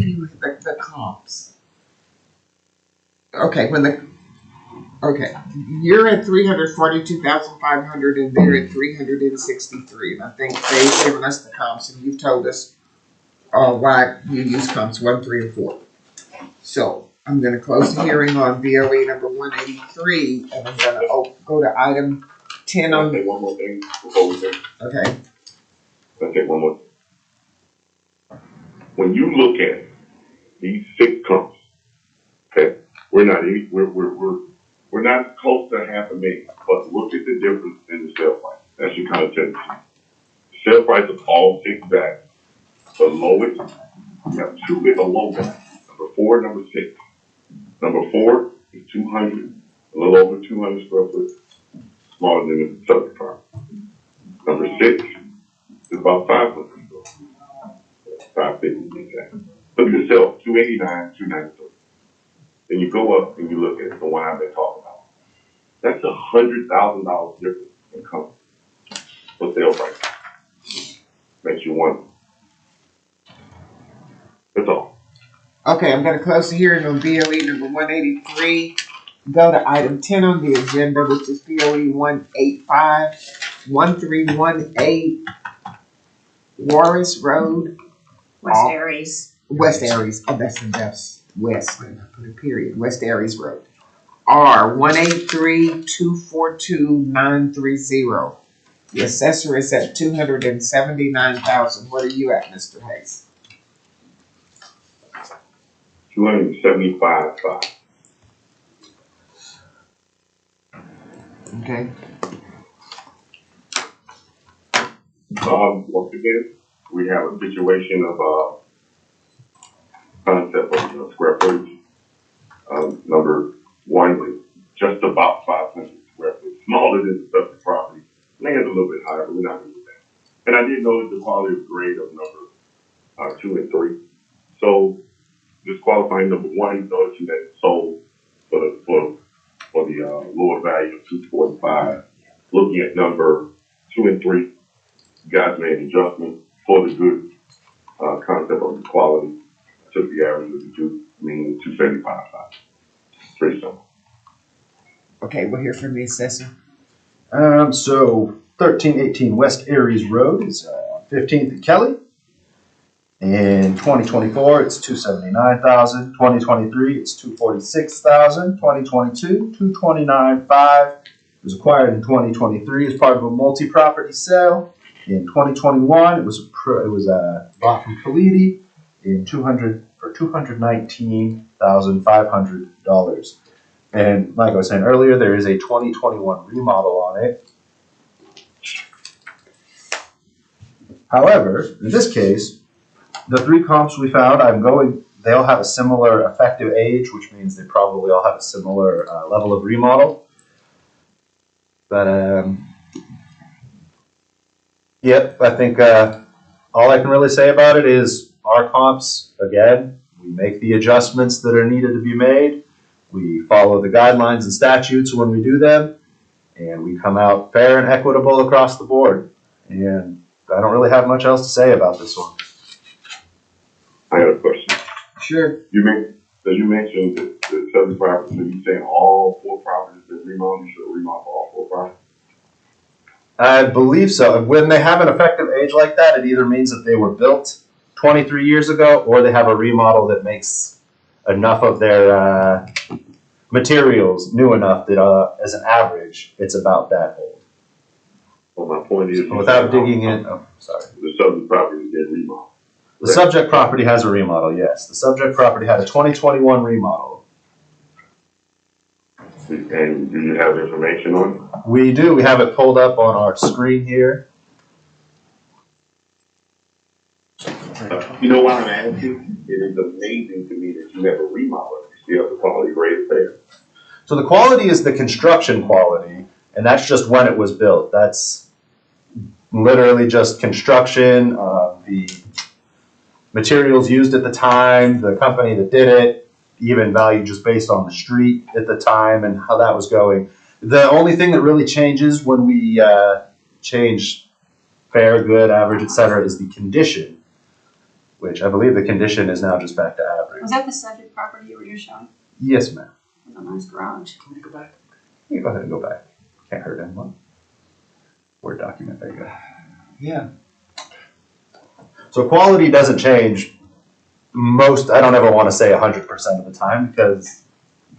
you the comps. Okay, you're at 342,500 and they're at 363, and I think they've given us the comps, and you've told us why you use comps 1, 3, and 4. So I'm going to close the hearing on BOE number 183, and I'm going to go to item 10 on. Can I say one more thing before we finish? Okay. Let's take one more. When you look at these 6 comps, okay, we're not close to $500,000, but look at the difference in the sale price. That should kind of tell you. The sale price of all 6 values. The lowest, you have 2 at the low value. Number 4, number 6. Number 4 is 200, a little over 200 square foot, smaller than the subject property. Number 6 is about 500 square foot, 550 exactly. Look at the sale, 289, 293. Then you go up and you look at the one I've been talking about. That's $100,000 difference in company for sale price. Makes you wonder. That's all. Okay, I'm going to close the hearing on BOE number 183. Go to item 10 on the agenda, which is BOE 1318 Warris Road. West Aries. West Aries. Oh, that's west. I put a period. West Aries Road. R 183-242-930. The assessor is at $279,000. What are you at, Mr. Hayes? 275.5. Okay, Once again, we have a situation of, concept of square footage. Number one was just about 500 square feet, smaller than the subject property. Land's a little bit higher, but we're not gonna do that. And I did notice the quality of grade of number 2 and 3. So disqualifying number 1, noticing that it sold for the lower value of 245. Looking at number 2 and 3, you guys made adjustments for the good concept of the quality. Took the average of the two, meaning 275. Pretty simple. okay, we'll hear from the assessor. So 1318 West Aries Road is 15th and Kelly. In 2024, it's 279,000. 2023, it's 246,000. 2022, 229,500. It was acquired in 2023 as part of a multi-property sale. In 2021, it was bought from Kalidi in for $219,500. And like I was saying earlier, there is a 2021 remodel on it. However, in this case, the 3 comps we found, they all have a similar effective age, which means they probably all have a similar level of remodel. But, yep, I think all I can really say about it is our comps, again, we make the adjustments that are needed to be made. We follow the guidelines and statutes when we do them, and we come out fair and equitable across the board. And I don't really have much else to say about this one. I got a question. Sure. You mentioned the 7 properties, so you saying all 4 properties that remodel, you should remodel all 4 properties? I believe so. When they have an effective age like that, it either means that they were built 23 years ago, or they have a remodel that makes enough of their materials new enough that as an average, it's about that old. Well, my point is, Without digging in, sorry. the subject properties get remodeled. The subject property has a remodel, yes. The subject property had a 2021 remodel. And do you have information on it? We do. We have it pulled up on our screen here. You know why I'm asking? It is amazing to me that you have a remodel. You still have the quality grade there. So the quality is the construction quality, and that's just when it was built. That's literally just construction, the materials used at the time, the company that did it, even value just based on the street at the time and how that was going. The only thing that really changes when we change fair, good, average, etc., is the condition, which I believe the condition is now just back to average. Was that the subject property you were just showing? Yes, ma'am. That's a nice garage. Can we go back? You go ahead and go back. Can't hurt anyone. Word document, there you go. Yeah. So quality doesn't change I don't ever want to say 100% of the time, because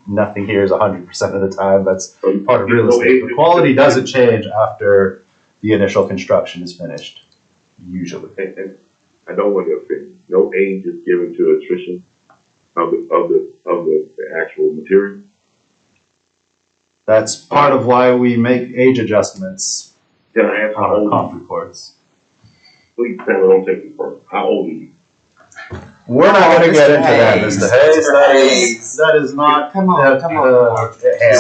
nothing here is 100% of the time. That's part of real estate. The quality doesn't change after the initial construction is finished, usually. And I don't want to offend. No age is given to attrition of the actual material. That's part of why we make age adjustments Can I ask on how our old? comp reports. Please, Sam, don't take it personal. How old are you? We're not going to get into that, Hayes. Mr. Hayes. Hayes. That is not. Come on. That's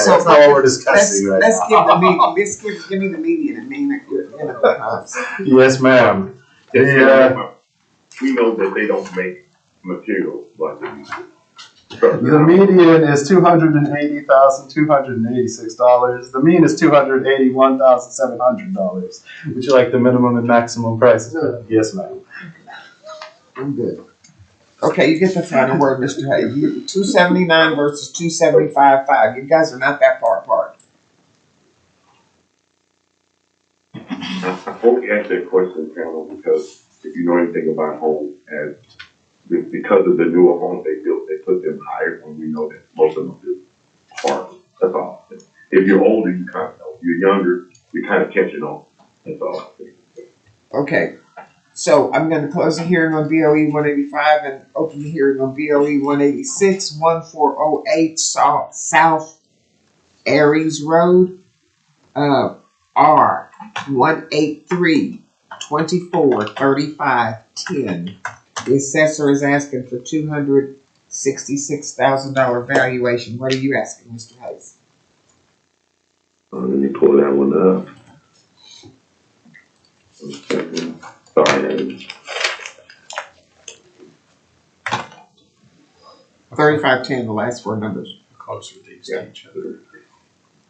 not what we're discussing right Let's now. give me the media and name it. Yes, ma'am. Yeah. We know that they don't make materials like they used to. The median is $280,286. The mean is $281,700. Would you like the minimum and maximum prices? Yes, ma'am. I'm good. Okay, you get the final word, Mr. Hayes. 279 versus 275.5. You guys are not that far apart. I only asked that question, panel, because if you know anything about homes, as because of the newer homes they built, they put them higher, and we know that most of them do hard. That's all. If you're older, you kind of know. If you're younger, you're kind of catching on. That's all. Okay. So I'm going to close the hearing on BOE 185 and open the hearing on BOE 186, 1408 South Aries Road. R 183-24-35-10. The assessor is asking for $266,000 valuation. What are you asking, Mr. Hayes? Let me pull that one up. 1 second. Sorry. 3510, the last four numbers. Closer these Yeah. to each other.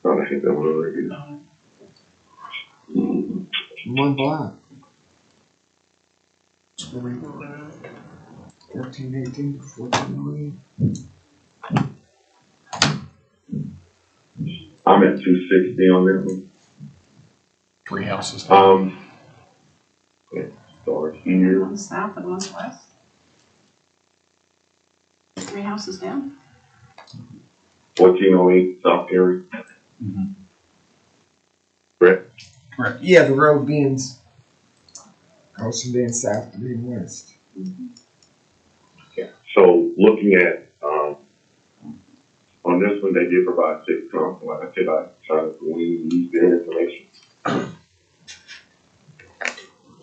Thought I hit that one already. One block. 1318 to 1408. I'm at 260 on that one. 3 houses down. Let's start here. One's south and one's west. 3 houses down. 1408 South Area. Mhm. Correct. Yeah, the road bends. Goes from being south to being west. So looking at, on this one, they did provide 6 comps. Like I said, I tried to use their information.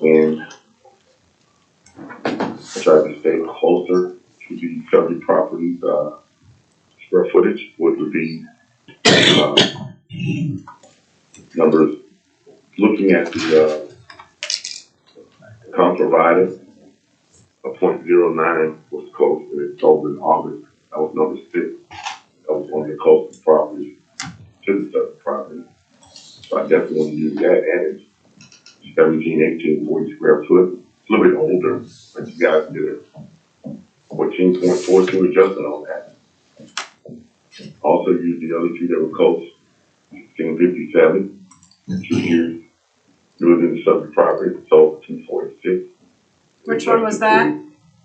And I tried to stay closer to the subject property's square footage, which would be numbers. Looking at the comp provided, a 0.09 was close, and it sold in August. That was number 6. That was one of the closest properties to the subject property. So I definitely want to use that, and it's 1840 square foot. It's a little bit older, but you guys did a 14.42 adjustment on that. Also used the other two that were close, 1657, 2 years. Newer than the subject property, sold 246. Which one was that?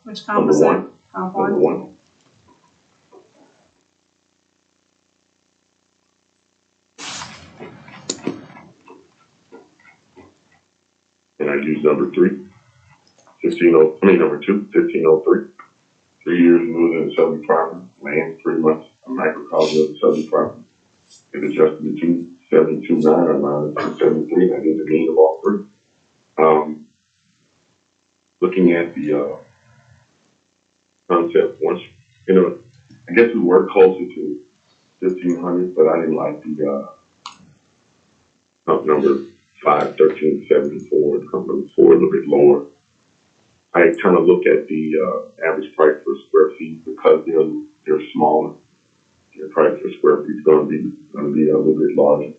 Which comp was that? Comp Number 1? 1. And I used number 3, number 2, 1503. 3 years newer than the subject property. Land pretty much a microcosm of the subject property. It adjusted to 2729 or minus 273. I did the mean of all 3. Looking at the concept, once, I guess we were closer to 1500, but I didn't like the number 5, 1374, number 4 a little bit lower. I kind of look at the average price per square feet because they're smaller. Their price per square feet is going to be a little bit larger.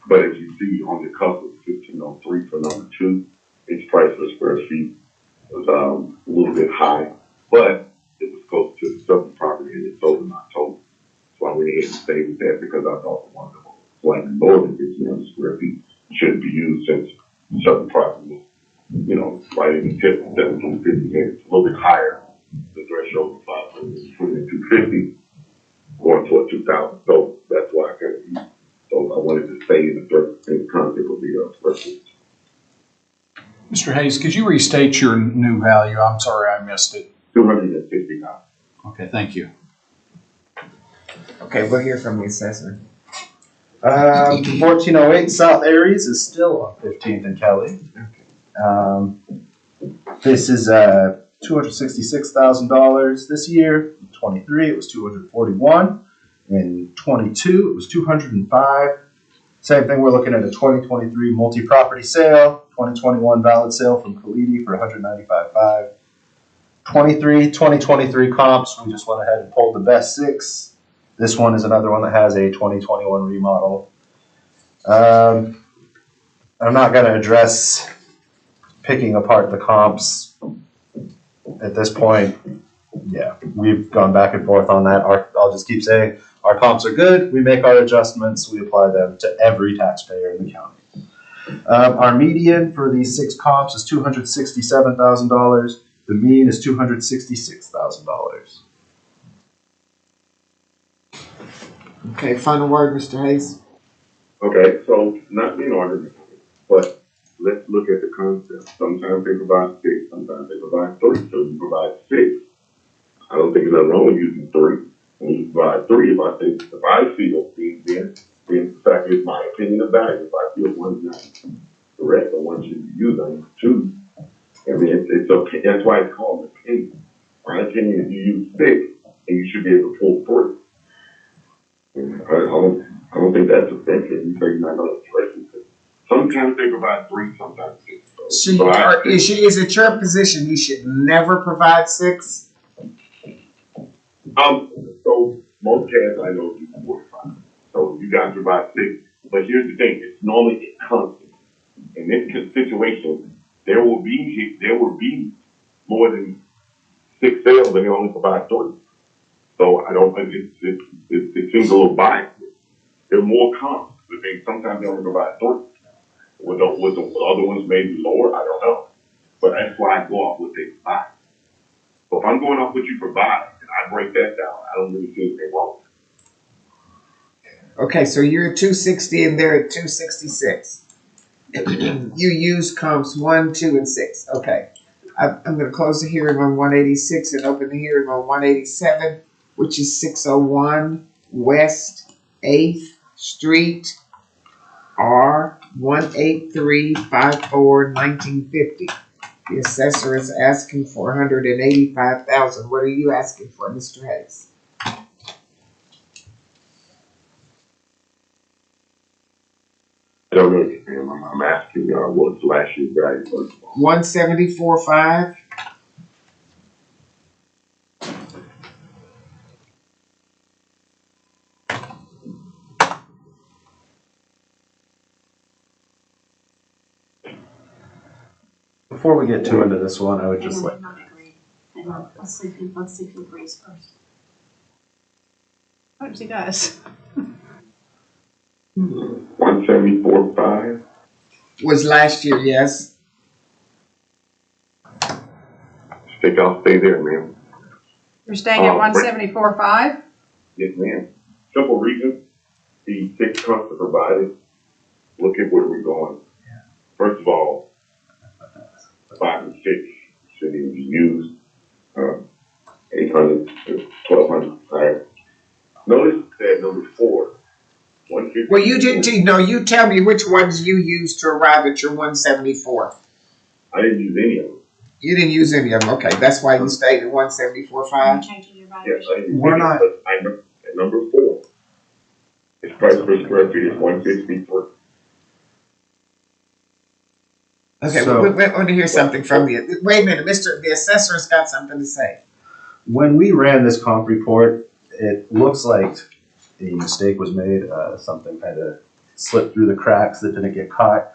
But as you see on the cusp of 1503 for number 2, its price per square feet was a little bit high, but it was close to the subject property and it sold in October. So I went ahead and stayed with that because I thought the one that was slightly lower than 1500 square feet shouldn't be used since the subject property was, right in the tip of 1750. It's a little bit higher. The threshold of 500 is 250, going toward 2000. So that's why I kind of used. So I wanted to stay in the concept of the square feet. Mr. Hayes, could you restate your new value? I'm sorry, I missed it. 250,000. Okay, thank you. Okay, we'll hear from the assessor. 1408 South Aries is still on 15th and Kelly. This is $266,000 this year. In 23, it was 241. In 22, it was 205. Same thing, we're looking at a 2023 multi-property sale, 2021 valid sale from Kalidi for $195,500. 2023 comps, we just went ahead and pulled the best 6. This one is another one that has a 2021 remodel. I'm not going to address picking apart the comps at this point. Yeah, we've gone back and forth on that. I'll just keep saying our comps are good. We make our adjustments. We apply them to every taxpayer in the county. Our median for these 6 comps is $267,000. The mean is $266,000. Okay, final word, Mr. Hayes. Okay, so not being argument, but let's look at the concept. Sometimes they provide 6, sometimes they provide 3, so you provide 6. I don't think there's nothing wrong with using 3. When you provide 3, if I feel things in, In fact, it's my opinion about it. If I feel one's not correct or one should be used, I choose. I mean, it's okay. That's why it's called an opinion. My opinion is you use 6 and you should be able to pull 3. And I don't think that's offensive. You say you're not going to address it. Sometimes they provide 3, sometimes 6. Is it your position you should never provide 6? So most cats I know do 4 to 5. So you guys provide 6. But here's the thing: it's normally constant. In this situation, there will be more than 6 sales, and they only provide 3. So I don't. It seems a little biased. They're more comps, but sometimes they only provide 3. With the other ones maybe lower, I don't know. But that's why I go off what they provide. So if I'm going off what you provide and I break that down, I don't really see anything wrong. Okay, so you're at 260 and they're at 266. You use comps 1, 2, and 6. Okay. I'm going to close the hearing on 186 and open the hearing on 187, which is 601 West 8th Street, R 18354 1950. The assessor is asking for $185,000. What are you asking for, Mr. Hayes? I don't understand. I'm asking what's last year's value first of all. 174.5. Before we get too into this one, I would just like, Hang on, let's see if he agrees first. What he does? 174.5. Was last year, yes. I'll stay there, ma'am. You're staying at 174.5? Yes, ma'am. Simple reason. The 6 comps are provided. Look at where we're going. First of all, 5 and 6 shouldn't even be used. 800 to 1200. Notice that number 4, 150. Well, you didn't. No, you tell me which ones you used to arrive at your 174. I didn't use any of them. You didn't use any of them. Okay, that's why you stayed at 174.5. Changing your Yes, I valuation. didn't use We're any, not- but I know at number 4, its price per square feet is 163. Okay, So- we want to hear something from you. Wait a minute, the assessor's got something to say. when we ran this comp report, it looks like a mistake was made. Something kind of slipped through the cracks that didn't get caught.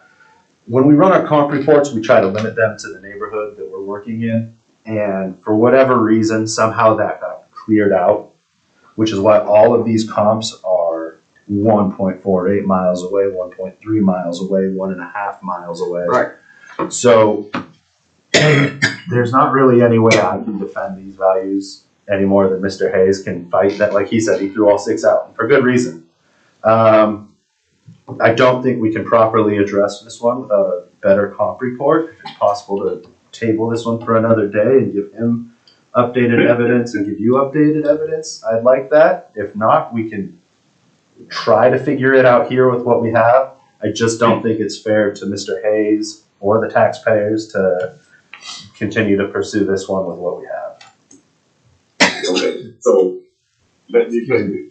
When we run our comp reports, we try to limit them to the neighborhood that we're working in. And for whatever reason, somehow that got cleared out, which is why all of these comps are 1.48 miles away, 1.3 miles away, 1.5 miles away. Right. So there's not really any way I can defend these values any more than Mr. Hayes can fight that. Like he said, he threw all 6 out, and for good reason. I don't think we can properly address this one without a better comp report. If it's possible to table this one for another day and give him updated evidence and give you updated evidence, I'd like that. If not, we can try to figure it out here with what we have. I just don't think it's fair to Mr. Hayes or the taxpayers to continue to pursue this one with what we have. Okay, so let me say this.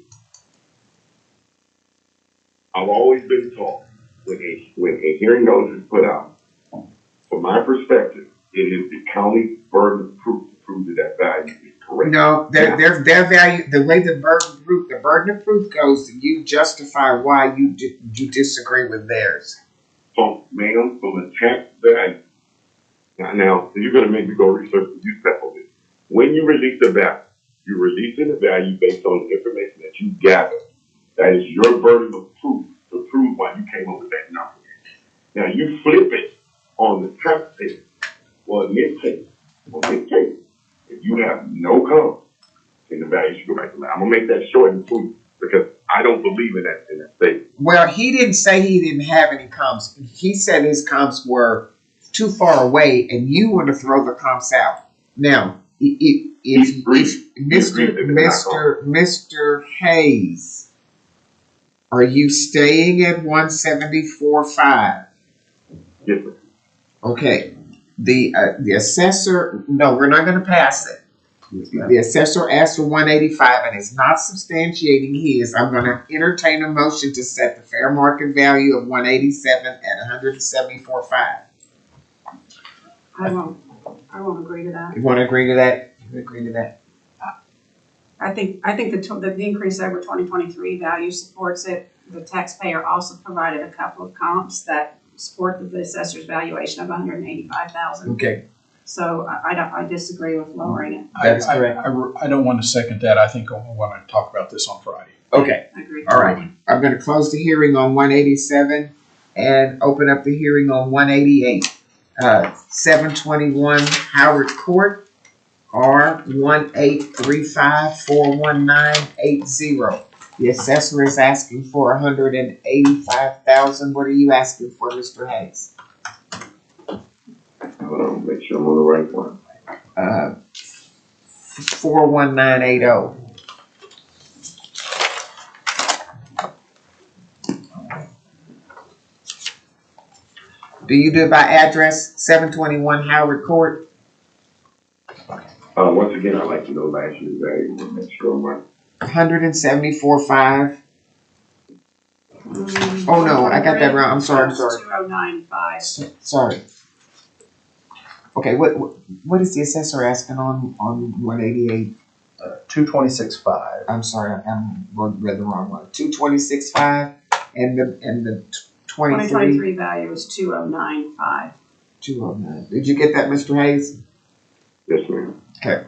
I've always been taught when a hearing notice is put out, from my perspective, it is the county's burden of proof to prove that that value is correct. No, their value, the way the burden of proof goes, you justify why you disagree with theirs. So, ma'am, from a tax value, now you're going to make me go research and you step on it. When you release the value, you're releasing the value based on the information that you gather. That is your burden of proof to prove why you came up with that number. Now you flip it on the taxpayer. Well, in this case, if you have no comp, then the value should go back to that. I'm gonna make that short and sweet because I don't believe in that statement. Well, he didn't say he didn't have any comps. He said his comps were too far away, and you want to throw the comps out. Now, if Mr. Hayes, Are you staying at 174.5? Yes, sir. Okay, the assessor, no, we're not gonna pass it. The assessor asked for 185 and is not substantiating his. I'm gonna entertain a motion to set the fair market value of 187 at 174.5. I won't agree to that. You wanna agree to that? You agree to that? I think the increase over 2023 value supports it. The taxpayer also provided a couple of comps that support the assessor's valuation of 185,000. Okay, So I disagree with lowering it. That's correct. I don't want to second that. I think I want to talk about this on Friday. okay, I agree. all right. I'm gonna close the hearing on 187 and open up the hearing on 188. 721 Howard Court, R183541980. The assessor is asking for 185,000. What are you asking for, Mr. Hayes? Make sure I'm on the right one. 41980. Do you do it by address? 721 Howard Court? Once again, I'd like to know last year's value to make sure I'm right. 174.5. Oh no, I got that wrong. I'm sorry. 2095. Sorry. Okay, what is the assessor asking on 188? 226.5. I'm sorry, I read the wrong one. 226.5 and the 23 2023 value is 2095. 209. Did you get that, Mr. Hayes? Yes, ma'am. Okay.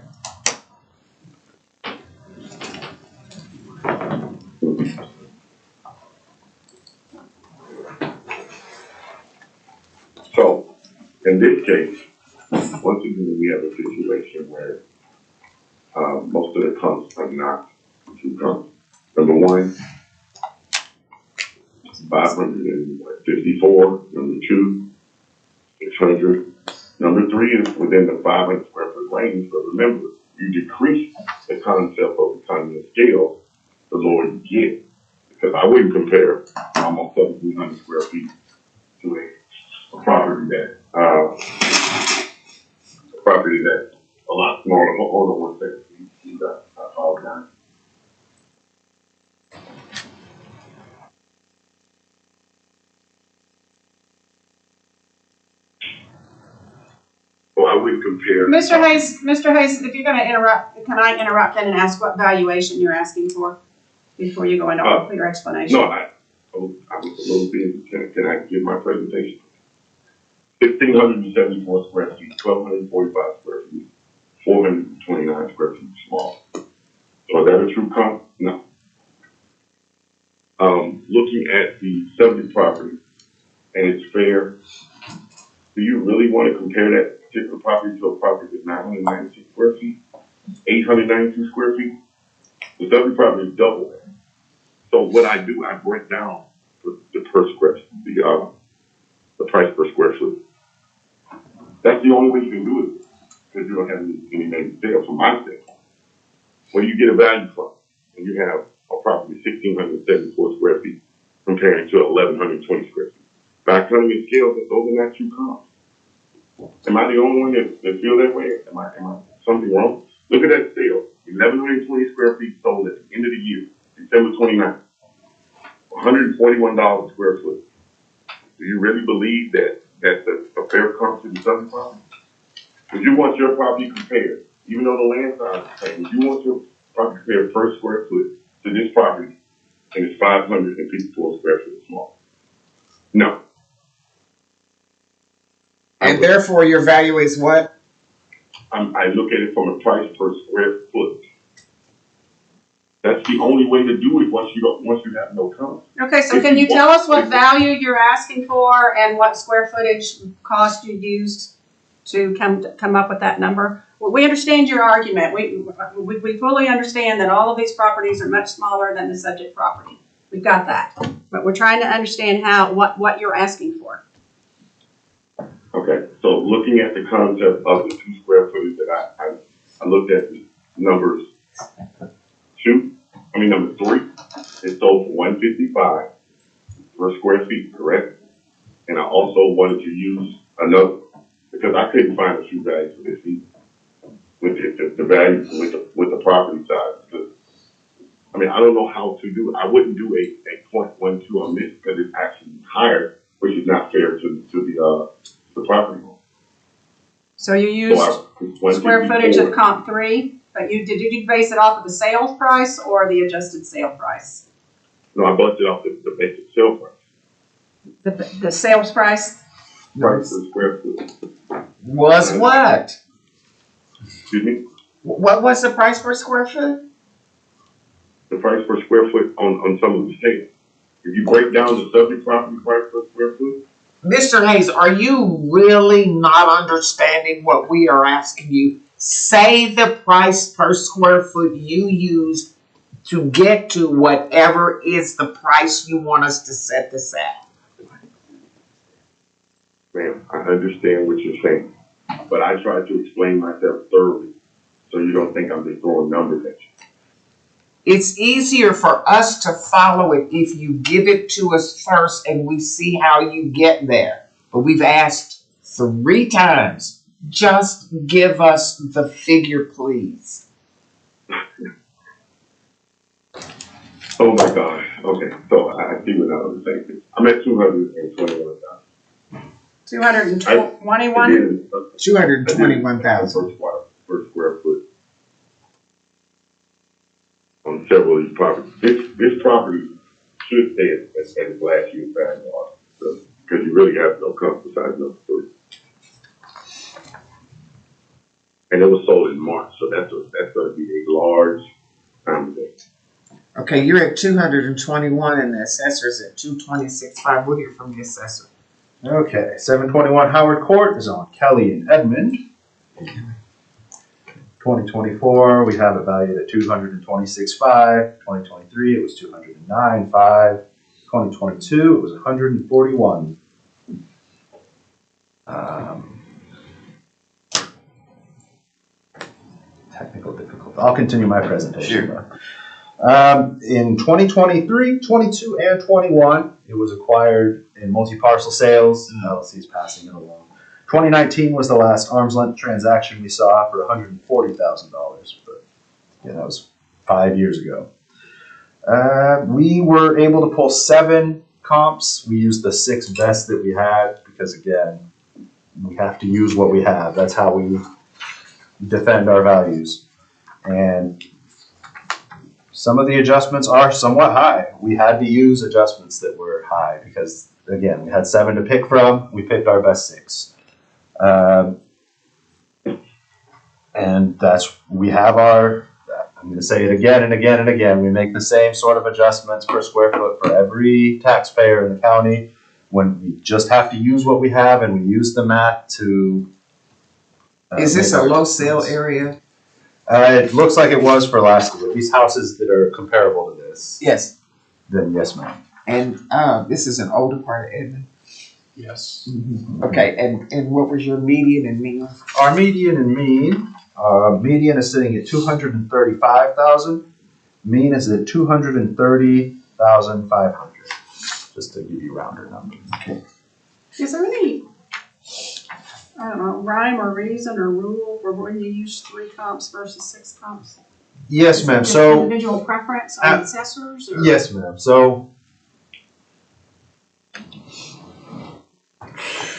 So, in this case, once again, we have a situation where most of the comps are not true comps. Number one, 554. Number two, 600. Number three is within the 500 square foot range, but remember, you decrease the concept of economy of scale the lower you get. Because I wouldn't compare almost 1,700 square feet to a property that's a lot smaller. Hold on one second. You got all done. So I wouldn't compare. Mr. Hayes, if you're gonna interrupt, can I interrupt then and ask what valuation you're asking for before you go into all of your explanation? No, I was a little busy. Can I give my presentation? 1,574 square feet, 1,245 square feet, 429 square feet small. So is that a true comp? No. Looking at the subject property and it's fair, do you really want to compare that particular property to a property that's 996 square feet, 892 square feet? The subject property is double that. So what I do, I break down the price per square foot. That's the only way you can do it, because you don't have any major sales from my standpoint. Where do you get a value from? When you have a property 1,674 square feet comparing to 1,120 square feet. By economy of scale, those are not true comps. Am I the only one that feel that way? Am I something wrong? Look at that sale. 1,120 square feet sold at the end of the year, December 29th. $141 a square foot. Do you really believe that that's a fair comp to the subject property? Would you want your property compared, even though the land size is the same, would you want your property compared per square foot to this property and it's 554 square feet small? No. And therefore your value is what? I look at it from a price per square foot. That's the only way to do it once you have no comps. Okay, so can you tell us what value you're asking for and what square footage cost you used to come up with that number? Well, we understand your argument. We fully understand that all of these properties are much smaller than the subject property. We've got that. But we're trying to understand what you're asking for. Okay, so looking at the concept of the 2 square footage that I looked at the numbers number 3 is it sold for $155 per square feet, correct? And I also wanted to use another, because I couldn't find a true value for this either. With the value, with the property size. Because, I mean, I don't know how to do it. I wouldn't do a 0.12 on this because it's actually higher, which is not fair to the property owner. So you used So square footage of 154. comp 3, but did you base it off of the sales price or the adjusted sale price? No, I busted off the basic sale price. The sales price? Price per square foot. Was what? Excuse me? What was the price per square foot? The price per square foot on some of the sales. If you break down the subject property price per square foot, Mr. Hayes, are you really not understanding what we are asking you? Say the price per square foot you used to get to whatever is the price you want us to set this at. ma'am, I understand what you're saying, but I tried to explain myself thoroughly, so you don't think I'm just throwing numbers at you. It's easier for us to follow it if you give it to us first and we see how you get there. But we've asked 3 times, just give us the figure, please. Oh my gosh, okay, so I see what I was saying. I'm at 221,000. 221? 221,000. Per square foot. On several of these properties. This property should stay at its last year's value, so, because you really have no comp besides number 3. And it was sold in March, so that's going to be a large time today. Okay, you're at 221 and the assessor's at 226.5. We'll hear from the assessor. Okay, 721 Howard Court is on Kelly and Edmond. 2024, we have it valued at 226.5. 2023, it was 209.5. 2022, it was 141. Technical difficulty. I'll continue my presentation. Sure. In 2023, 22, and 21, it was acquired in multi-parcel sales. LLC is passing it along. 2019 was the last arm's length transaction we saw for $140,000, but yeah, that was 5 years ago. We were able to pull 7 comps. We used the 6 best that we had because, again, we have to use what we have. That's how we defend our values. And some of the adjustments are somewhat high. We had to use adjustments that were high because, again, we had 7 to pick from. We picked our best 6. And we have I'm going to say it again and again and again. We make the same sort of adjustments per square foot for every taxpayer in the county when we just have to use what we have and we use the math to. Is this a low sale area? It looks like it was for last year. These houses that are comparable to this. Yes. Then yes, ma'am. And this is an older part of Edmond? Yes. Mm-hmm. Okay, and what was your median and mean? Our median and mean, median is sitting at 235,000. Mean is at 230,500. Just to give you rounder numbers. Okay. Is there any, I don't know, rhyme or reason or rule for when you use 3 comps versus 6 comps? Yes, ma'am. So individual preference on assessors? Or? Yes, ma'am. So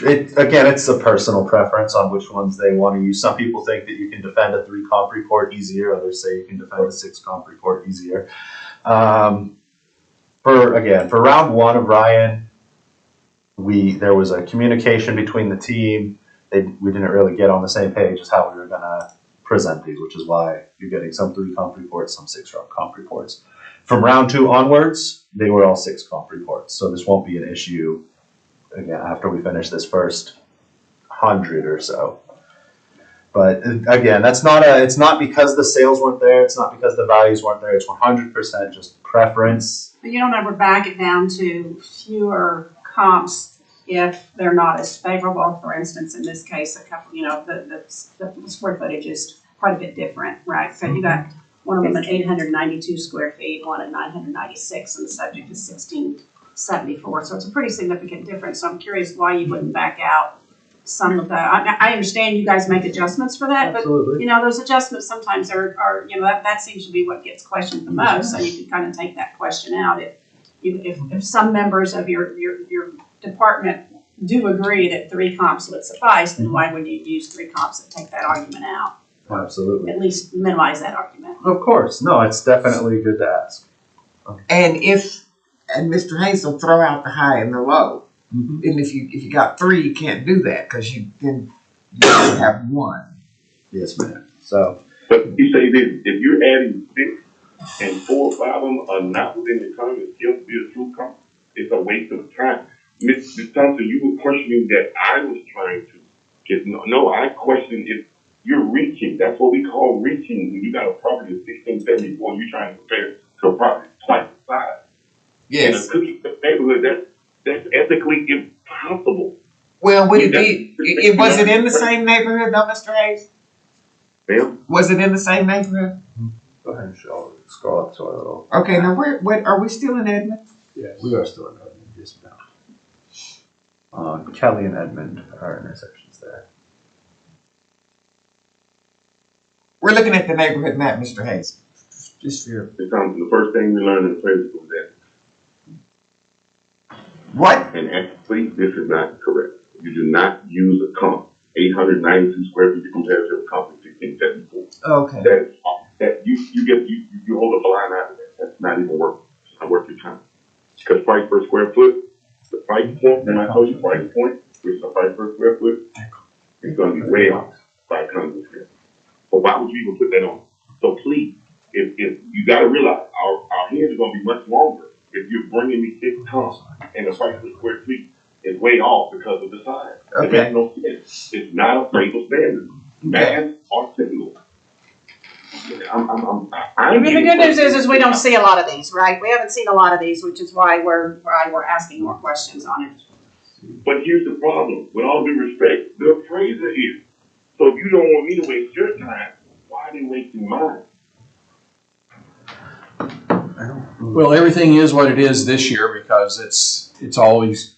it's a personal preference on which ones they want to use. Some people think that you can defend a 3 comp report easier. Others say you can defend a 6 comp report easier. For round 1 of Ryan, there was a communication between the team. We didn't really get on the same page as how we were going to present these, which is why you're getting some 3 comp reports, some 6 comp reports. From round 2 onwards, they were all 6 comp reports. So this won't be an issue again after we finish this first 100 or so. But again, it's not because the sales weren't there. It's not because the values weren't there. It's 100% just preference. But you don't ever back it down to fewer comps if they're not as favorable. For instance, in this case, a couple, the square footage is quite a bit different, right? So you got one of them at 892 square feet, one at 996, and the subject is 1674. So it's a pretty significant difference. So I'm curious why you wouldn't back out some of that. I understand you guys make adjustments for that, but Absolutely. you know, those adjustments sometimes are you know, that seems to be what gets questioned the most. So you can kind of take that question out. If some members of your department do agree that 3 comps would suffice, then why would you use 3 comps and take that argument out? Absolutely. At least minimize that argument. Of course. No, it's definitely good to ask. And Mr. Hayes will throw out the high and the low. Mhm. And if you got 3, you can't do that because you only have 1. Yes, ma'am. So, But you say this, if you're adding 6 and 4 or 5 of them are not within the time, it's still be a true comp. It's a waste of time. Ms. Thompson, you were questioning that I was trying to get, no, I questioned if you're reaching. That's what we call reaching. When you got a property of 1674, you're trying to compare to a property twice the size. In a cookie neighborhood, that's ethically impossible. Well, would it be? Was it in the same neighborhood though, Mr. Hayes? Ma'am? Was it in the same neighborhood? go ahead and scroll up to our little. Okay, now where are we still in Edmond? Yes. We are still in Edmond, just now. Kelly and Edmond are intersections there. We're looking at the neighborhood map, Mr. Hayes. Just for your. The first thing we learned in prison was that. What? And actually, this is not correct. You do not use a comp, 892 square feet to compare to a comp of 1674. Okay. That you hold up a line out of that. That's not even worth. It's not worth your time. Because price per square foot, the price point, when I told you price point, which is the price per square foot, it's going to be way off by economies here. So why would you even put that on? So please, if you got to realize our hands are going to be much longer if you're bringing me 6 comps and the price per square feet is way off because of the size. It Okay. makes no sense. It's not a appraisal standard. Math or single. I mean, the good news is we don't see a lot of these, right? We haven't seen a lot of these, which is why we're asking more questions on it. But here's the problem. With all due respect, the appraiser is. So if you don't want me to waste your time, why are they wasting mine? Well, everything is what it is this year because it's always,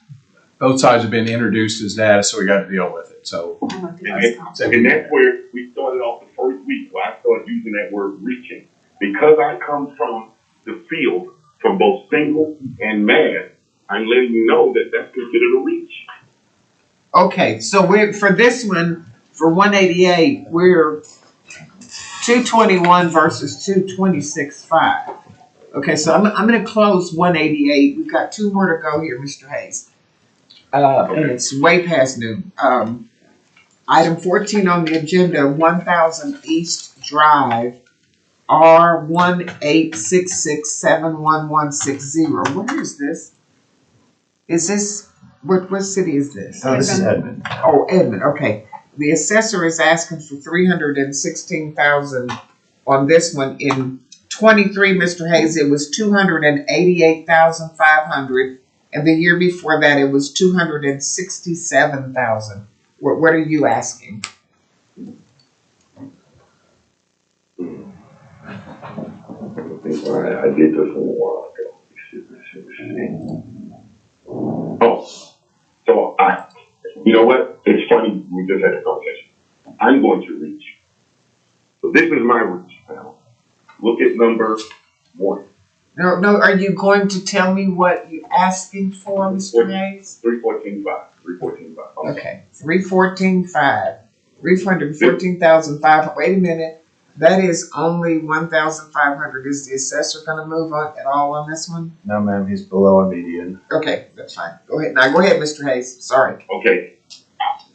both sides have been introduced as data, so we got to deal with it. So, And that's where we started off the first week where I started using that word reaching. Because I come from the field, from both single and math, I'm letting you know that that's considered a reach. Okay, so for this one, for 188, we're 221 versus 226.5. Okay, so I'm going to close 188. We've got 2 more to go here, Mr. Hayes. And it's way past noon. Item 14 on the agenda, 1000 East Drive, R1866711160. Where is this? Is this, what city is this? Oh, this is Edmond. Oh, Edmond, okay. The assessor is asking for 316,000 on this one. In 23, Mr. Hayes, it was 288,500, and the year before that it was 267,000. What are you asking? I did this a while ago. Oh, so you know what? It's funny, we just had a conversation. I'm going to reach. So this is my reach now. Look at number 1. No, are you going to tell me what you're asking for, Mr. Hayes? 314.5. 314.5. Okay, 314.5. 314,500. Wait a minute. That is only 1,500. Is the assessor going to move on at all on this one? No, ma'am, he's below a median. Okay, that's fine. Go ahead. Now, go ahead, Mr. Hayes. Sorry. Okay.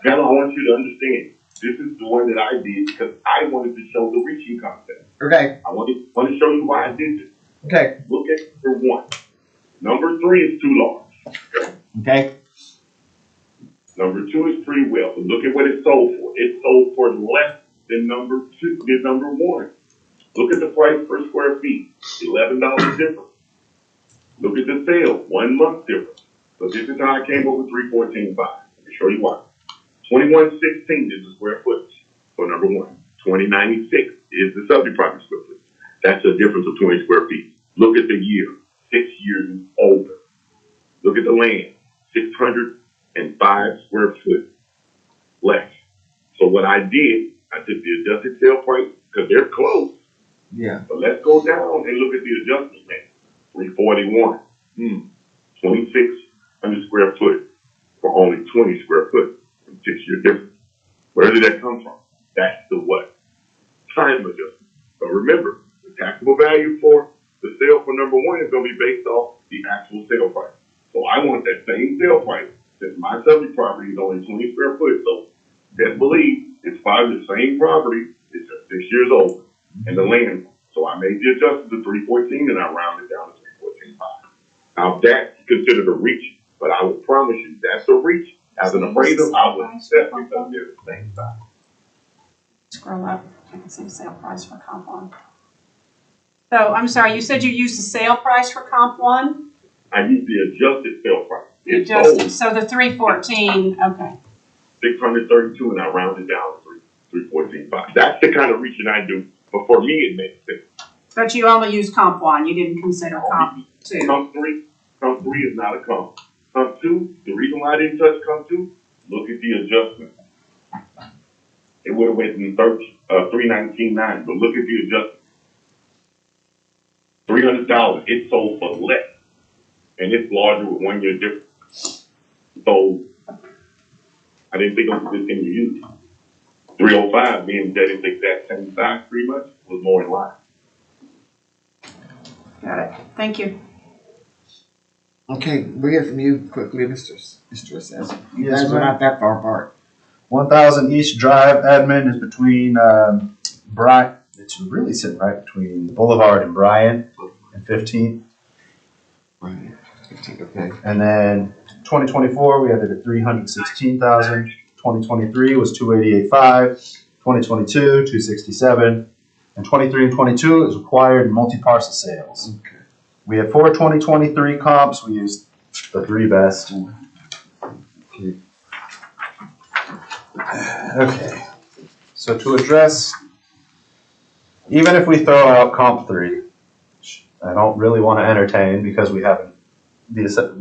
Now I want you to understand. This is the one that I did because I wanted to show the reaching concept. Okay. I want to show you why I did this. Okay. Look at number 1. Number 3 is too large. Okay. Number 2 is pretty well. But look at what it sold for. It sold for less than number 1. Look at the price per square feet. $11 difference. Look at the sale. 1 month difference. So this is how I came up with 314.5. Let me show you why. 2116 is the square footage for number 1. 2096 is the subject property square footage. That's the difference of 20 square feet. Look at the year, 6 years and older. Look at the land, 605 square foot less. So what I did, I took the adjusted sale price, because they're close, Yeah. but let's go down and look at the adjustment man. 341, 2,600 square foot for only 20 square foot, 6 year difference. Where did that come from? That's the what? Time adjustment. But remember, the taxable value for the sale for number one is going to be based off the actual sale price. So I want that same sale price, since my subject property is only 20 square foot. So best believe it's probably the same property. It's just 6 years old and the land. So I made the adjustment to 314 and I rounded down to 314.5. Now that's considered a reach, but I will promise you that's a reach. As an appraiser, I would accept because they're the same size. Scroll up, I can see sale price for comp one. So, I'm sorry, you said you used the sale price for comp one? I use the adjusted sale price. It's Adjusted, so the 314, okay. 632 and I rounded down to 314.5. That's the kind of reaching I do, but for me it makes sense. But you only use comp one, you didn't consider comp two. Comp three is not a comp. Comp two, the reason why I didn't touch comp two, look at the adjustment. It would have went from 319.9, but look at the adjustment. 300,000, it sold for less, and it's larger with 1 year difference. So I didn't think it was a good thing to use. 305, being that it's the exact same size, pretty much, was more in line. Got it, thank you. Okay, we'll hear from you quickly, Mr. Assessor. You Yes, guys are ma'am. not that far apart. 1000 East Drive, Edmond, is between Bryant. It's really sitting right between Boulevard and Bryant and 15th. Right. Okay. And then 2024, we had it at 316,000. 2023 was 288.5. 2022, 267. And 23 and 22 is required multi-parcel sales. Okay. We had 4 2023 comps. We used the 3 best. Okay. Okay. So to address, even if we throw out comp 3, which I don't really want to entertain because we haven't,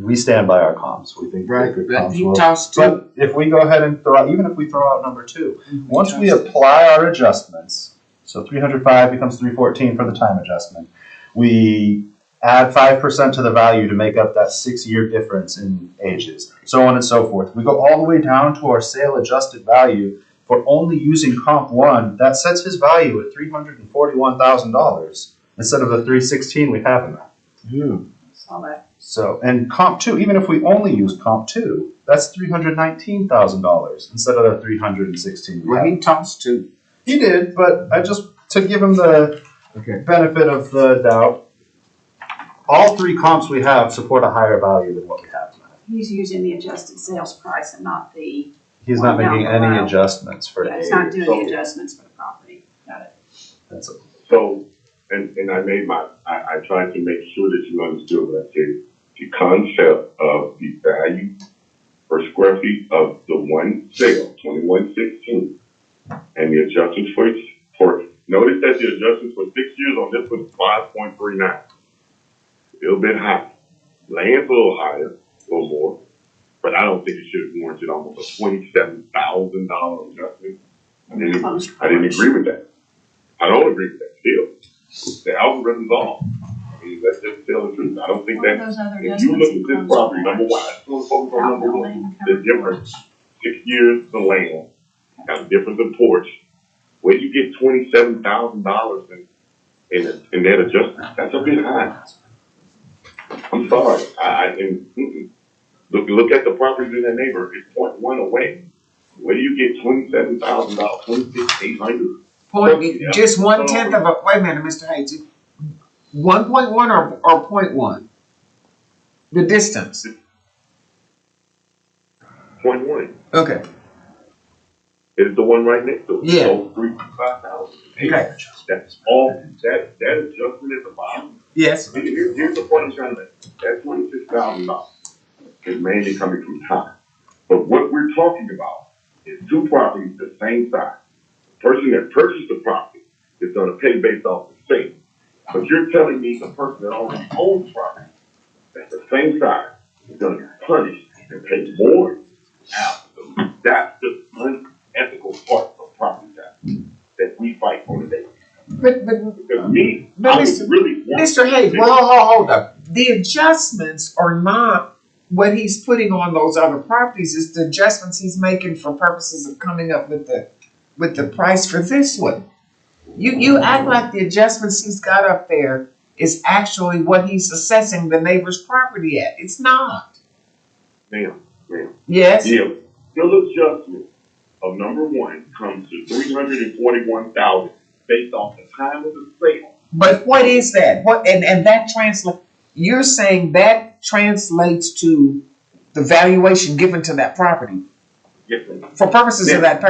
we stand by our comps. We think Right. they're good But comps. he Well, tossed two. but if we go ahead and throw out, even if we throw out number 2, once we apply our adjustments, so 305 becomes 314 for the time adjustment, we add 5% to the value to make up that 6-year difference in ages, so on and so forth. We go all the way down to our sale adjusted value for only using comp 1. That sets his value at $341,000 instead of the 316 we have in that. Saw that. So, and comp 2, even if we only use comp 2, that's $319,000 instead of the 316 we Well, have. he tossed two. He did, but I just, to give him the Okay. benefit of the doubt, all 3 comps we have support a higher value than what we have now. He's using the adjusted sales price and not the, He's not Well, making no, any wow. adjustments for yeah, age. it's not doing the adjustments for the property. Got it. That's a, So, and I made I tried to make sure that you understood what I said. The concept of the value per square feet of the one sale, 2116, and the adjustments for notice that the adjustments for 6 years on this was 5.39. A little bit high. Land's a little higher, a little more, but I don't think it should have warranted almost a $27,000 adjustment. I didn't agree with that. I don't agree with that still. The algorithm's off. I mean, let's just tell the truth. I don't think One of that, those other if you look at adjustments this includes property, number porch. one, I just want to focus on number Outbuilding one. and The covered difference, porch. 6 years the land, got a difference in porch. Where you get $27,000 in that adjustment, that's a bit high. I'm sorry. Look at the properties in that neighborhood. It's 0.1 away. Where do you get $27,000, $26,800? Just 1/10 of a, wait a minute, Mr. Hayes. 1.1 or 0.1? The distance. 0.1. Okay. It's the one right next to it. Yeah. So 3,500. Okay. That's all. That adjustment at the bottom. Yes. Here's the point I'm trying to make. That $26,000 is mainly coming from time. But what we're talking about is 2 properties the same size. The person that purchased the property is going to pay based off the same. But you're telling me the person that already owns property, that's the same size, is gonna be punished and pay more? Absolutely. That's the unethical part of property tax that we fight for today. But Because me, But I would Mr. really want. Mr. Hayes, well, hold up. The adjustments are not what he's putting on those other properties. It's the adjustments he's making for purposes of coming up with the price for this one. You act like the adjustments he's got up there is actually what he's assessing the neighbor's property at. It's not. Ma'am. Yes? The bill adjustment of number one comes to $341,000 based off the time of the sale. But what is that? What and that translate? You're saying that translates to the valuation given to that property Yes, ma'am. for purposes of that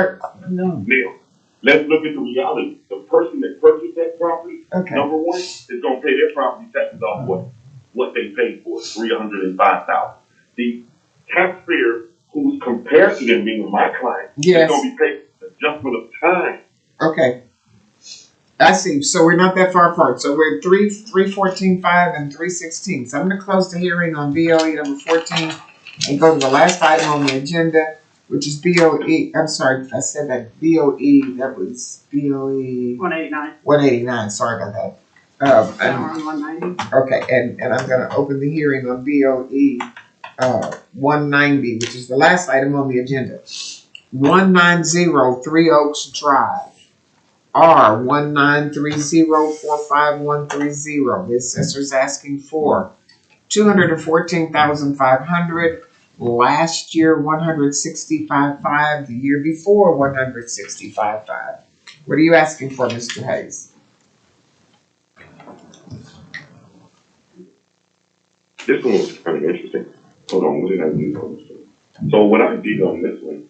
No. Now, let's look at the reality. The person that purchased that property, Okay. number one, is gonna pay their property taxes off what they paid for, $305,000. The taxpayer who's compared to them being my client Yes. is gonna be paid adjustment of time. Okay. I see. So we're not that far apart. So we're 314.5 and 316. So I'm going to close the hearing on BOE number 14 and go to the last item on the agenda, which is BOE. I'm sorry if I said that BOE. That was BOE 189. 189. Sorry about that. Now we're on 190. Okay, and I'm going to open the hearing on BOE 190, which is the last item on the agenda. 190 Three Oaks Drive. R 193045130. The assessor's asking for $214,500. Last year, $165,500. The year before, $165,500. What are you asking for, Mr. Hayes? This one was kind of interesting. Hold on, what did I do on this one? So what I did on this one,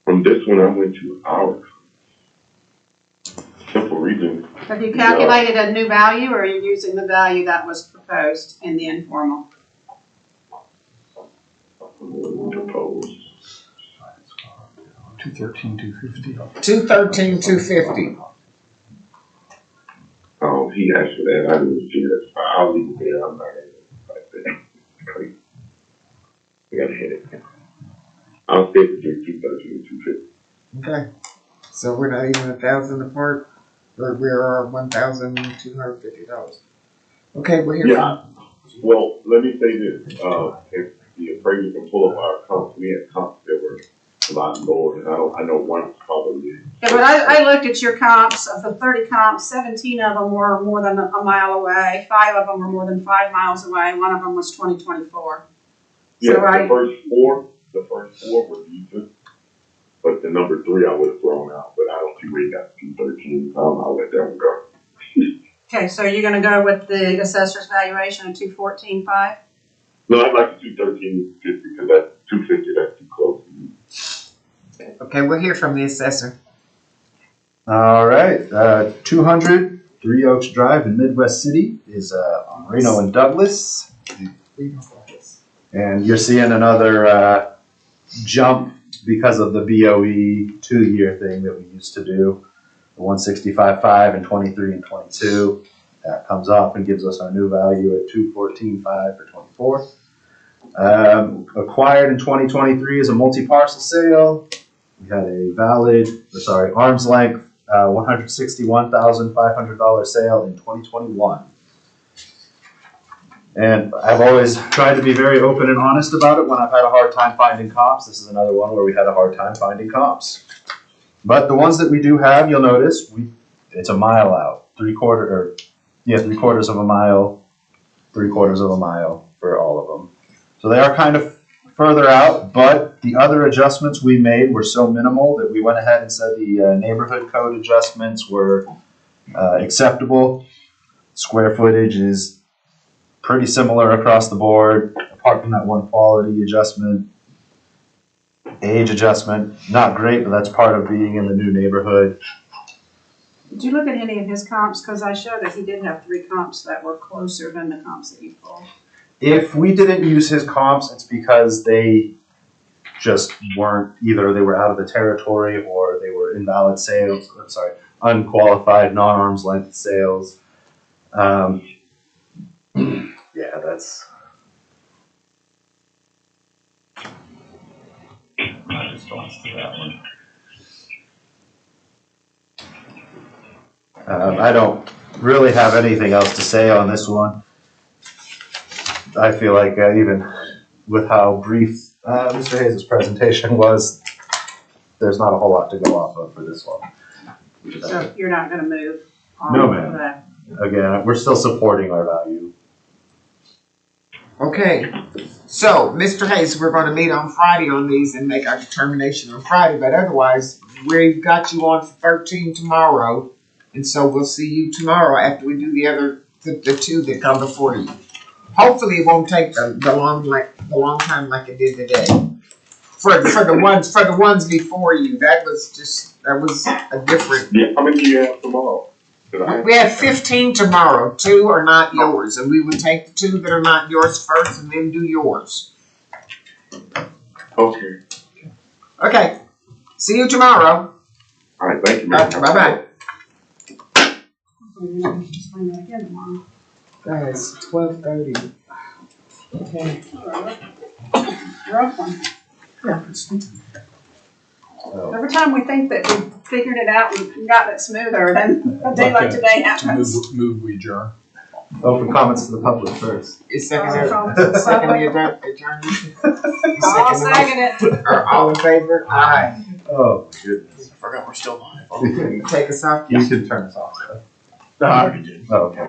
from this one I went to hours. Simple reason. Have you calculated a new value, or are you using the value that was proposed in the informal? Proposed. 213,250. 213,250. Oh, he asked for that. I didn't see that. I'll leave it there. I'm not gonna like that. Crazy. I got a headache. I'll stay between 213 and 250. Okay. So we're not even 1,000 apart, or we are $1,250. Okay, we're here. Yeah. Well, let me say this. If the appraiser can pull up our comps, we had comps that were a lot lower, and I know one probably. Yeah, but I looked at your comps. Of the 30 comps, 17 of them were more than a mile away. 5 of them were more than 5 miles away. One of them was 2024. Yeah, So the first four were decent, but the number 3 I would have thrown out. But I don't see where you got 213. I'll let that one go. Okay, so you're going to go with the assessor's valuation of 214.5? No, I'd like the 213.50 because that's 250. That's too close. Okay, we'll hear from the assessor. All right, 200 Three Oaks Drive in Midwest City is on Reno and Douglas. And you're seeing another jump because of the BOE 2-year thing that we used to do. The 165.5 and 23 and 22. That comes off and gives us our new value at 214.5 for 24. Acquired in 2023 is a multi-parcel sale. We had a arm's length $161,500 sale in 2021. And I've always tried to be very open and honest about it when I've had a hard time finding comps. This is another one where we had a hard time finding comps. But the ones that we do have, you'll notice, it's a mile out. 3/4 of a mile, 3/4 of a mile for all of them. So they are kind of further out, but the other adjustments we made were so minimal that we went ahead and said the neighborhood code adjustments were acceptable. Square footage is pretty similar across the board, apart from that one quality adjustment. Age adjustment, not great, but that's part of being in the new neighborhood. Did you look at any of his comps? Because I showed that he did have 3 comps that were closer than the comps that you pulled. If we didn't use his comps, it's because they just weren't, either they were out of the territory or they were invalid sales, I'm sorry, unqualified, non-arm's length sales. Yeah, that's. My response to that one. I don't really have anything else to say on this one. I feel like even with how brief Mr. Hayes' presentation was, there's not a whole lot to go off of for this one. So you're not gonna move on No, ma'am. that? Again, we're still supporting our value. Okay, so, Mr. Hayes, we're gonna meet on Friday on these and make our determination on Friday, but otherwise, we've got you on for 13 tomorrow, and so we'll see you tomorrow after we do the two that come before you. Hopefully, it won't take the long time like it did today. For the ones before you, that was a different. Yeah, how many do you have tomorrow? We have 15 tomorrow. 2 are not yours, and we would take the 2 that are not yours first, and then do yours. Okay. Okay. See you tomorrow. All right, thank you, man. Bye bye. Explain that again tomorrow. Guys, 12:30. Okay. Rough one. Yeah. So, Every time we think that we've figured it out and gotten it smoother, then a day like today happens. Move, we adjourn. open comments to the public first. Is second the adjournment? I'll second it. All in favor? Aye. Oh, goodness. I forgot we're still live. Take us off. You can turn us off, though. No, I already did. Oh, okay.